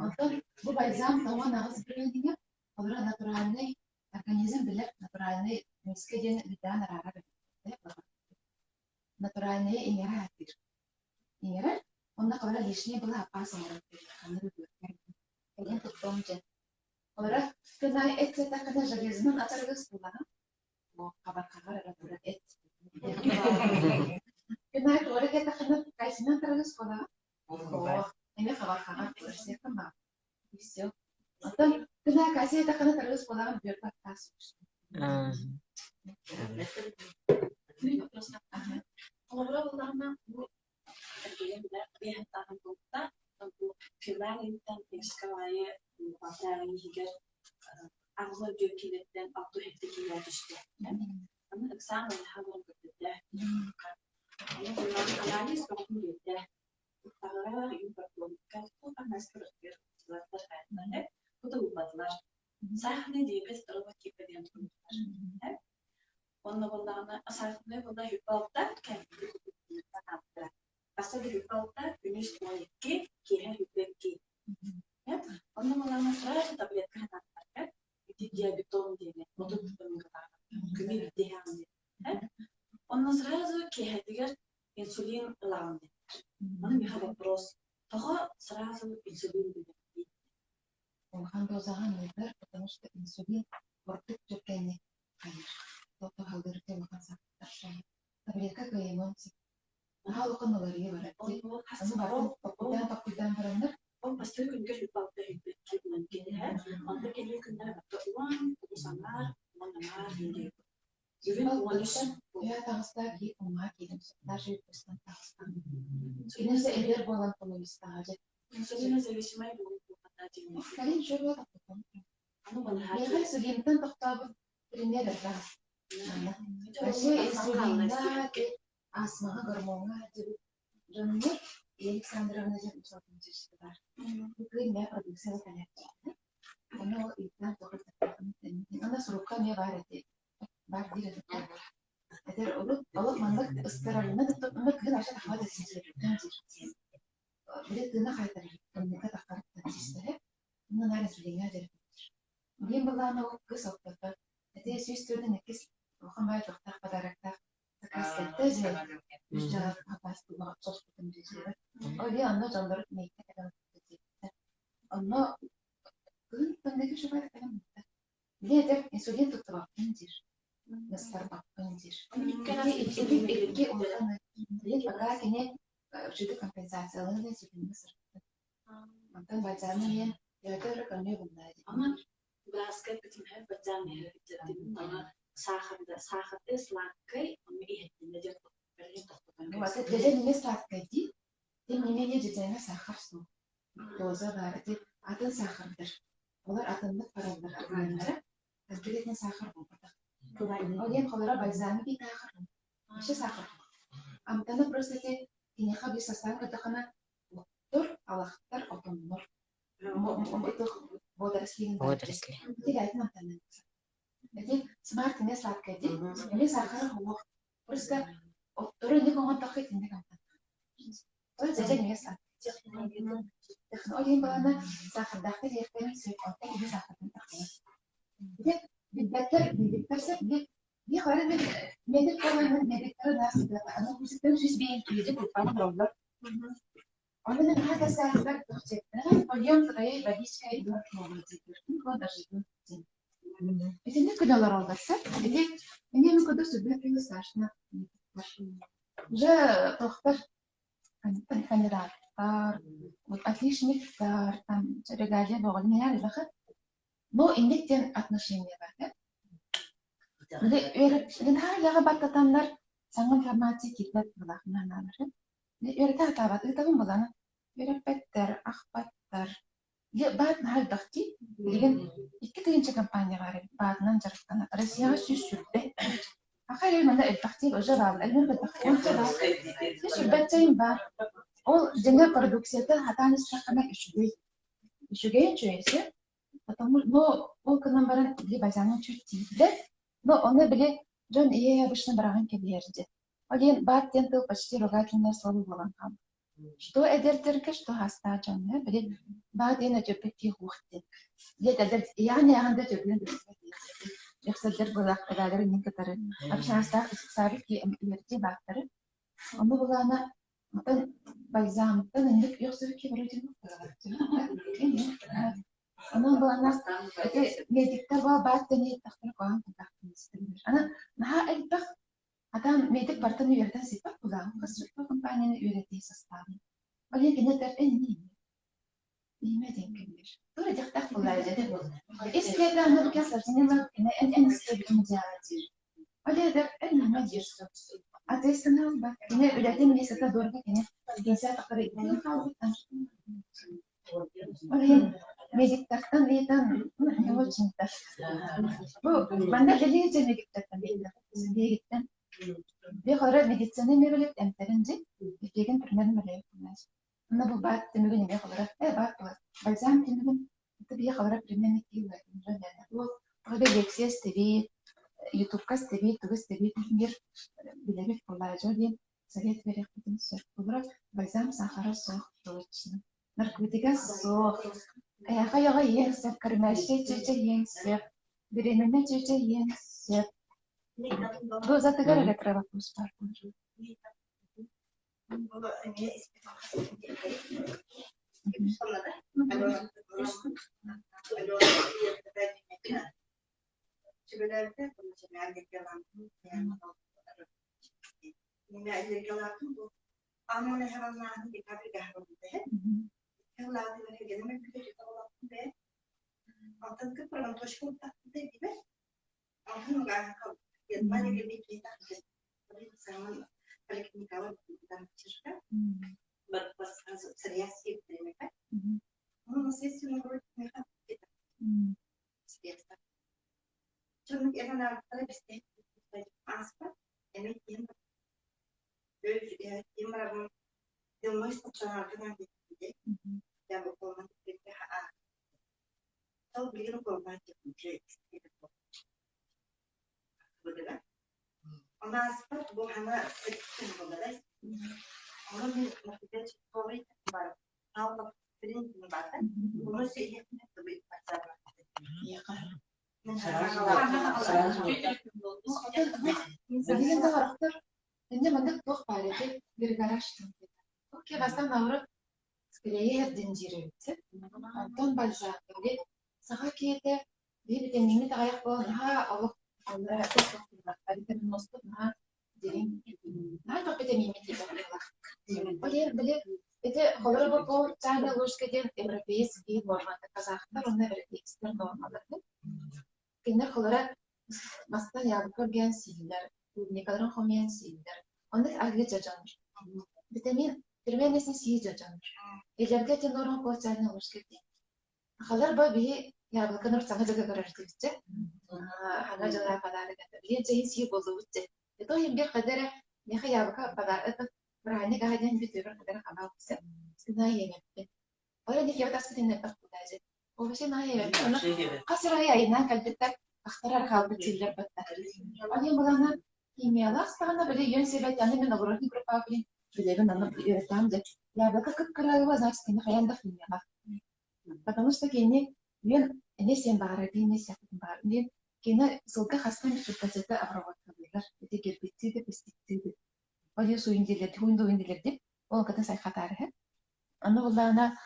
Speaker 4: atau bu bayzam tahu nggak sebenarnya dia kalau naturalnya organisme belak naturalnya misalnya di dalam rara naturalnya ini hadir. Ini kan, onda kalau lishnya bela apa sama kamar itu kalian tuh tomjen. Kalau kena itu tak kena jelezman atau itu sekolah. Mau kabar-kabar ada berat Kenapa orang kita kena kaisinan terus sekolah? Oh, ini kabar-kabar terusnya kemana? Bisa. Atau kena kasih kita kena terus sekolah biar tak kasus.
Speaker 8: Kalau lama bu, kerjanya biar tahan kita untuk filan dan ekskalaya pasal hingga Ağzına dökülükten aklı hefteki yerdişti. Ama eksan ve havan götürdü. Ama bunlar analiz bakım götürdü. Ağlara yukarıdan kalktı. Analiz kırıklar. Zaten hayatlarında. Bu da uzmanlar. Sahne diye bir tarafa kipeden tutmuşlar. Onlarla asartında bunda hüpalta kendini tutmuşlar. Aslında hüpalta güneş 12 kere hüpalki. Onlarla sıra tablet kanatlar. Диабетон дені, отут көмек дейханды. Онна сразу кехетігер инсулин лағанды. Оны меха вопрос. Тоға сразу инсулин дейді.
Speaker 4: Оған дозаған өйдер, потому что инсулин ортық жүргені қайыр. Тоқты халдырды оған сақтар шайы. Таблетка көйемон сек. Ағал оған оларығы барады. Оны бақыдан барандар.
Speaker 8: Ол басты күнге жүпалды жүпетке мүмкені. Онда келе күнді ұлан, ұсанар, ұланар дейді. Жүрін ұланышын.
Speaker 4: Я тағыста кейіп ұңға кейдім. Даже өстен тағыстан. Инесі әдер болан қолымызда ғажет.
Speaker 8: Инсулина зависимай болып болғанда деймін.
Speaker 4: Кәлен жөр болады. Неғай сүгенттен тоқтабы біріне дұрға. Бәше инсулинда асмаға гормонға жүрінді. Александровна же учетом чисто да. Вы не продукция коллекция. Оно и там только она с руками варит. Варит. Это олог мандак старалина да мы когда же хватит сидеть. Будет на хайтер. Мы когда хватит чисто. Мы на разлиния дерет. Мне была она кысалта. Это сестры не кис. Хомай тохтах подарактах. Такая стезя. Уже попасть в соцсети дизайнер. Оли анна жандар мектепten bitirdi. Anna ben ne köşe var falan. Lider insulin tuttuğundur. Nasıl bakındır. İki olan bir bakar ki ne şurada kompensasyonları için nasıl. Antan bacağını ya da kanıyor bunlar.
Speaker 8: Ama basket bütün hep bacağını yaptı. Ama sahada slankay onu iyi nedir?
Speaker 4: Mesela dedi ne slankay değil. Tem menina dizendo essa ração. Dosa vardı. атын сахардар. Олар атынлык паралдар аргандар. Конкретно сахар болбата. Олен холора бальзамики тахар. Ше сахар. Амтаны просто те кинеха би состав катахана тур алахтар отоннор. Это водоросли.
Speaker 5: Водоросли.
Speaker 4: Теряет амтаны. Это смарт не сладкое ди. Или сахар хо. Просто оттуры не могут тахать не амтаны. То есть это не сладкое. Технология балана сахар дахты еркен сөйт отта gibi сахардан тахты. Билбеттер сеп bir хары медик баланын медиктер насыда аны күсүтөн жүз бейин түйдү кутпан болду. Onun hada saatler tutacaklar. Polyam sırayı badişka idrar olacaklar. Bu kadar şey. Bizim ne kadar olursa, benim kadar sübületin saçına. Уже доктор кандидаттар, вот отличниктар, там регалия болған не бахат. Но индектен отношения бар, да? Лен хайлага баттатандар саңын формация китет булахнанар. Өртә табат, табын буланы. Өрәпәттәр, ахпаттар. Бат халдакти деген ике тегенче компания бар. Батнан жарыктан Россияга сүз сүрдө. Ахайр мында элбахти уже бар. Элбен баттакын бар. Сүрбәттәйм бар. Ол жаңа продукцияда хатаны сакана ишүгөй. Ишүгөй чөйсө. Потому но ол кынан баран либазаны чүртиде. Но оны биле жон обычно бараган кеберди. Один баттен тыл почти ругательное слово было. Что эдертерке, что хаста жонне, биле баттен өтөпки хухти. Летедер яны ягында төбүн. Яхсадыр булак кадалар никетары. Абшаста сабики эмерти баттары. Аны булана атын бальзамтан индик яхсыбки вроде Она была нас, медиктер был баттен тахтар куан тахтар. Она наха элбах А там медик партаны үйрәтә сыйпап була, constructor компанияны үйрәтә составы. Олен генә тәртән ниме дигәнләр. Туры дихтак була иде бу. Искәдә аны кәсәр синема генә эн стебил мөҗәдир. Оледа элмә дирсә. Атесына ба генә үйрәтә месата дорга генә генә тахтар итен калды. Олен медиктактан ветан не очень так. Бу банда делегация медиктактан ветан. Bir kadar medisine mi böyle tempelince bir gün primlerini böyle yapıyorlar. Ama bu bat temizliği bir kadar bat var. Balzam temizliği tabii bir kadar primlerini kiyorlar. Bu kadar leksiye stevi, YouTube'da stevi, Twitter stevi bir bilemek kolayca diye sohbet verebilirim. Sonra balzam sahara soğuk doğuşunu. Narkotika soğuk. Ayağa yense, karmaşa çeçe yense, birimine çeçe yense. Вы затыгали треба пустар.
Speaker 6: Malah lebih kita sama balik ni kawan kita cerita berpas serius gitu mereka. Masih menurut mereka kita serius. Cuma kita nak kalau bisa aspa, ini yang yang malam yang mesti cara dengan kita yang berkorban kita tahu beliau korban kita. Betul. Ona aspet bu hana sekian betul. Ona bir maksudnya story var. Kalau film bahkan, bunu sih lebih pasar. Iya kan.
Speaker 4: Jadi kita karakter, ini mendak tuh palette bergaraj. Oke, basta naura скорее денжирүүтэй. Антон Бальзак ингээд саха киэтэ би бид нэмэт аяах бол хаа олох андра адитэн ностод на дэрин наадах бид нэмэт хийх. Более это холоро по цаана лошкаден европейский формат казахтар оны экстер нормалар. Кинер холоро бастан ягып ген силлер, некадрын хомян силлер. Онда агы жажаныр. Витамин Первенесне съездят жанр. Илерге те норма по цаана лошкаден. Халар ба би я ба канар цага жага гарартыбытчы. Хана жага падары гата. Билен чейин сии болубутчы. Это им бир кадара неха ябка пада это брани гаден бит бир кадара хана бутчы. Сина еңеппе. Ora ник я таскин не тахтаजे. Обаше на я. Ана касыра я ина калбиттер ахтарар халбы тиллер батта. Ани булана химиялас тагына биле йөн себет аны мен оборотник пропагин. Билебен аны там де. Я бака как крайва значит не хаянда химия. Потому что кене мен не сен бары не сен бары. Мен кене сылка хастан ширкатта обработкалар. Это гербициды, пестициды. Али суинделер, туинделер деп ол катын сай хатары. Аны булана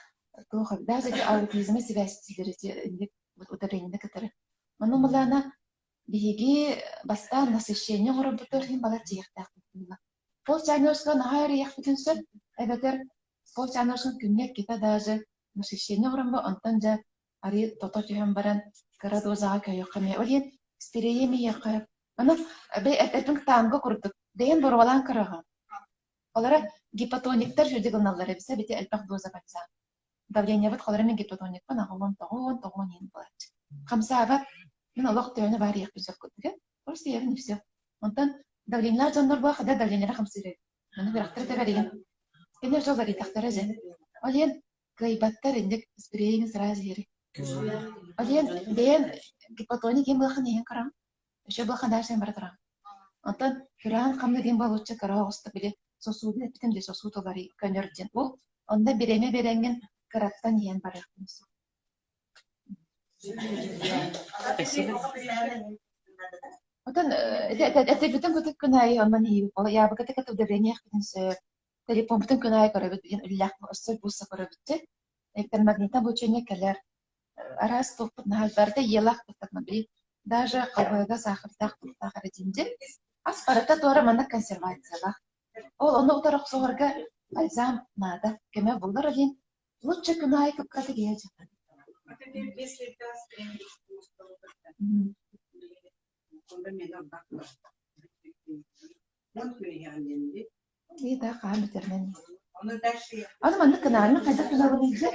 Speaker 4: Плохо. Даже аутизм себя стилирует удобрение которые. Но мулана биги баста насыщение работает им балатиях так. Полчаношка на хайре я хотенсе. Эбетер полчаношка кумек kita даже насыщение работает антан же ари тототиям баран карадоза кайо каме олин стерееми яка. Ана бе этен танго курдук. Ден борвалан карага. Олара гипотониктер жүдегоналлар бесе бите элпак доза батса. Давление вот холера мен гипотоник пана голон тогон ин болот. Хамсаабат мен аллах төөне бар як бизек көтүгө. Просто явно все. Онтан давлениелер жандар ба хада давлениелер хамсыры. Аны бир актыр табарыгын. Эне жолдары тактара же. Ален гайбаттар индек спрейин сразу ери. Ален ден гипотоник ем булхан ен карам. Еще булхан дашен бартара. Онтан кыран камны ден балучча кара оста биле сосуды битем де сосуды бары көнөрден. Ол онда биреме беренген Караттан ен барыктымыз. Отан это битен көтөк күнай ондан ий. Я бу көтөк удобрение хтенсе телефон битен күнай көрөбүт иллах өсөл булса көрөбүт. Эктер магнита бочене келер. Арас топ нал барда елах топтан бир. Даже кабыга сахарда тахар динде. Аспарата тора мана консервациялах. Ол аны утарак согорга альзам нада. Кеме булдар алин Лучше кунай как категия.
Speaker 6: Если да,
Speaker 4: И да, хам термен. Ана мандык каналны кайда кулабылыйды.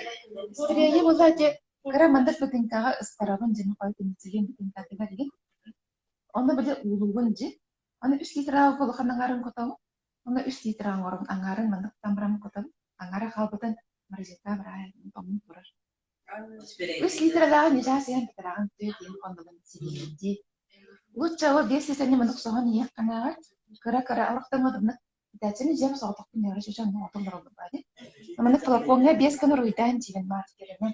Speaker 4: Стрее булати кара мандык бутинкага ыстарабын жин койдун деген бутинкага берген. Аны биле улугунжи. Аны 3 литр алып булганын арын котабы. Аны 3 литр аңарын мандык тамрам котабы. Аңара халбытын Маржета брая, помню тоже. Если трава не жас, я не трава, то это им кондом сидит. Лучше вот если они мы нахсохан я канал, кара арахтан вот на датчик жем саутак не раш жан на отом дорога бади. Мы на флаконе без камеру итан тивен маркерена.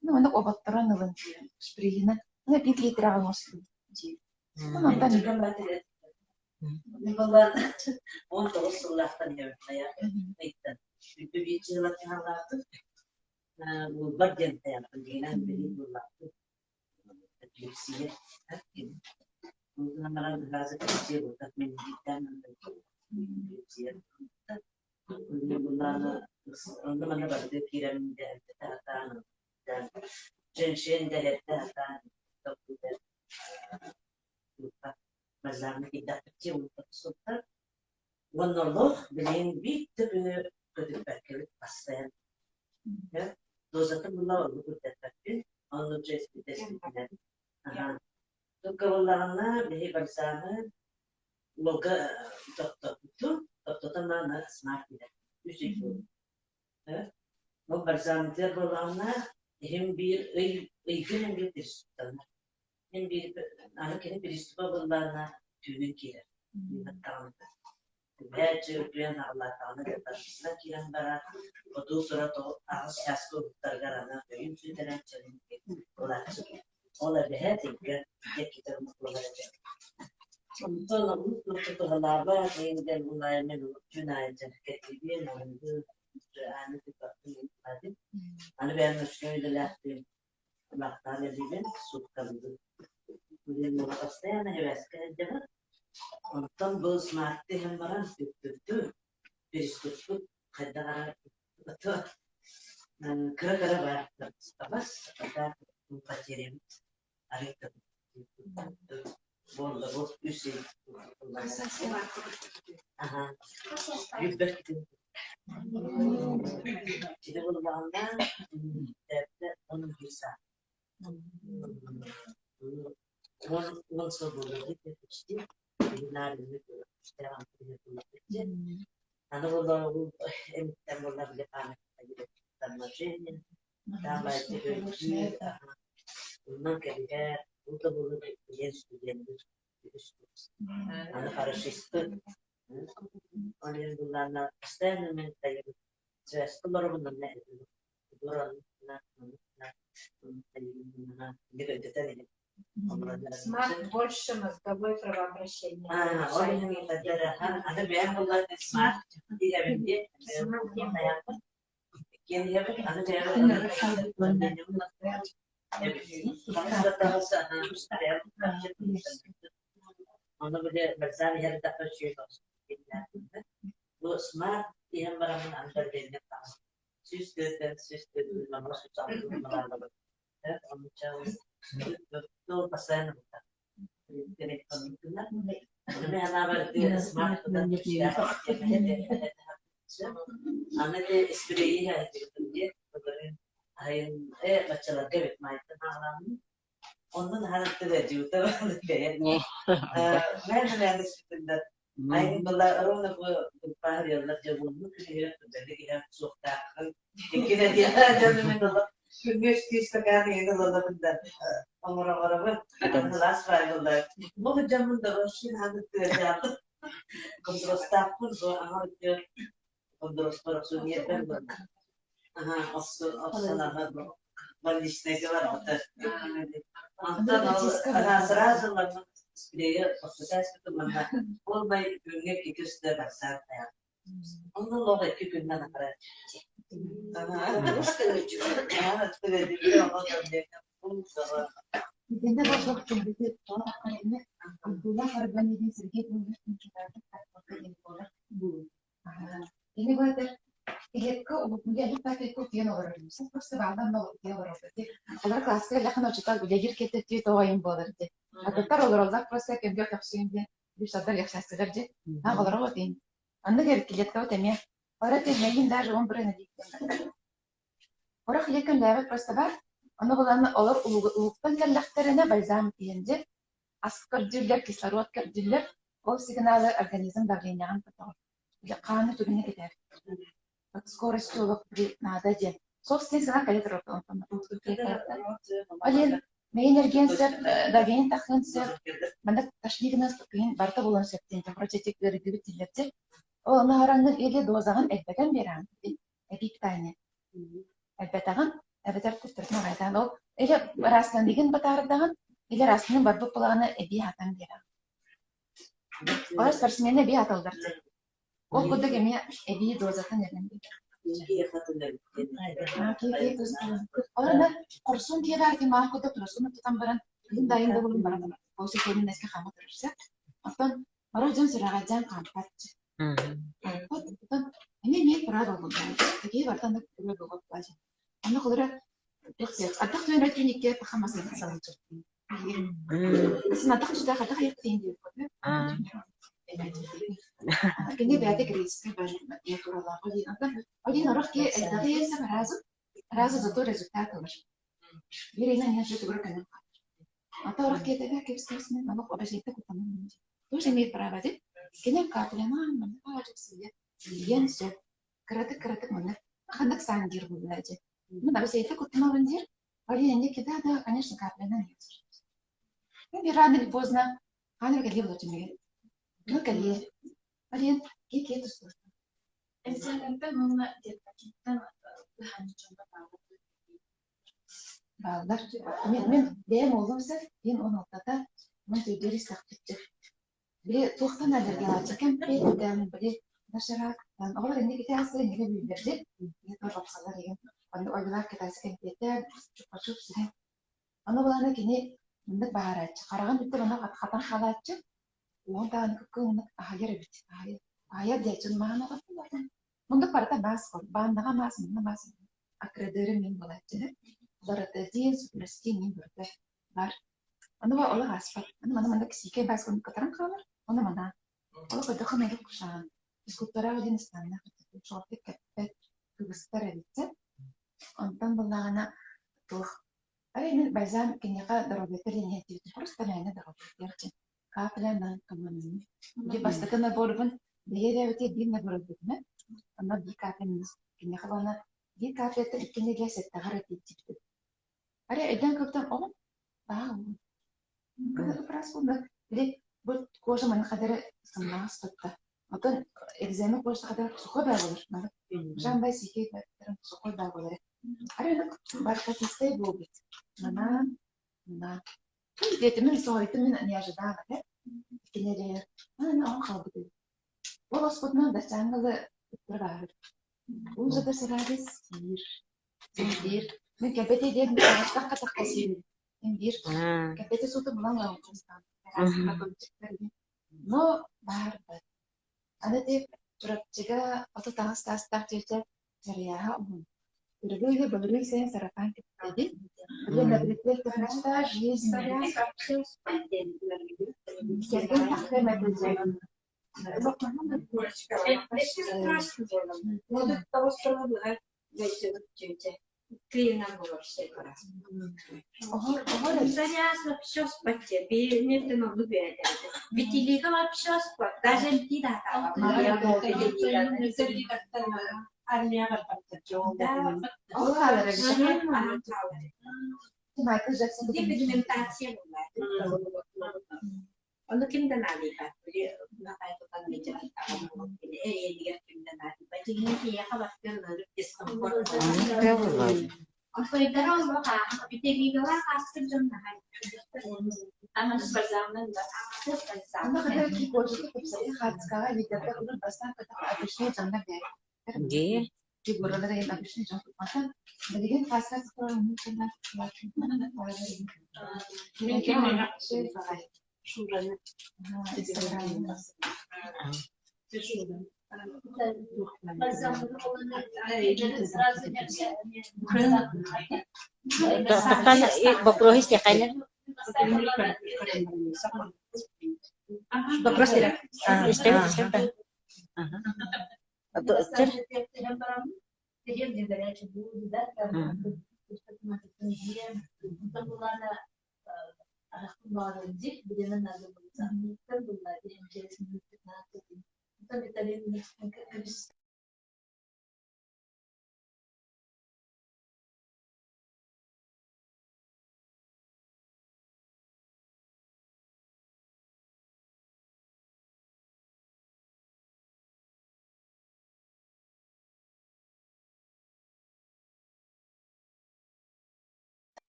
Speaker 4: Ну мы обаттаран лын спригина. На 5 литр алмосли. Ну там
Speaker 6: не было. Он тоже сулахтан я. Itu bicara latihan latu, bagian saya pendidikan beri latu, televisi, untuk nama bahasa kecil, untuk mendidikan, televisi, untuk mana berarti kiran dan kata dan jensen dan kata untuk mazhab tidak kecil untuk sultan, wanallah beliin bitu Kötüpekleri pasten. Ya, dozatı bunlar oldu kötüpekleri. Onu tespitler. Aha. Tukavallarına bir baksana. Loga doktor mana smart bile. Üstelik bu. Ya. O baksana tukavallarına hem bir eğitim bir tutar. Hem bir anakene bir tukavallarına tüyün kiler. Tamam. Bence duyan Allah Teala da kiran bara o sonra to az şasko targarana beyin süteren çalın olacak. Ola behetik ya kitabı olacak. Sonra mutlu tutulanlar yeniden bunların cünayet ketibi nandı yani bir hadi. Hani ben şöyle lahtım. Allah Teala dedi sutkaldı. Bunun ortasında heves kadar Ondan bu smart'te hem varan tüttü. Periskop'u kadar atı. Kara var. Tabas kadar pacerim. Arıktı. Bolda bu üsü. Aha. Yübbekti. Şimdi bunu bağımda devlet onun
Speaker 9: bisa. Uang sebulan itu pasti dinar itu sekarang punya tulang kecil. Anu kalau emang beli panen lagi dan mesinnya tambah itu memang kayak untuk belum studien itu anu harus sistem. Oleh bulan stand minta itu saya baru benar itu bulan gitu tadi.
Speaker 7: Смарт больше мозговое кровообращение.
Speaker 9: Orang yang ada banyak bulan smart dia dia dia smart dia barang antar dia sistem nomor satu melalui itu pesan jadi ini anak dia smart dan dia anak dia spray itu dia ain baca lagi bet mai tenalam onun harap tidak juta deh mana yang disebut ain bela orang apa dia lagi jauh mungkin jadi dia suka kira dia jadi menolak University sekali itu loh benar orang-orang last Friday loh mau jamun terus ada terjadi kontrol staff pun soal itu kontrol persunia kan opsional bandisnya kelar betul antara serazu lah dia proses itu mana all by dunia itu sudah besar ya untuk lo itu gimana cara
Speaker 4: ഇതിന്റെ ഭാഷ ini buat lihat kok jadi pakai kok dia orang itu pasti badan mau dia orang itu kalau kelasnya lah kan kita belajar kita itu yang boleh deh atau kalau orang pasti kayak dia tafsir dia bisa dari akses kerja nah kalau orang itu anda lihat kau tanya orang itu main dari orang berani orang lihat kan dapat pasti bah anda kalau orang urutan kan lahternya balzam tienje askar jillar kisarot kerjillar او signal organism داخلين عن قطار قانون تبني كتاب سكور السوق نهذا جن صوف سنة كليت الرقم أجل ما ينرجين سر داخلين تخلين سر منك تشديد ناس تقين برتا بولن سبتين تفرجتك رجبت اللبتة أو نهارنا إلى دوزان أبتكن بيران أبيك تاني أبتكن أبتر تفترنا غيران أو إلى راسنا ديجن بتعرضان إلى راسنا برضو بلانا أبي هاتن بيران और सर्चने ने भी आता उधर से वो खुद के मैं अभी दो ज़ाता नहीं और ना कुर्सों की बात की माँ को तो कुर्सों में तो तम बरन दाइन दो बोलूं बरन वो से कोई नहीं इसका खामो तरफ से अपन मरो जन से राजा जन काम करते अपन इन्हें ये पराध हो गया है ये बर्तन में पूरे लोगों को आज हमने खुद रहा أعتقد أن رأيت إنك تخمس سنوات بس ما أعتقدش ده خدها يقتين دي كني بعتك ريسك يا ترى الله قولي نروح كي الدقيقة سبع رازو زتور ريزولتات ولا يرينا هي شو تقول كنا أتوقع كده ده كيف سكسنا ما بقى بس يتكلم تمام توش ميت برابدي كنا كاتلنا من حاجة سيئة ينسى كراتك منك خدك سان دير بلاجي من بس يتكلم تمام ندير قولي إنك كده ده كناش كاتلنا ينسى يعني راني بوزنا أنا بقول له تمام ما قال لي قال كيف تسوي
Speaker 8: إنسان أنت مما تبغى
Speaker 4: بالله من ده موضوع سر ين أنا طتا ما تقدري سقطت بلي توختنا درجات كم بلي قدام بلي نشرك لأن أول إنك تعرف إنك بيبدأ يتطرق صغيرين وأنا أقول لك كذا سكين بيتاد شوف سهل أنا والله كني منك بعرات خرجان بتبغى نقط خطر حالات وأنت أنا كون أهير بيت أهير جاتون معنا غفلة منك برتا باسكت بعدها ماس أكردر من بلادنا برتا جينز برستين من برتا بار أنا بقول لك أسفل أنا منك سيكي باسكت كتران خامر أنا منا أنا بدخل نجيب كشان إسكترا ودي نستنى شرطة كتبت بسترة بيت أنت بالله أنا توخ Ари мен базам киняка дорогетер не тит просто наина дорогетер. Капляна каман. Ди бастакана борбун бееревте бинна борбун. Ама би капенис киняка бана би капетер кинеге сеттагара тит. Ари эден көптөн о. Прасунда. Ди бу кожа мен кадары сымнас тотта. Отон экземен кожа кадары сухой байгылар. Жамбай сикет сухой байгылар. Ари барка тистэй бобит. Мана детиmin soytumin не ожидала, да? Кинерер. Она хабды. Волос подна да чангалы тыргар. Уже да сарадис сир. Мен капете дед башка катак сир. Индир. Капете суту булан лаучустан. Но бар. Ана те турапчыга ото тастар чече царя. Дорогие благодарю всем сарафан кипятки. Я на предприятии нашла жизнь. Сергей Ахмед Медведев. Michael Jackson
Speaker 8: Ono kim dan ali ka, jadi nakay ko kan medyo kita mo dia kim dan ali. Pati hindi ya ka bakit na discomfort. Ako idaro mo ka, pitili ka kasi dyan na. Tama sa zaman ba?
Speaker 4: Ano kada ki bojo ko sa khatska lider ka udah basta ka abishni janna be.
Speaker 5: Ji.
Speaker 4: Ki borala da yin abishni janna mata. Badigen khatska ko mumkin na lakin mana ne ki mana şey var. Şuradan. Instagram.
Speaker 5: Kan Bokrohis ya kayaknya.
Speaker 8: Bokros tidak.
Speaker 5: Istirahat. Atau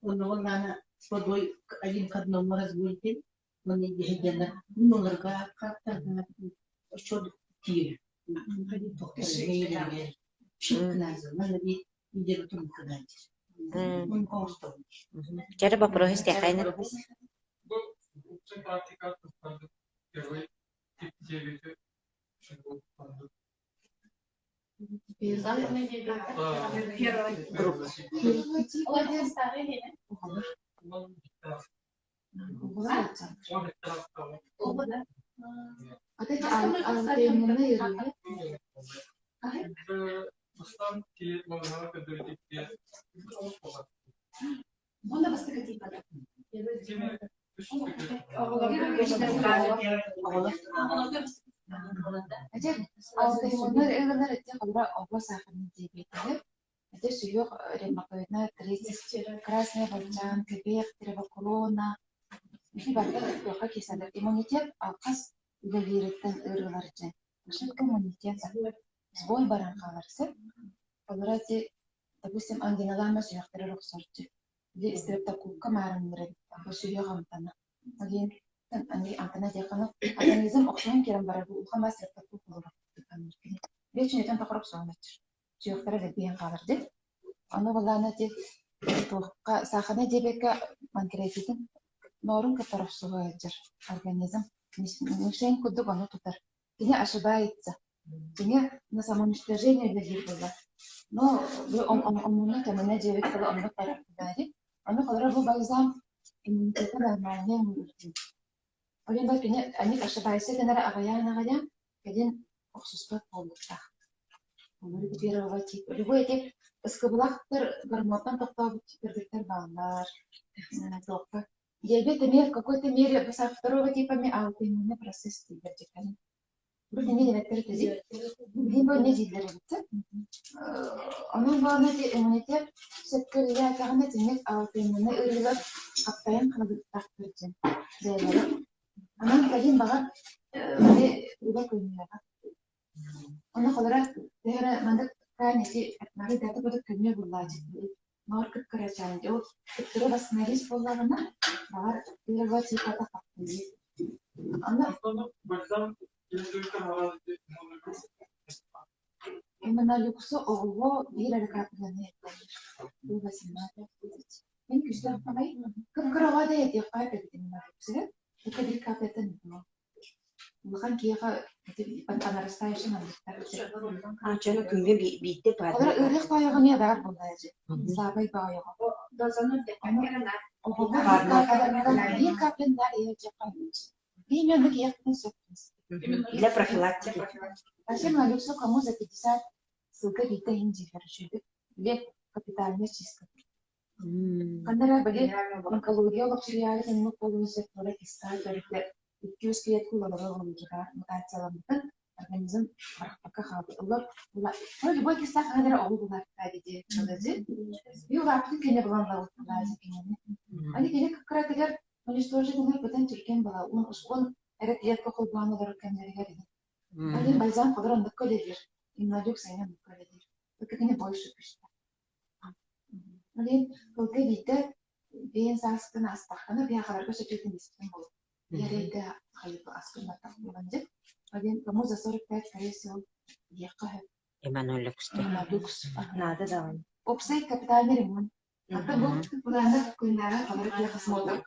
Speaker 6: Ona podoi ayim kad nomor azgultin mani jehjana nomor ka kata shod tir hadi to kare shiknazo mani ijerutum kadaj mun kosto
Speaker 5: cara Bokrohis ya kayaknya.
Speaker 4: Aja telefonlar eğlenler etti kadar obos akın diye. Aja suyuk remakayna krisis krasная болчан кебек треба корона. Иши барда тока кесәләр иммунитет алкас үлелердән ырылар икән. Шул иммунитет сбой баран қаларсы. Олар те, допустим, ангиналама сүйектері рұқсорты. Де стрептококка марыныры, бұл сүйек амтана. Олен, ани амтана деканы, организм оқшайын керім бары бұл ұқама стрептокок болуыр. Бечінетен тақырып соңынатыр. Сүйектері лебейін қалырды. Оны боланы де, сақына дебекі панкреатитін норын кітарып суға әдір. Организм мишень күдік оны тұтар. Кене ошибается. Кене на самоуничтожение легит было. Но он теміне дебек қылы оны тарап дәді. Оны қалыра бұл байзам иммунитеті нормальный мүлді. Олен бар кене әнек ошибается кенері ағаян, кеден оқсуспат болдықта. Олары бері оға тип. Любой әтек ысқыбылақтыр гормонтан тоқтау бірдіктер бағалар. Диабет имеет в какой-то мере второго типа аутоиммунный процесс тибертикален. Burada ne demektir dedi? Bir böyle ne dilleri bitti. Onun bağlı bir immunite sektörüyle takımda demek autizmine ırılır kaptayan kalıp taktırıcı. Değerleri. Ama kadın bağa ne uğra koymuyor. Ona olarak değerli mandık kaynesi etmeli dağıtı böyle koymuyor bullacı. Market kıracağınca o kırı basına risk bollarına var bir vakit kata kaptırıcı. Ama Именно люксо ово бирер каплене. Bu basınlarda. Ben güzel parayı kırkırava da ediyor kaybettim ben. Bu kadar kaybettim mi? Bukan kiyaka panarastayışın anlıklar.
Speaker 2: Açana künge bitti parti.
Speaker 4: Kadar ırık bayağı ne var bundayacı? Sabay bayağı.
Speaker 8: Dozanı dekanlarına.
Speaker 4: O bir kaplenler yiyecek kaybettim. Bilmiyorum ki yakın söktünüz.
Speaker 2: Для профилактики.
Speaker 4: Зачем Алексу кому за 50 ссылка вита инди хорошо. Леп капитальная чистка. Когда были онкология сериале мы полностью практически только 200 лет куланула уже мутациядан организм пока хавает. Ну любой киста когда огулдар тадиде чалады. Юлапты кене буланла лазим кене. Они кене кратагар уничтожение потом тиркен бала. Он Эрет клетка кулбаны дөрөк кемнәргә диде. Один бальзам кадрон да коледер. Имнадюк сайнан да коледер. Только не больше пишет. Один кулка бите бен саскын астахана бия харга шәкелтен дистен бул. Ярейдә хайып аскына тагылынды. Один кому за 45 кресел якы.
Speaker 5: Эммануэль
Speaker 2: Надо да.
Speaker 4: Опсай капитальный ремонт. Ата бу буранда күннәре калыр я посмотрим.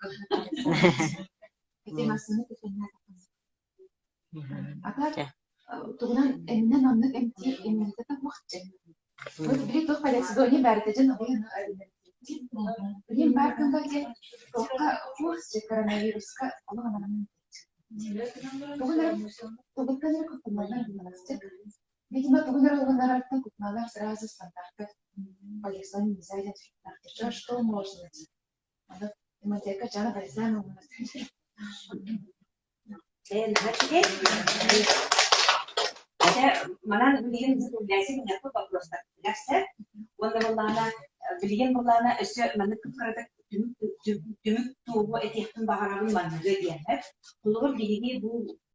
Speaker 4: Эти масыны көтөннәр. Ата туган эмнен аннык эмти иммунитеты вакытчы. Вот били тох пайдасы дони бәртәҗен ойына алды. Билим баркынга ке токка вакытчы коронавируска алганнан. Туган көтөннәр булмастык. Видимо, туган алганнардан көтөннәр сразу стандартка Александр не зайдет. Что можно делать? Надо иммунитетка жана байзан алмастык.
Speaker 2: Mana bilgin bilasing yapıp bakıyorlar. Derse, onda bunlarla bilgin bunlarla işte mana kıpırda tümük tuğu etihtin baharabın mantığı diyenler. Kulluğun bilgi bu